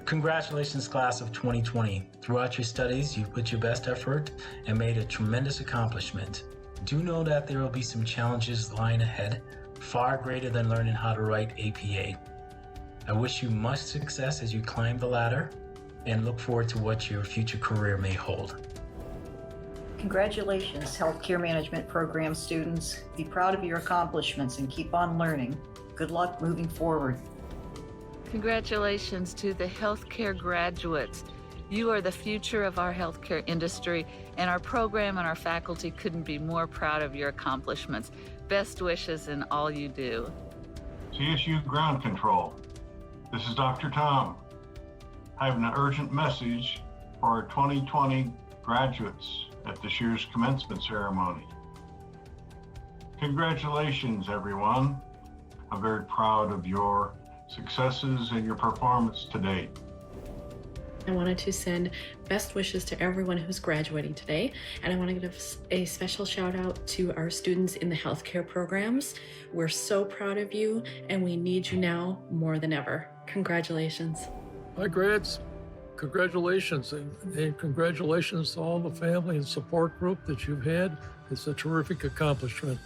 Congratulations, class of 2020. Throughout your studies, you put your best effort and made a tremendous accomplishment. Do know that there will be some challenges lying ahead, far greater than learning how to write APA. I wish you much success as you climb the ladder and look forward to what your future career may hold. Congratulations, Healthcare Management Program students. Be proud of your accomplishments and keep on learning. Good luck moving forward. Congratulations to the healthcare graduates. You are the future of our healthcare industry, and our program and our faculty couldn't be more proud of your accomplishments. Best wishes in all you do. CSU Ground Control. This is Dr. Tom. I have an urgent message for our 2020 graduates at this year's commencement ceremony. Congratulations, everyone. I'm very proud of your successes and your performance to date. I wanted to send best wishes to everyone who's graduating today, and I want to give a special shout out to our students in the healthcare programs. We're so proud of you, and we need you now more than ever. Congratulations. Hi, grads. Congratulations, and congratulations to all the family and support group that you've had. It's a terrific accomplishment.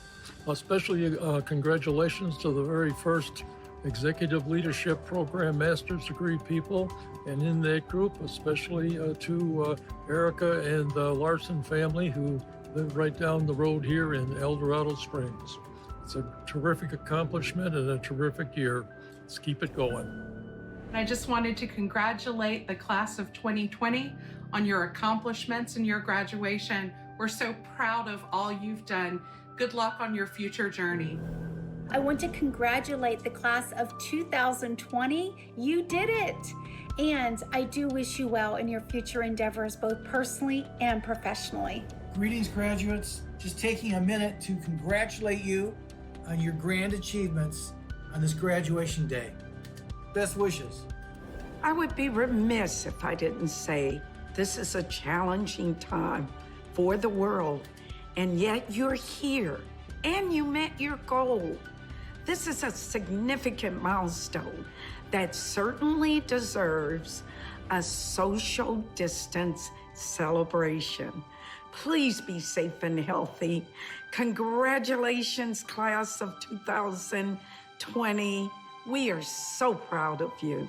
Especially congratulations to the very first Executive Leadership Program Master's Degree people, and in that group, especially to Erica and the Larson family who live right down the road here in El Dorado Springs. It's a terrific accomplishment and a terrific year. Let's keep it going. I just wanted to congratulate the class of 2020 on your accomplishments and your graduation. We're so proud of all you've done. Good luck on your future journey. I want to congratulate the class of 2020. You did it. And I do wish you well in your future endeavors, both personally and professionally. Greetings, graduates. Just taking a minute to congratulate you on your grand achievements on this graduation day. Best wishes. I would be remiss if I didn't say this is a challenging time for the world, and yet you're here and you met your goal. This is a significant milestone that certainly deserves a social distance celebration. Please be safe and healthy. Congratulations, class of 2020. We are so proud of you.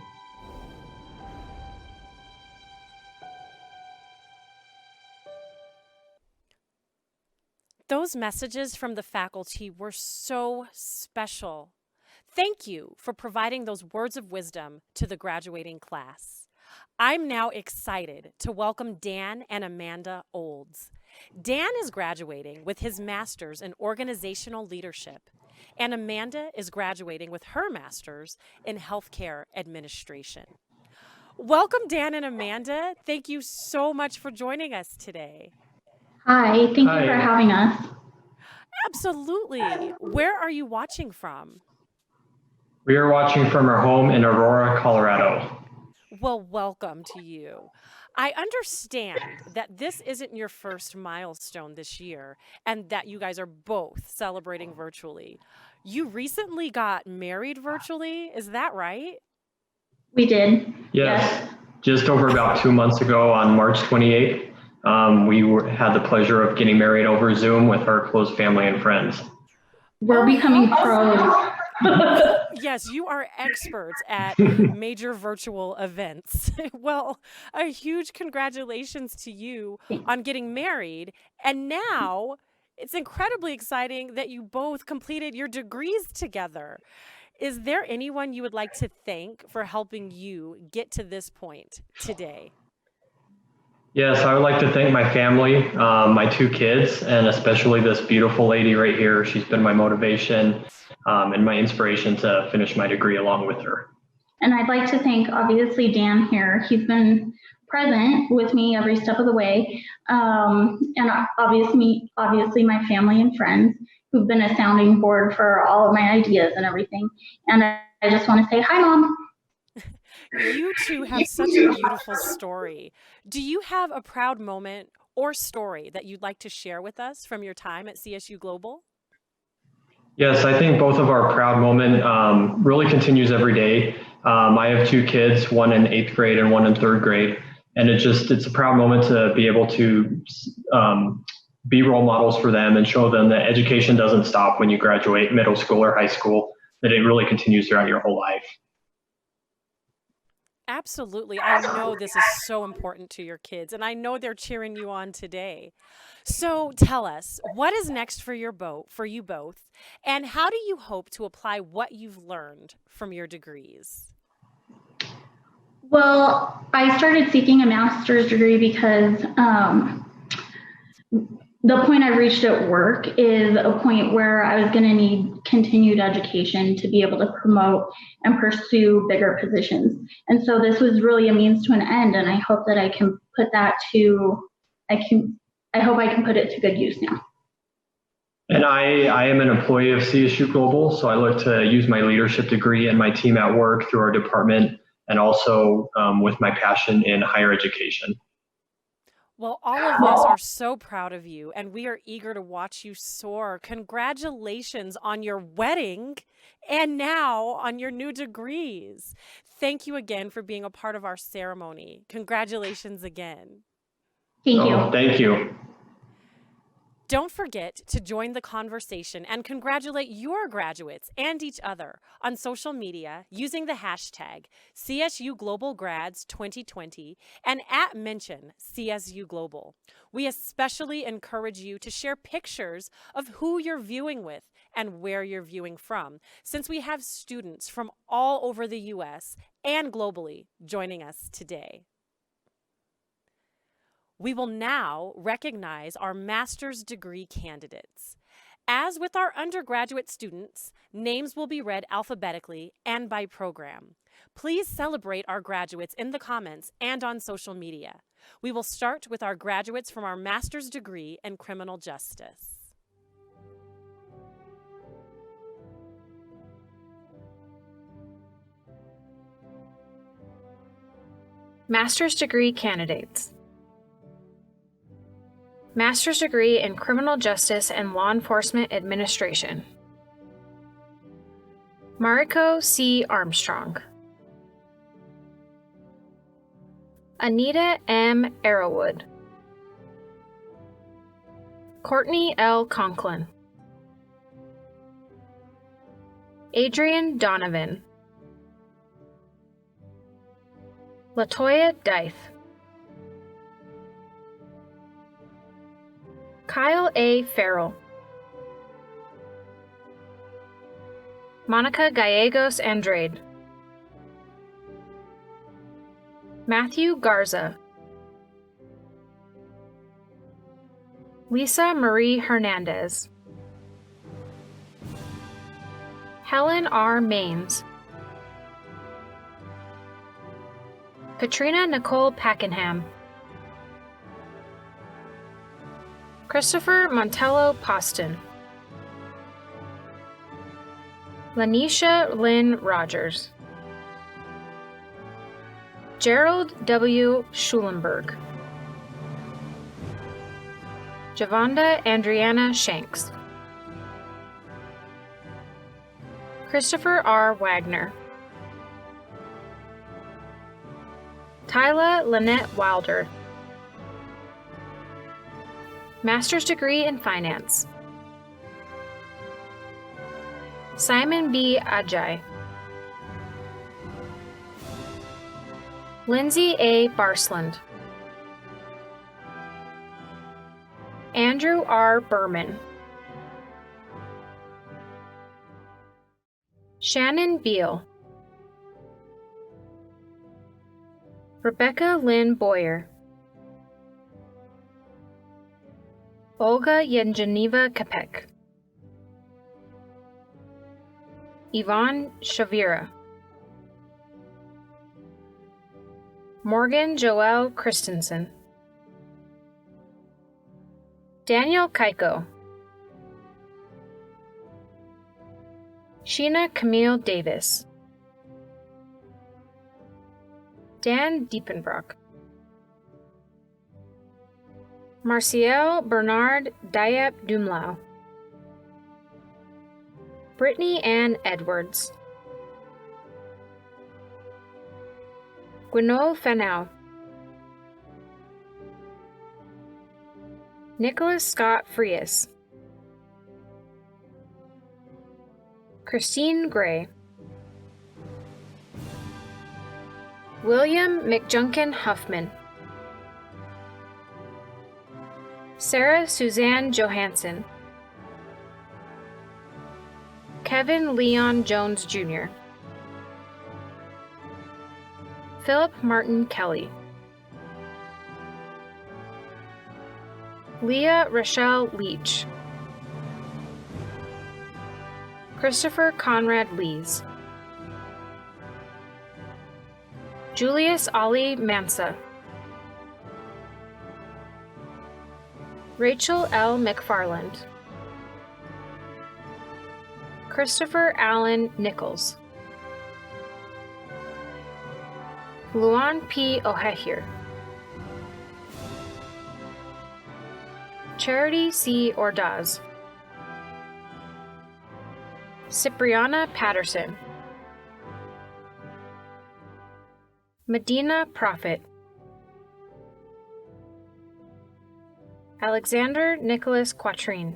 Those messages from the faculty were so special. Thank you for providing those words of wisdom to the graduating class. I'm now excited to welcome Dan and Amanda Olds. Dan is graduating with his master's in organizational leadership, and Amanda is graduating with her master's in healthcare administration. Welcome, Dan and Amanda. Thank you so much for joining us today. Hi, thank you for having us. Absolutely. Where are you watching from? We are watching from our home in Aurora, Colorado. Well, welcome to you. I understand that this isn't your first milestone this year and that you guys are both celebrating virtually. You recently got married virtually, is that right? We did. Yes. Just over about 2 months ago on March 28th. Had the pleasure of getting married over Zoom with our close family and friends. We're becoming pros. Yes, you are experts at major virtual events. Well, a huge congratulations to you on getting married. And now it's incredibly exciting that you both completed your degrees together. Is there anyone you would like to thank for helping you get to this point today? Yes, I would like to thank my family, my 2 kids, and especially this beautiful lady right here. She's been my motivation and my inspiration to finish my degree along with her. And I'd like to thank, obviously, Dan here. He's been present with me every step of the way. And obviously my family and friends who've been a sounding board for all of my ideas and everything. And I just want to say, hi, Mom. You two have such a beautiful story. Do you have a proud moment or story that you'd like to share with us from your time at CSU Global? Yes, I think both of our proud moment really continues every day. I have 2 kids, one in 8th grade and one in 3rd grade. And it's a proud moment to be able to be role models for them and show them that education doesn't stop when you graduate middle school or high school, that it really continues throughout your whole life. Absolutely. I know this is so important to your kids, and I know they're cheering you on today. So tell us, what is next for you both, and how do you hope to apply what you've learned from your degrees? Well, I started seeking a master's degree because the point I've reached at work is a point where I was going to need continued education to be able to promote and pursue bigger positions. And so this was really a means to an end, and I hope that I can put that I hope I can put it to good use now. And I am an employee of CSU Global, so I look to use my leadership degree and my team at work through our department and also with my passion in higher education. Well, all of us are so proud of you, and we are eager to watch you soar. Congratulations on your wedding and now on your new degrees. Thank you again for being a part of our ceremony. Congratulations again. Thank you. Thank you. Don't forget to join the conversation and congratulate your graduates and each other on social media using the hashtag CSU Global Grads 2020 and @mention CSU Global. We especially encourage you to share pictures of who you're viewing with and where you're viewing from, since we have students from all over the US and globally joining us today. We will now recognize our master's degree candidates. As with our undergraduate students, names will be read alphabetically and by program. Please celebrate our graduates in the comments and on social media. We will start with our graduates from our master's degree in criminal justice. Master's degree candidates. Master's degree in Criminal Justice and Law Enforcement Administration. Mariko C. Armstrong. Anita M. Arrowwood. Courtney L. Conklin. Adrian Donovan. Latoya Dythe. Kyle A. Farrell. Monica Gallegos Andrade. Matthew Garza. Lisa Marie Hernandez. Helen R. Maines. Katrina Nicole Packenham. Christopher Montello Poston. Lanisha Lynn Rogers. Gerald W. Schulenberg. Javonda Andriana Shanks. Christopher R. Wagner. Tyla Lynette Wilder. Master's degree in Finance. Simon B. Ajay. Lindsay A. Barsland. Andrew R. Berman. Shannon Beal. Rebecca Lynn Boyer. Olga Yengeneva Kapek. Yvonne Shavira. Morgan Joelle Christensen. Daniel Kaiko. Sheena Camille Davis. Dan Diepenbrock. Marciel Bernard Diep Dumlau. Brittany Ann Edwards. Gwenole Fanau. Nicholas Scott Frias. Christine Gray. William McJunkin Huffman. Sarah Suzanne Johansson. Kevin Leon Jones Jr. Philip Martin Kelly. Leah Rochelle Leach. Christopher Conrad Lees. Julius Ali Mansa. Rachel L. McFarland. Christopher Allen Nichols. Luan P. O'Hehir, Charity C. Ordaz, Cipriana Patterson, Medina Prophet, Alexander Nicholas Quatrine,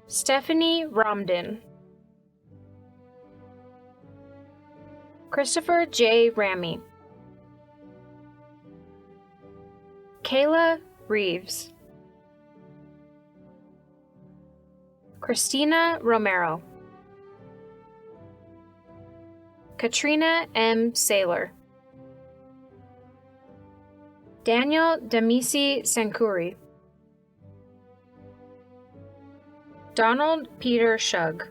Stephanie Romden, Christopher J. Ramy, Kayla Reeves, Christina Romero, Katrina M. Saylor, Daniel Demisi Sankuri, Donald Peter Shug,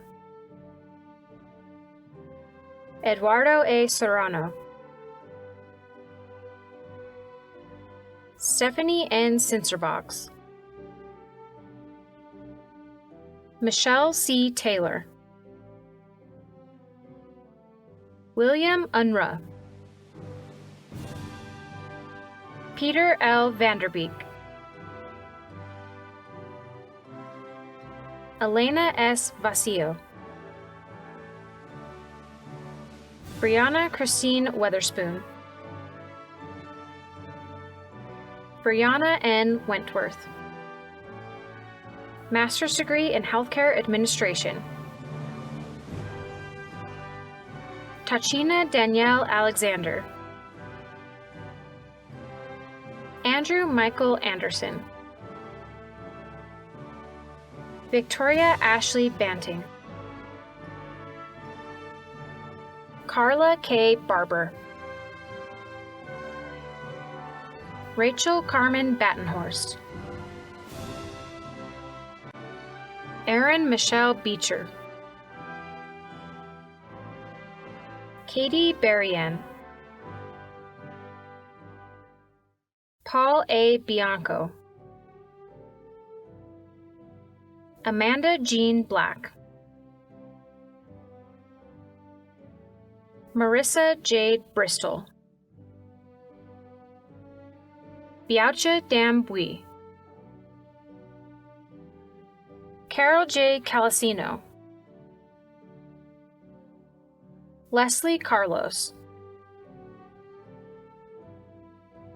Eduardo A. Serrano, Stephanie N. Sincerbox, Michelle C. Taylor, William Unruh, Peter L. Vanderbeek, Elena S. Vacillo, Brianna Christine Weatherspoon, Brianna N. Wentworth, Master's degree in Healthcare Administration, Tachina Danielle Alexander, Andrew Michael Anderson, Victoria Ashley Banting, Carla K. Barber, Rachel Carmen Battenhorst, Erin Michelle Beecher, Katie Berrien, Paul A. Bianco, Amanda Jean Black, Marissa Jade Bristol, Biaucha Dambui, Carol J. Calasino, Leslie Carlos,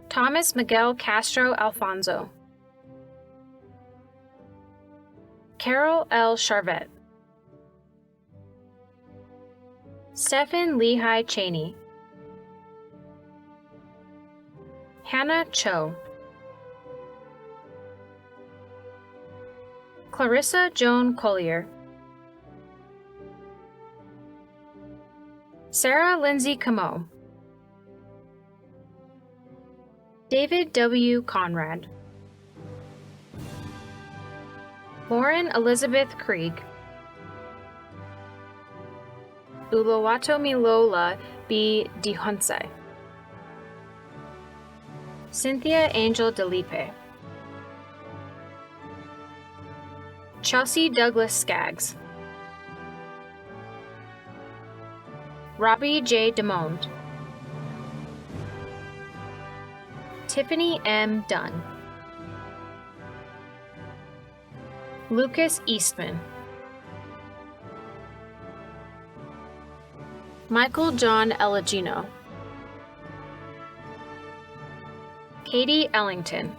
Thomas Miguel Castro Alfonso, Carol L. Charvet, Stephen Lehigh Cheney, Hannah Cho, Clarissa Joan Collier, Sarah Lindsay Camo, David W. Conrad, Lauren Elizabeth Krieg, Uluwatomilola B. Dihonse, Cynthia Angel Delipe, Chelsea Douglas Skaggs, Robbie J. DeMond, Tiffany M. Dunn, Lucas Eastman, Michael John Elegino, Katie Ellington,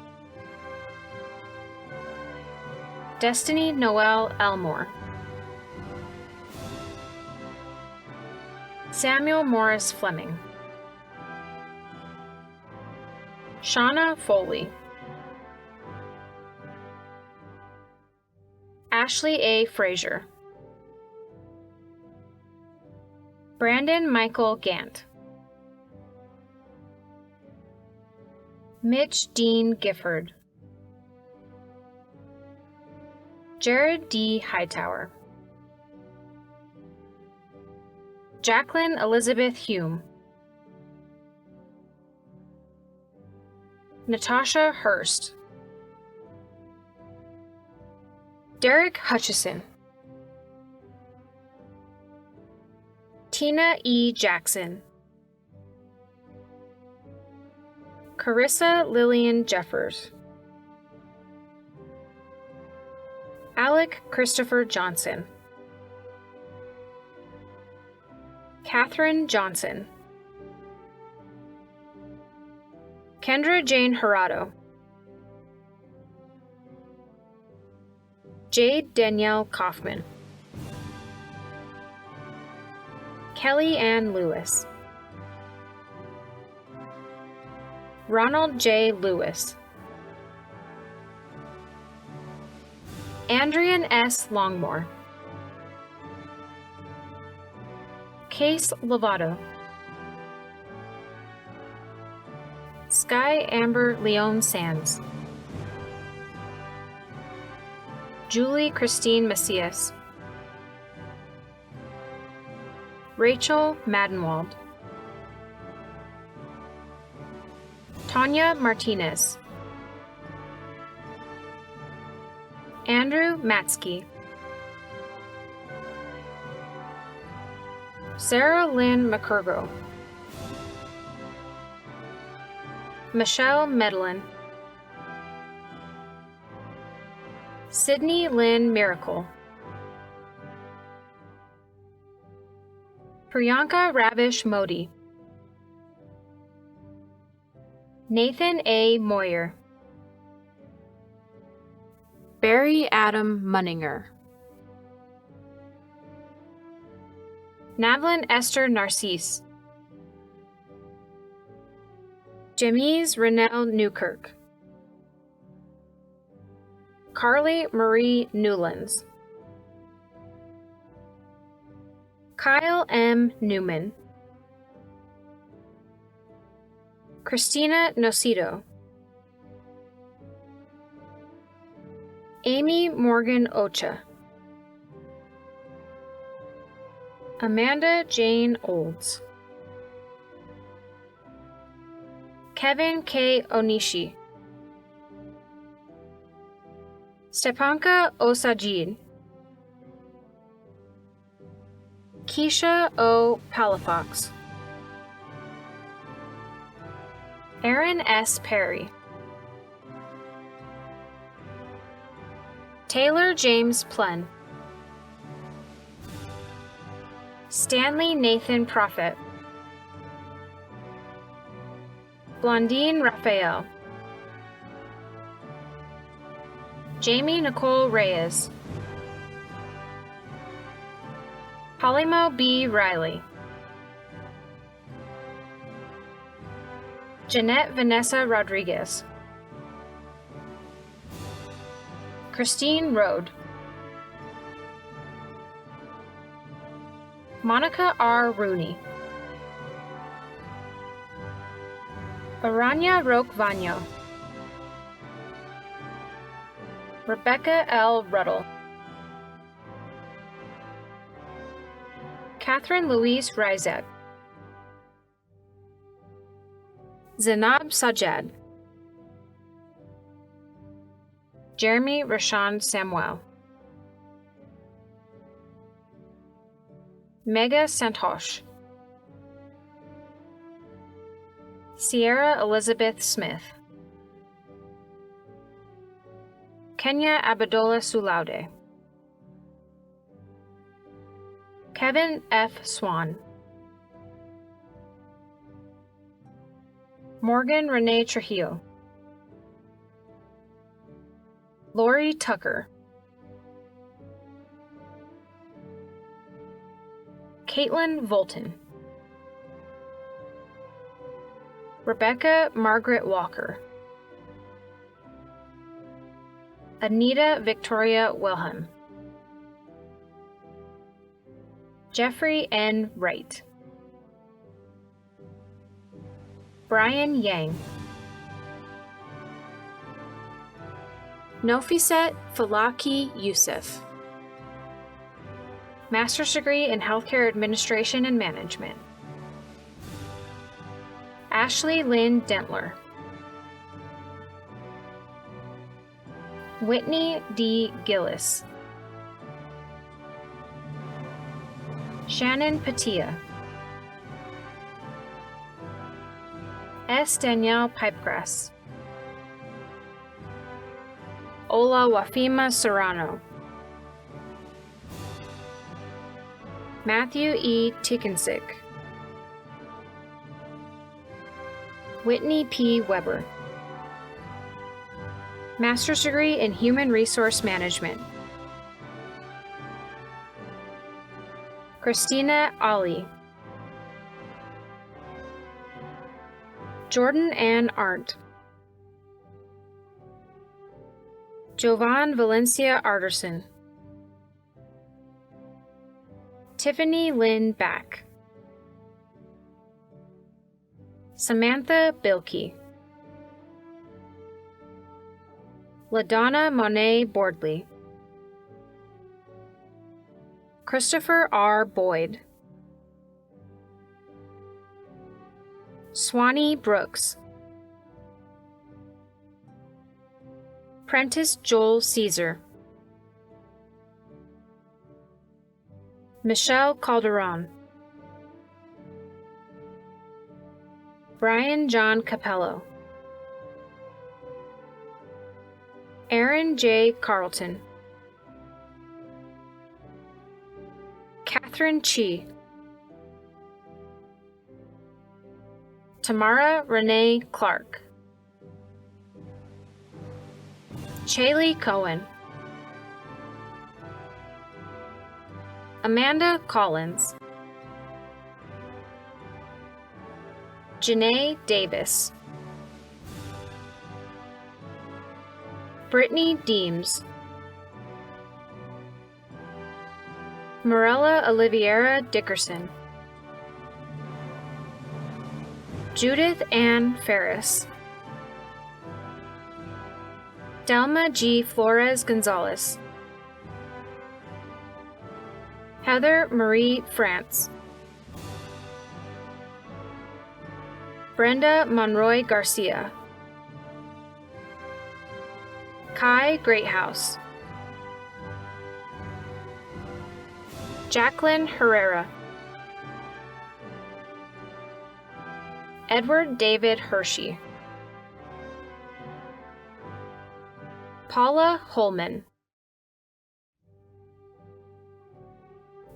Destiny Noel Elmore, Samuel Morris Fleming, Shauna Foley, Ashley A. Frazier, Brandon Michael Gant, Mitch Dean Gifford, Jared D. Hightower, Jacqueline Elizabeth Hume, Natasha Hurst, Derek Hutchison, Tina E. Jackson, Carissa Lillian Jeffers. Alec Christopher Johnson. Catherine Johnson. Kendra Jane Hirado. Jade Danielle Kaufman. Kelly Ann Lewis. Ronald J. Lewis. Andrian S. Longmore. Case Lovato. Sky Amber Leon Sands. Julie Christine Macias. Rachel Madenwald. Tanya Martinez. Andrew Matsky. Sarah Lynn McCurgo. Michelle Medlin. Sydney Lynn Miracle. Priyanka Ravish Modi. Nathan A. Moyer. Barry Adam Munninger. Navlin Esther Narcisse. Jamise Renelle Newkirk. Carly Marie Newlands. Kyle M. Newman. Christina Nocido. Amy Morgan Ocha. Amanda Jane Olds. Kevin K. Onishi. Stepanka Osajid. Keisha O. Palafox. Aaron S. Perry. Taylor James Plen. Stanley Nathan Prophet. Blondine Raphael. Jamie Nicole Reyes. Polymo B. Riley. Jeanette Vanessa Rodriguez. Christine Rode. Monica R. Rooney. Aranya Roque-Vano. Rebecca L. Ruddle. Catherine Louise Rizek. Zainab Sajjad. Jeremy Rashawn Samuel. Mega Santosh. Sierra Elizabeth Smith. Kenya Abadola Sulaude. Kevin F. Swan. Morgan Renee Trujillo. Lori Tucker. Caitlin Volton. Rebecca Margaret Walker. Anita Victoria Wilhelm. Jeffrey N. Wright. Brian Yang. Nofiset Falaki Youssef. Master's degree in Healthcare Administration and Management. Ashley Lynn Dentler. Whitney D. Gillis. Shannon Patia. S. Danielle Pipegrass. Ola Wafima Serrano. Matthew E. Tickensick. Whitney P. Weber. Master's degree in Human Resource Management. Christina Ali. Jordan Ann Arndt. Jovan Valencia Arterson. Tiffany Lynn Back. Samantha Bilkey. LaDonna Monet Bordley. Christopher R. Boyd. Swanee Brooks. Prentice Joel Caesar. Michelle Calderon. Brian John Capello. Aaron J. Carlton. Catherine Chi. Tamara Renee Clark. Chaley Cohen. Amanda Collins. Janae Davis. Brittany Deems. Morella Oliviera Dickerson. Judith Ann Ferris. Delma G. Flores Gonzalez. Heather Marie France. Brenda Monroy Garcia. Kai Greathouse. Jacqueline Herrera. Edward David Hershey. Paula Holman.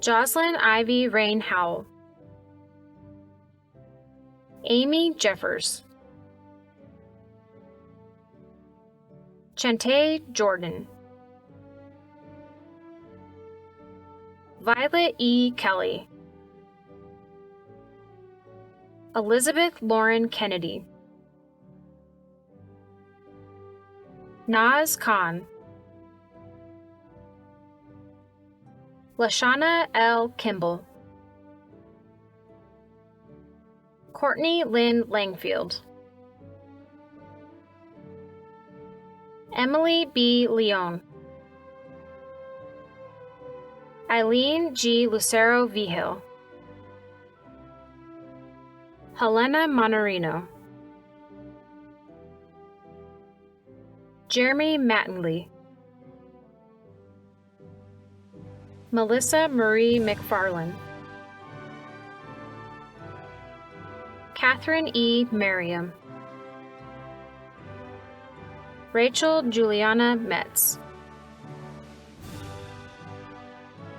Jocelyn Ivy Rain Howell. Amy Jeffers. Chante Jordan. Violet E. Kelly. Elizabeth Lauren Kennedy. Naz Khan. Lashana L. Kimball. Courtney Lynn Langfield. Emily B. Leon. Eileen G. Lucero Vigil. Helena Monorino. Jeremy Mattingly. Melissa Marie McFarland. Catherine E. Merriam. Rachel Juliana Metz.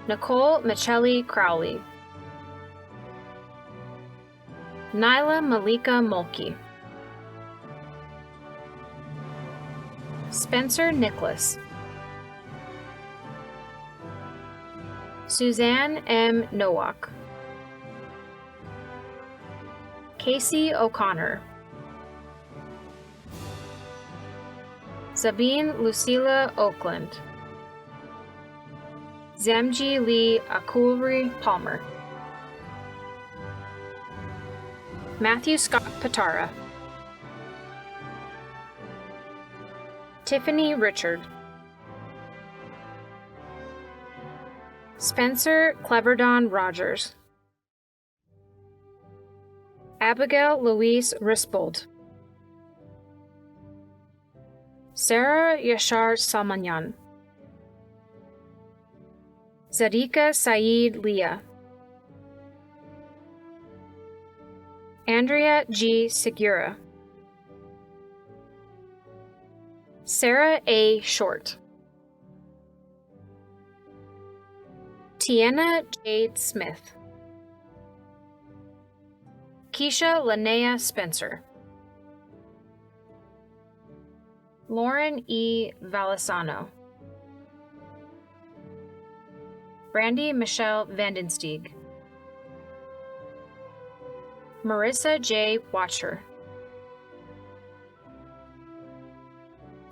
Nicole Michelli Crowley. Nyla Malika Mulkey. Spencer Nicholas. Suzanne M. Nowak. Casey O'Connor. Sabine Lucilla Oakland. Zamji Lee Akulri Palmer. Matthew Scott Patara. Tiffany Richard. Spencer Cleverdon Rogers. Abigail Louise Rispold. Sarah Yashar Salmanyan. Zadika Saeed Leah. Andrew Andrea G. Segura, Sarah A. Short, Tiana Jade Smith, Keisha Linnea Spencer, Lauren E. Valisano, Brandy Michelle Vandensteeg, Marissa J. Watcher,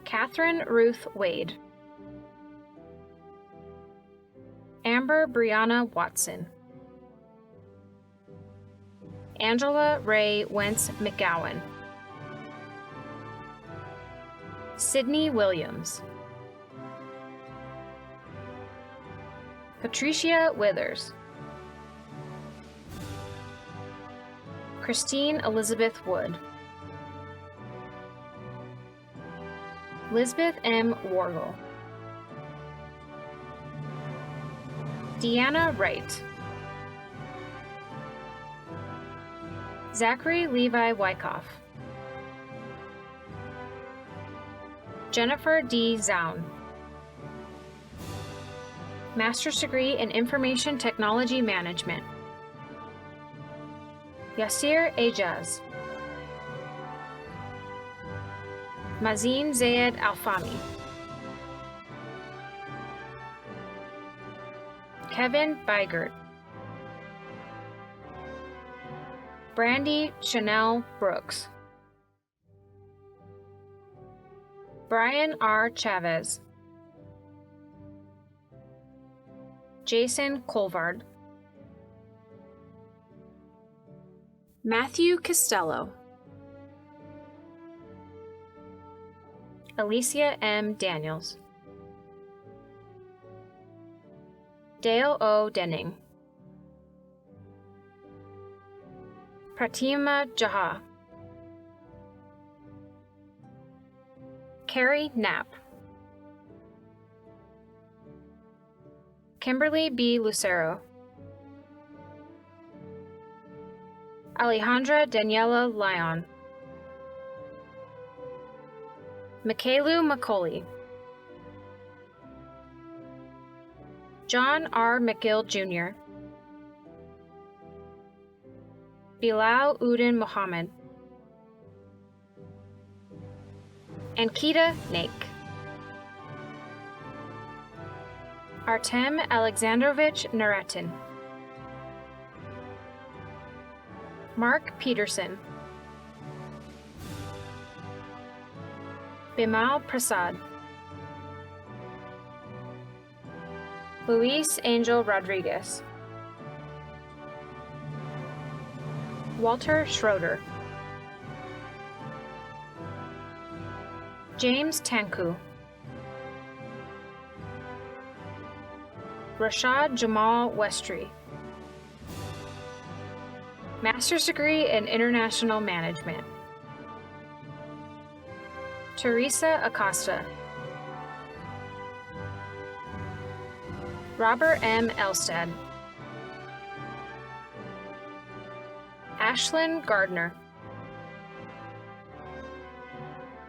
Catherine Ruth Wade, Amber Brianna Watson, Angela Ray Wentz McGowan, Sydney Williams, Patricia Withers, Christine Elizabeth Wood, Lisbeth M. Wargle, Deanna Wright, Zachary Levi Wyckoff, Jennifer D. Zaun, Master's degree in Information Technology Management, Yasir Ejaz, Mazin Zayed Alfami, Kevin Bygert, Brandy Chanel Brooks, Brian R. Chavez, Jason Colvard, Matthew Costello, Alicia M. Daniels, Dale O. Denning, Pratima Jaha, Carrie Knapp, Kimberly B. Lucero, Alejandra Daniela Lyon, Michaelu McCauley, John R. McGill Jr., Bilal Udin Mohammed, and Kita Naik. Artem Alexandrovich Naretin, Mark Peterson, Bimal Prasad, Luis Angel Rodriguez, Walter Schroeder, James Tanku, Rashad Jamal Westry, Master's degree in International Management, Teresa Acosta, Robert M. Elstad, Ashlyn Gardner,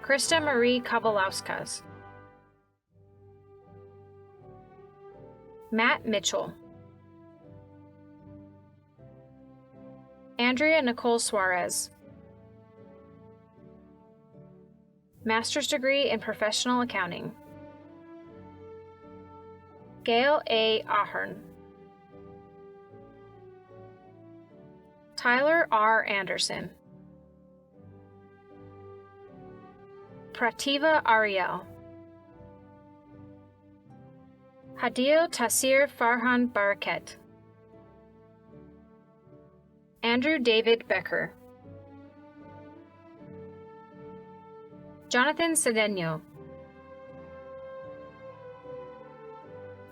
Krista Marie Kavalauskas, Matt Mitchell, Andrea Nicole Suarez, Master's degree in Professional Accounting, Gail A. Ahern, Tyler R. Anderson, Prativa Ariel, Hadil Tasir Farhan Baraket, Andrew David Becker, Jonathan Cedeno,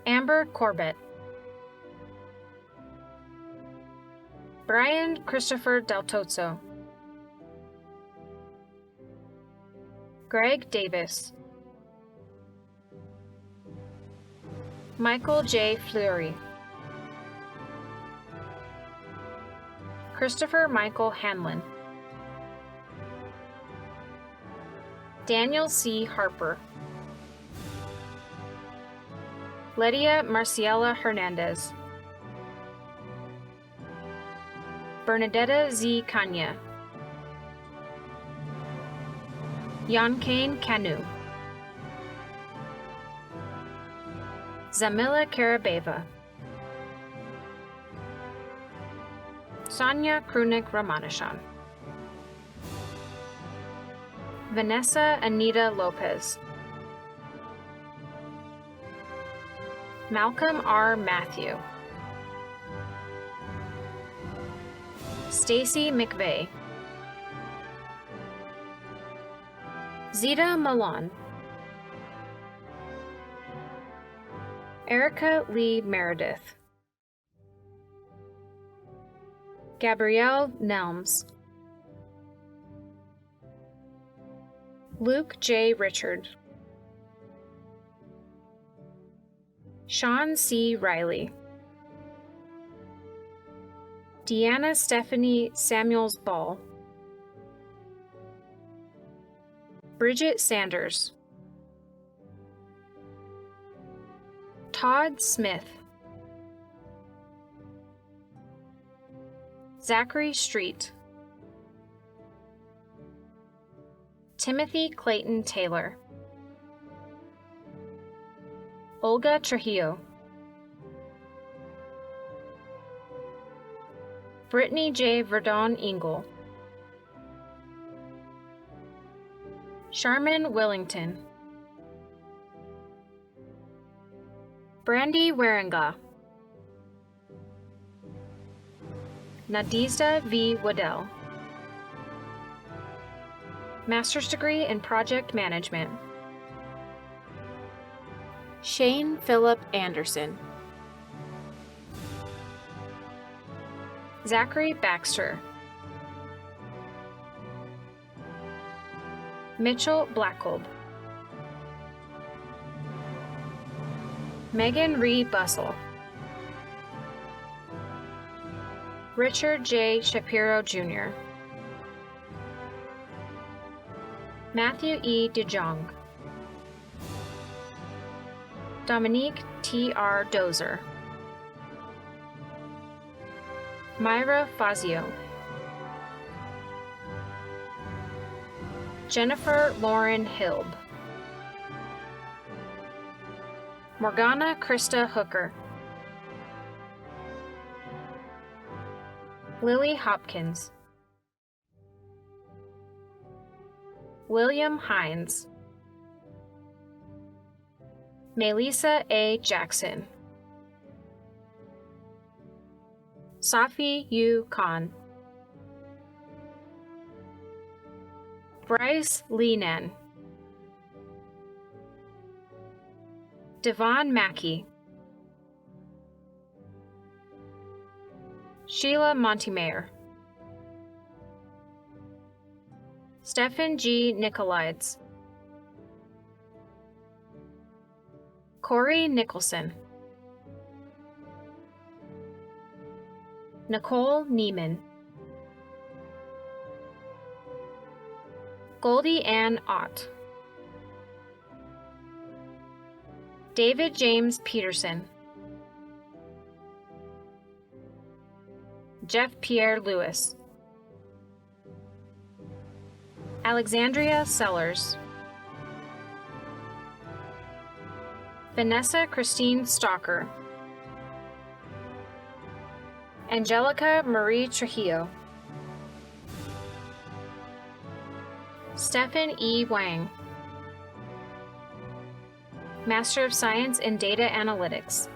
Amber Corbett, Brian Christopher Del Tozzo, Greg Davis, Michael J. Fleury, Christopher Michael Hanlon, Daniel C. Harper, Lydia Marciela Hernandez, Bernadetta Z. Kanya, Yankane Kanu, Zamila Karabeva, Sonia Krunik Ramanashan, Vanessa Anita Lopez, Malcolm R. Matthew, Stacy McVeigh, Zita Milan, Erica Lee Meredith, Gabrielle Nelms, Luke J. Richard, Sean C. Riley, Deanna Stephanie Samuels Ball, Bridget Sanders, Todd Smith, Zachary Street, Timothy Clayton Taylor, Olga Trujillo, Brittany J. Verdon Ingle, Charmin Willington, Brandy Waringa, Nadizda V. Waddell, Master's degree in Project Management, Shane Philip Anderson, Zachary Baxter, Mitchell Blackgold, Megan Reed Bussell, Richard J. Shapiro Jr., Matthew E. DeJong, Dominique T.R. Dozer, Myra Fazio, Jennifer Lauren Hilb, Morgana Krista Hooker, Lily Hopkins, William Hines, Melissa A. Jackson, Safi U. Khan, Bryce Leenan, Devon Mackey, Sheila Montemeyer, Stephen G. Nicolaides, Corey Nicholson, Nicole Neiman, Goldie Ann Ott, David James Peterson, Jeff Pierre Lewis, Alexandria Sellers, Vanessa Christine Stalker, Angelica Marie Trujillo, Stephen E. Wang, Master of Science in Data Analytics,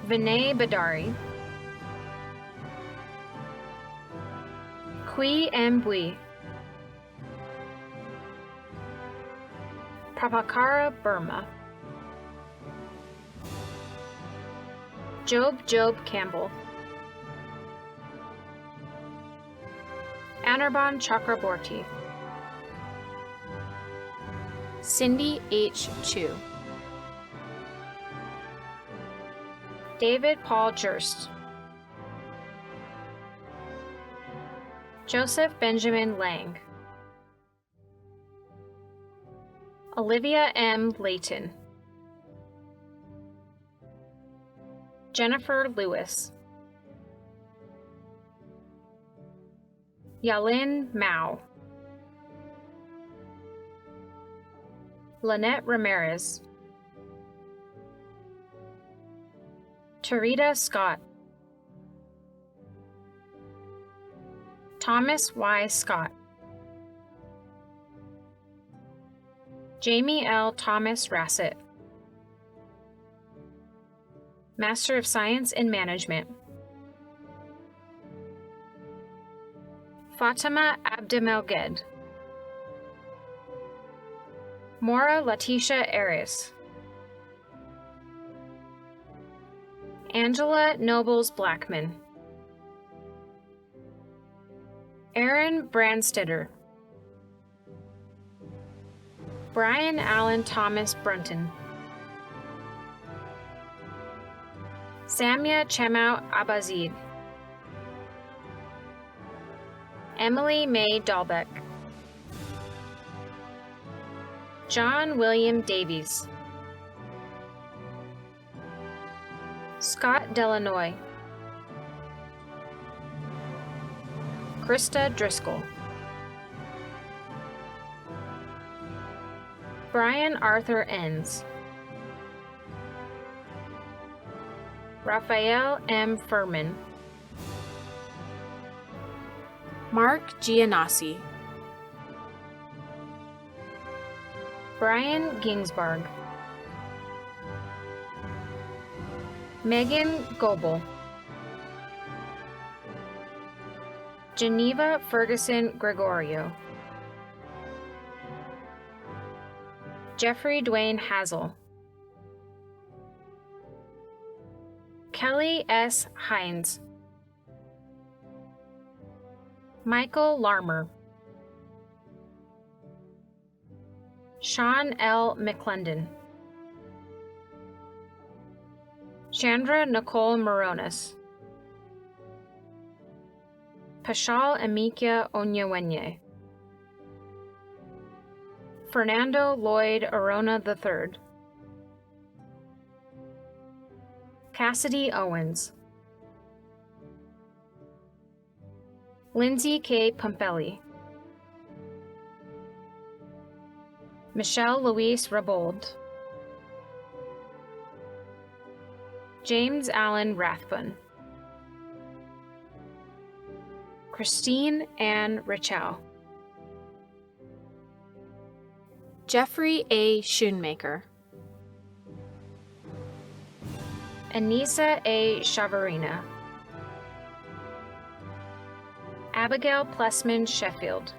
Vinay Badari, Kui M. Bui, Prabhakara Burma, Job Campbell, Anirban Chakraborty, Cindy H. Chu, David Paul Durst, Joseph Benjamin Lang, Olivia M. Layton, Jennifer Lewis, Yalin Mao, Lynette Ramirez, Tarita Scott, Thomas Y. Scott, Jamie L. Thomas Rassett, Master of Science in Management, Fatima Abdemelged, Mora Letitia Aris, Angela Nobles Blackman, Aaron Brandstetter, Brian Allen Thomas Brunton, Samia Chemau Abazid, Emily May Dahlbeck, John William Davies, Scott Delanoy, Krista Driscoll, Brian Arthur Enns, Raphael M. Furman, Mark Giannossi, Brian Gingsbarg, Megan Goebel, Geneva Ferguson Gregorio, Jeffrey Dwayne Hazel, Kelly S. Hines, Michael Larmer, Sean L. McClendon, Chandra Nicole Moronis, Pashal Amikia Onyewenye, Fernando Lloyd Arona III, Cassidy Owens, Lindsay K. Pompelli, Michelle Louise Rabold, James Allen Rathbun, Christine Ann Richau, Jeffrey A. Schoonmaker, Anissa A. Shavarina, Abigail Plessman Sheffield,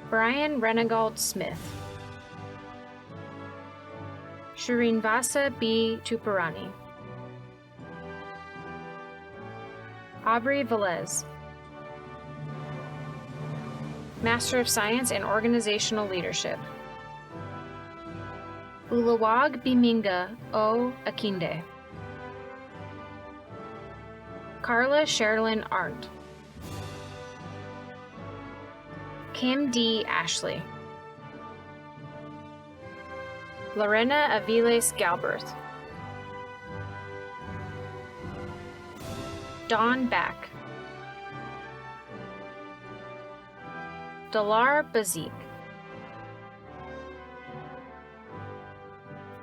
Brian Renegald Smith, Srinivasa B. Tupurani, Aubrey Velez, Master of Science in Organizational Leadership, Ulawag Biminga O. Akinde, Carla Sherilyn Arndt, Kim D. Ashley, Lorena Aviles Galberth, Dawn Back, Dalar Bazik,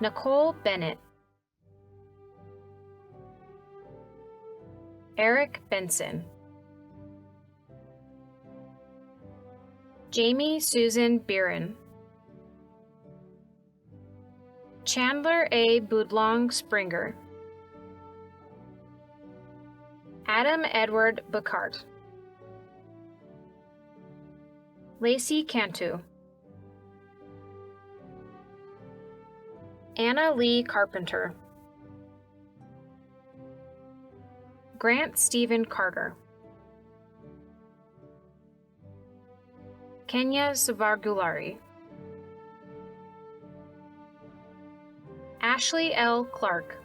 Nicole Bennett, Eric Benson, Jamie Susan Biren, Chandler A. Budlong Springer, Adam Edward Bacart, Lacey Cantu, Anna Lee Carpenter, Grant Stephen Carter, Kenya Savargulari, Ashley L. Clark,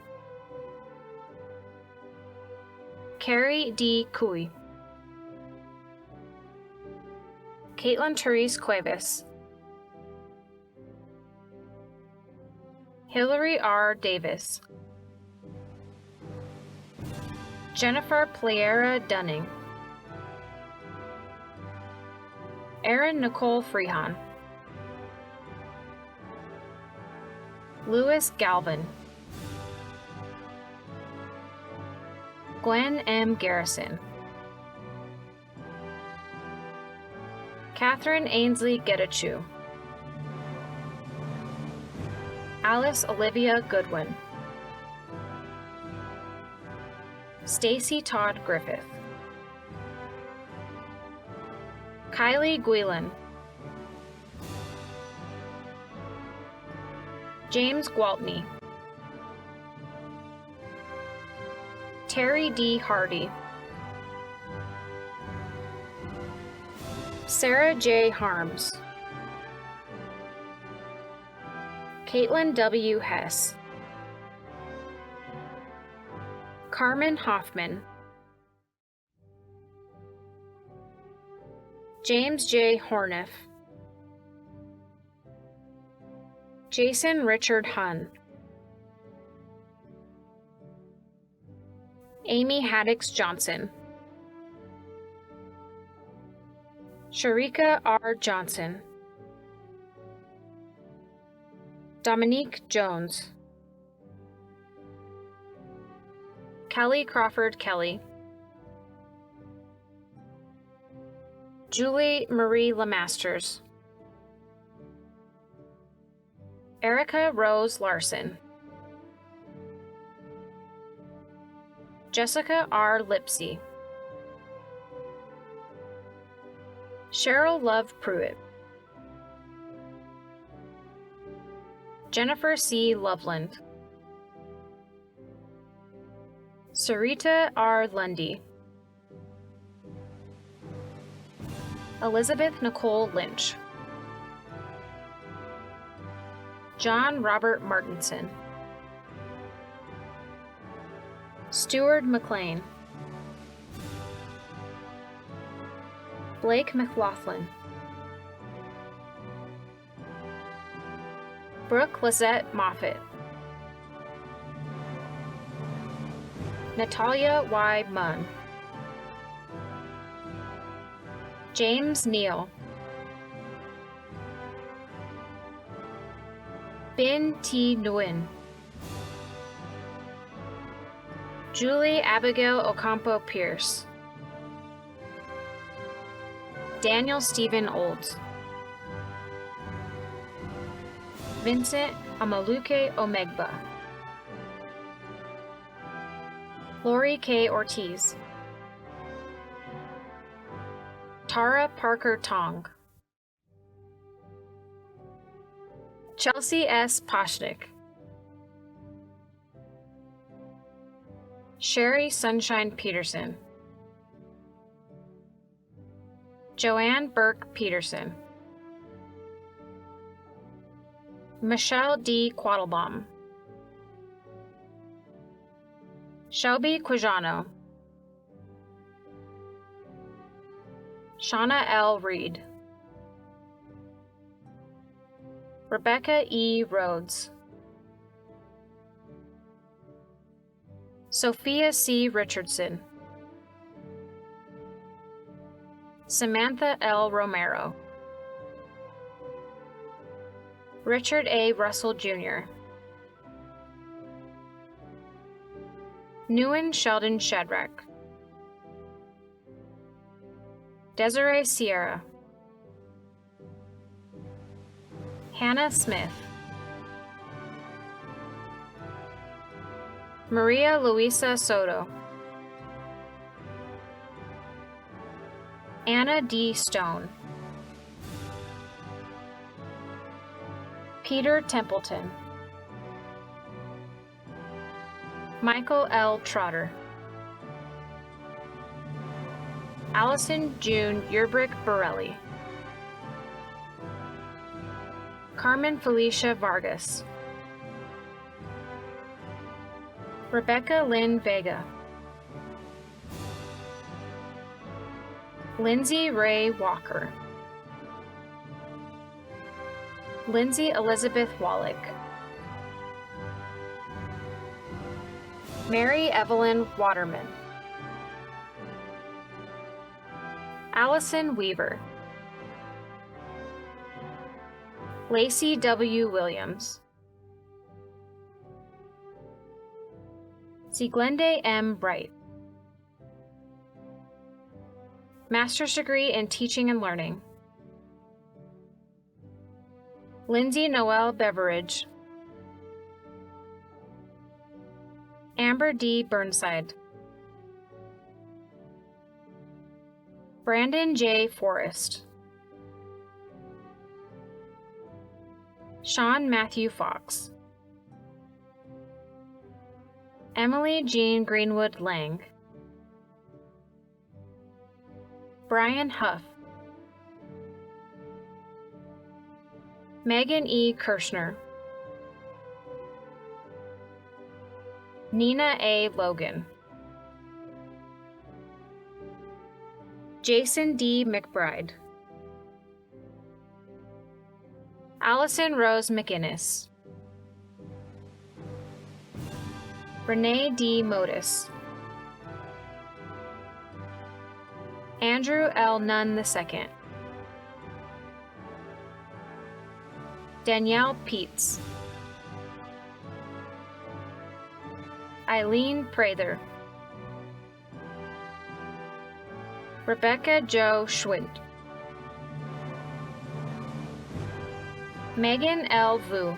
Carrie D. Cooey, Caitlin Therese Cuevas, Hillary R. Davis, Jennifer Pliera Dunning, Erin Nicole Freehan, Louis Galvin, Gwen M. Garrison, Catherine Ainsley Getachew, Alice Olivia Goodwin, Stacy Todd Griffith, Kylie Guilin, James Gwaltney, Terry D. Hardy, Sarah J. Harms, Caitlin W. Hess, Carmen Hoffman, James J. Horniff, Jason Richard Hunn, Amy Haddix Johnson, Sharika R. Johnson, Dominique Jones, Kelly Crawford Kelly, Julie Marie Lemasters, Erica Rose Larson, Jessica R. Lipsy, Cheryl Love Pruitt, Jennifer C. Loveland, Sarita R. Lundy, Elizabeth Nicole Lynch, John Robert Martinson, Stuart McLean, Blake McLaughlin, Brooke Lizette Moffitt, Natalia Y. Munn, James Neal, Bin T. Nguyen, Julie Abigail Ocampo Pierce, Daniel Stephen Olds, Vincent Amaluke Omegba, Lori K. Ortiz, Tara Parker Tong, Chelsea S. Poshnick, Sherry Sunshine Peterson, Joanne Burke Peterson, Michelle D. Quattlebaum, Shelby Quijano, Shauna L. Reed, Rebecca E. Rhodes, Sophia C. Richardson, Samantha L. Romero, Richard A. Russell Jr., Nguyen Sheldon Shadrack, Desiree Sierra, Hannah Smith, Maria Luisa Soto, Anna D. Stone, Peter Templeton, Michael L. Trotter, Allison June Yerbrick Borelli, Carmen Felicia Vargas, Rebecca Lynn Vega, Lindsay Ray Walker, Lindsay Elizabeth Wallach, Mary Evelyn Waterman, Allison Weaver, Lacey W. Williams, Sieglinde M. Wright, Master's degree in Teaching and Learning, Lindsay Noel Beveridge, Amber D. Burnside, Brandon J. Forrest, Sean Matthew Fox, Emily Jean Greenwood Lang, Brian Huff, Megan E. Kirshner, Nina A. Logan, Jason D. McBride, Allison Rose McInnes, Renee D. Modis, Andrew L. Nunn II, Danielle Peets, Eileen Prather, Rebecca Jo Schwind, Megan L. Vu,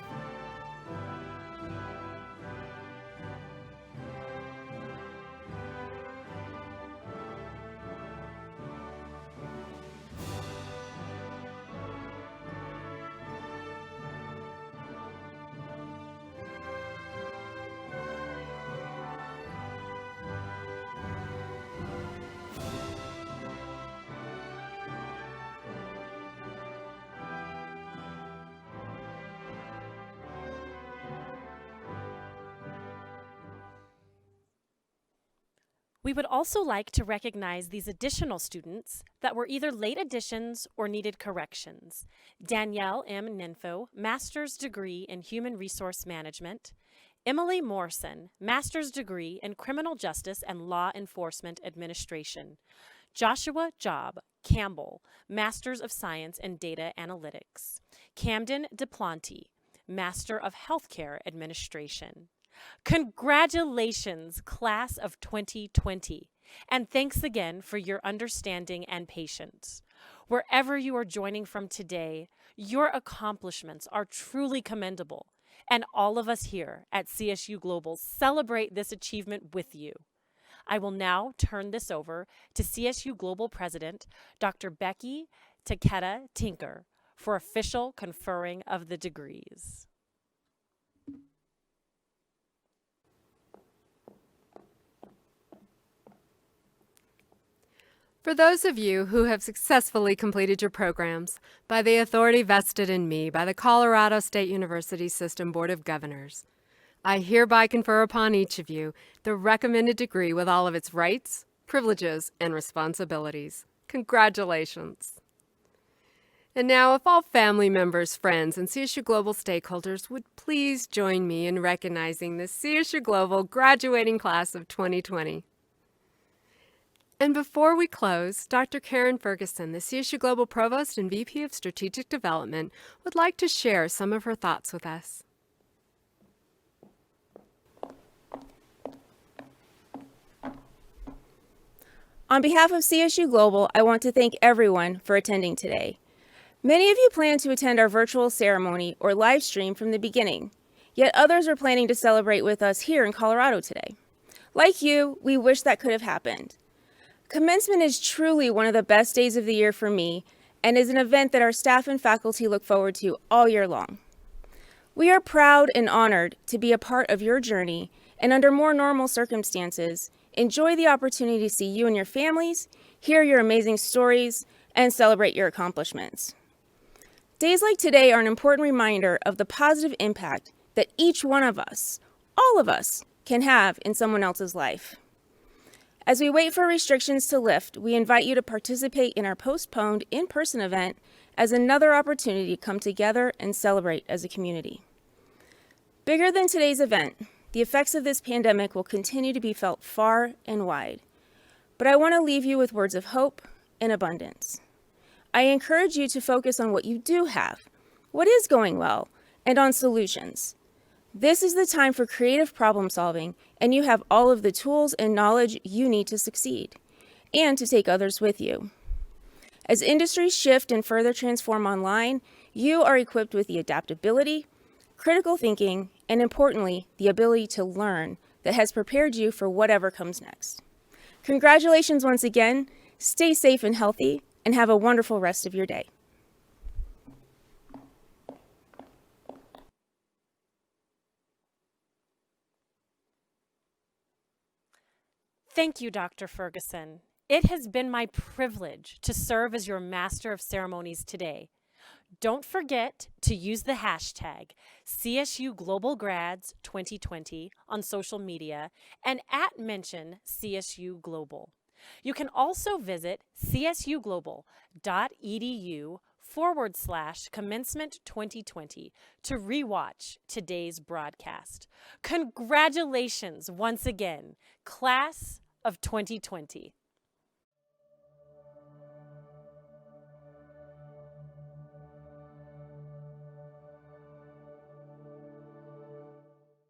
We would also like to recognize these additional students that were either late additions or needed corrections. Danielle M. Ninfo, Master's degree in Human Resource Management. Emily Morrison, Master's degree in Criminal Justice and Law Enforcement Administration. Joshua Job Campbell, Master's of Science in Data Analytics. Camden DePlanty, Master of Healthcare Administration. Congratulations, class of 2020, and thanks again for your understanding and patience. Wherever you are joining from today, your accomplishments are truly commendable, and all of us here at CSU Global celebrate this achievement with you. I will now turn this over to CSU Global President, Dr. Becky Takeda-Tinker, for official conferring of the degrees. For those of you who have successfully completed your programs, by the authority vested in me by the Colorado State University System Board of Governors, I hereby confer upon each of you the recommended degree with all of its rights, privileges, and responsibilities. Congratulations. And now, if all family members, friends, and CSU Global stakeholders would please join me in recognizing the CSU Global graduating class of 2020. And before we close, Dr. Karen Ferguson, the CSU Global Provost and VP of Strategic Development, would like to share some of her thoughts with us. On behalf of CSU Global, I want to thank everyone for attending today. Many of you plan to attend our virtual ceremony or live stream from the beginning, yet others are planning to celebrate with us here in Colorado today. Like you, we wish that could have happened. Commencement is truly one of the best days of the year for me and is an event that our staff and faculty look forward to all year long. We are proud and honored to be a part of your journey and under more normal circumstances, enjoy the opportunity to see you and your families, hear your amazing stories, and celebrate your accomplishments. Days like today are an important reminder of the positive impact that each one of us, all of us, can have in someone else's life. As we wait for restrictions to lift, we invite you to participate in our postponed in-person event as another opportunity to come together and celebrate as a community. Bigger than today's event, the effects of this pandemic will continue to be felt far and wide. But I want to leave you with words of hope and abundance. I encourage you to focus on what you do have, what is going well, and on solutions. This is the time for creative problem solving, and you have all of the tools and knowledge you need to succeed, and to take others with you. As industries shift and further transform online, you are equipped with the adaptability, critical thinking, and importantly, the ability to learn that has prepared you for whatever comes next. Congratulations once again, stay safe and healthy, and have a wonderful rest of your day. Thank you, Dr. Ferguson. It has been my privilege to serve as your Master of Ceremonies today. Don't forget to use the hashtag CSU Global Grads 2020 on social media and @mention CSU Global. You can also visit csuglobal.edu/Commencement 2020 to rewatch today's broadcast. Congratulations once again, Class of 2020.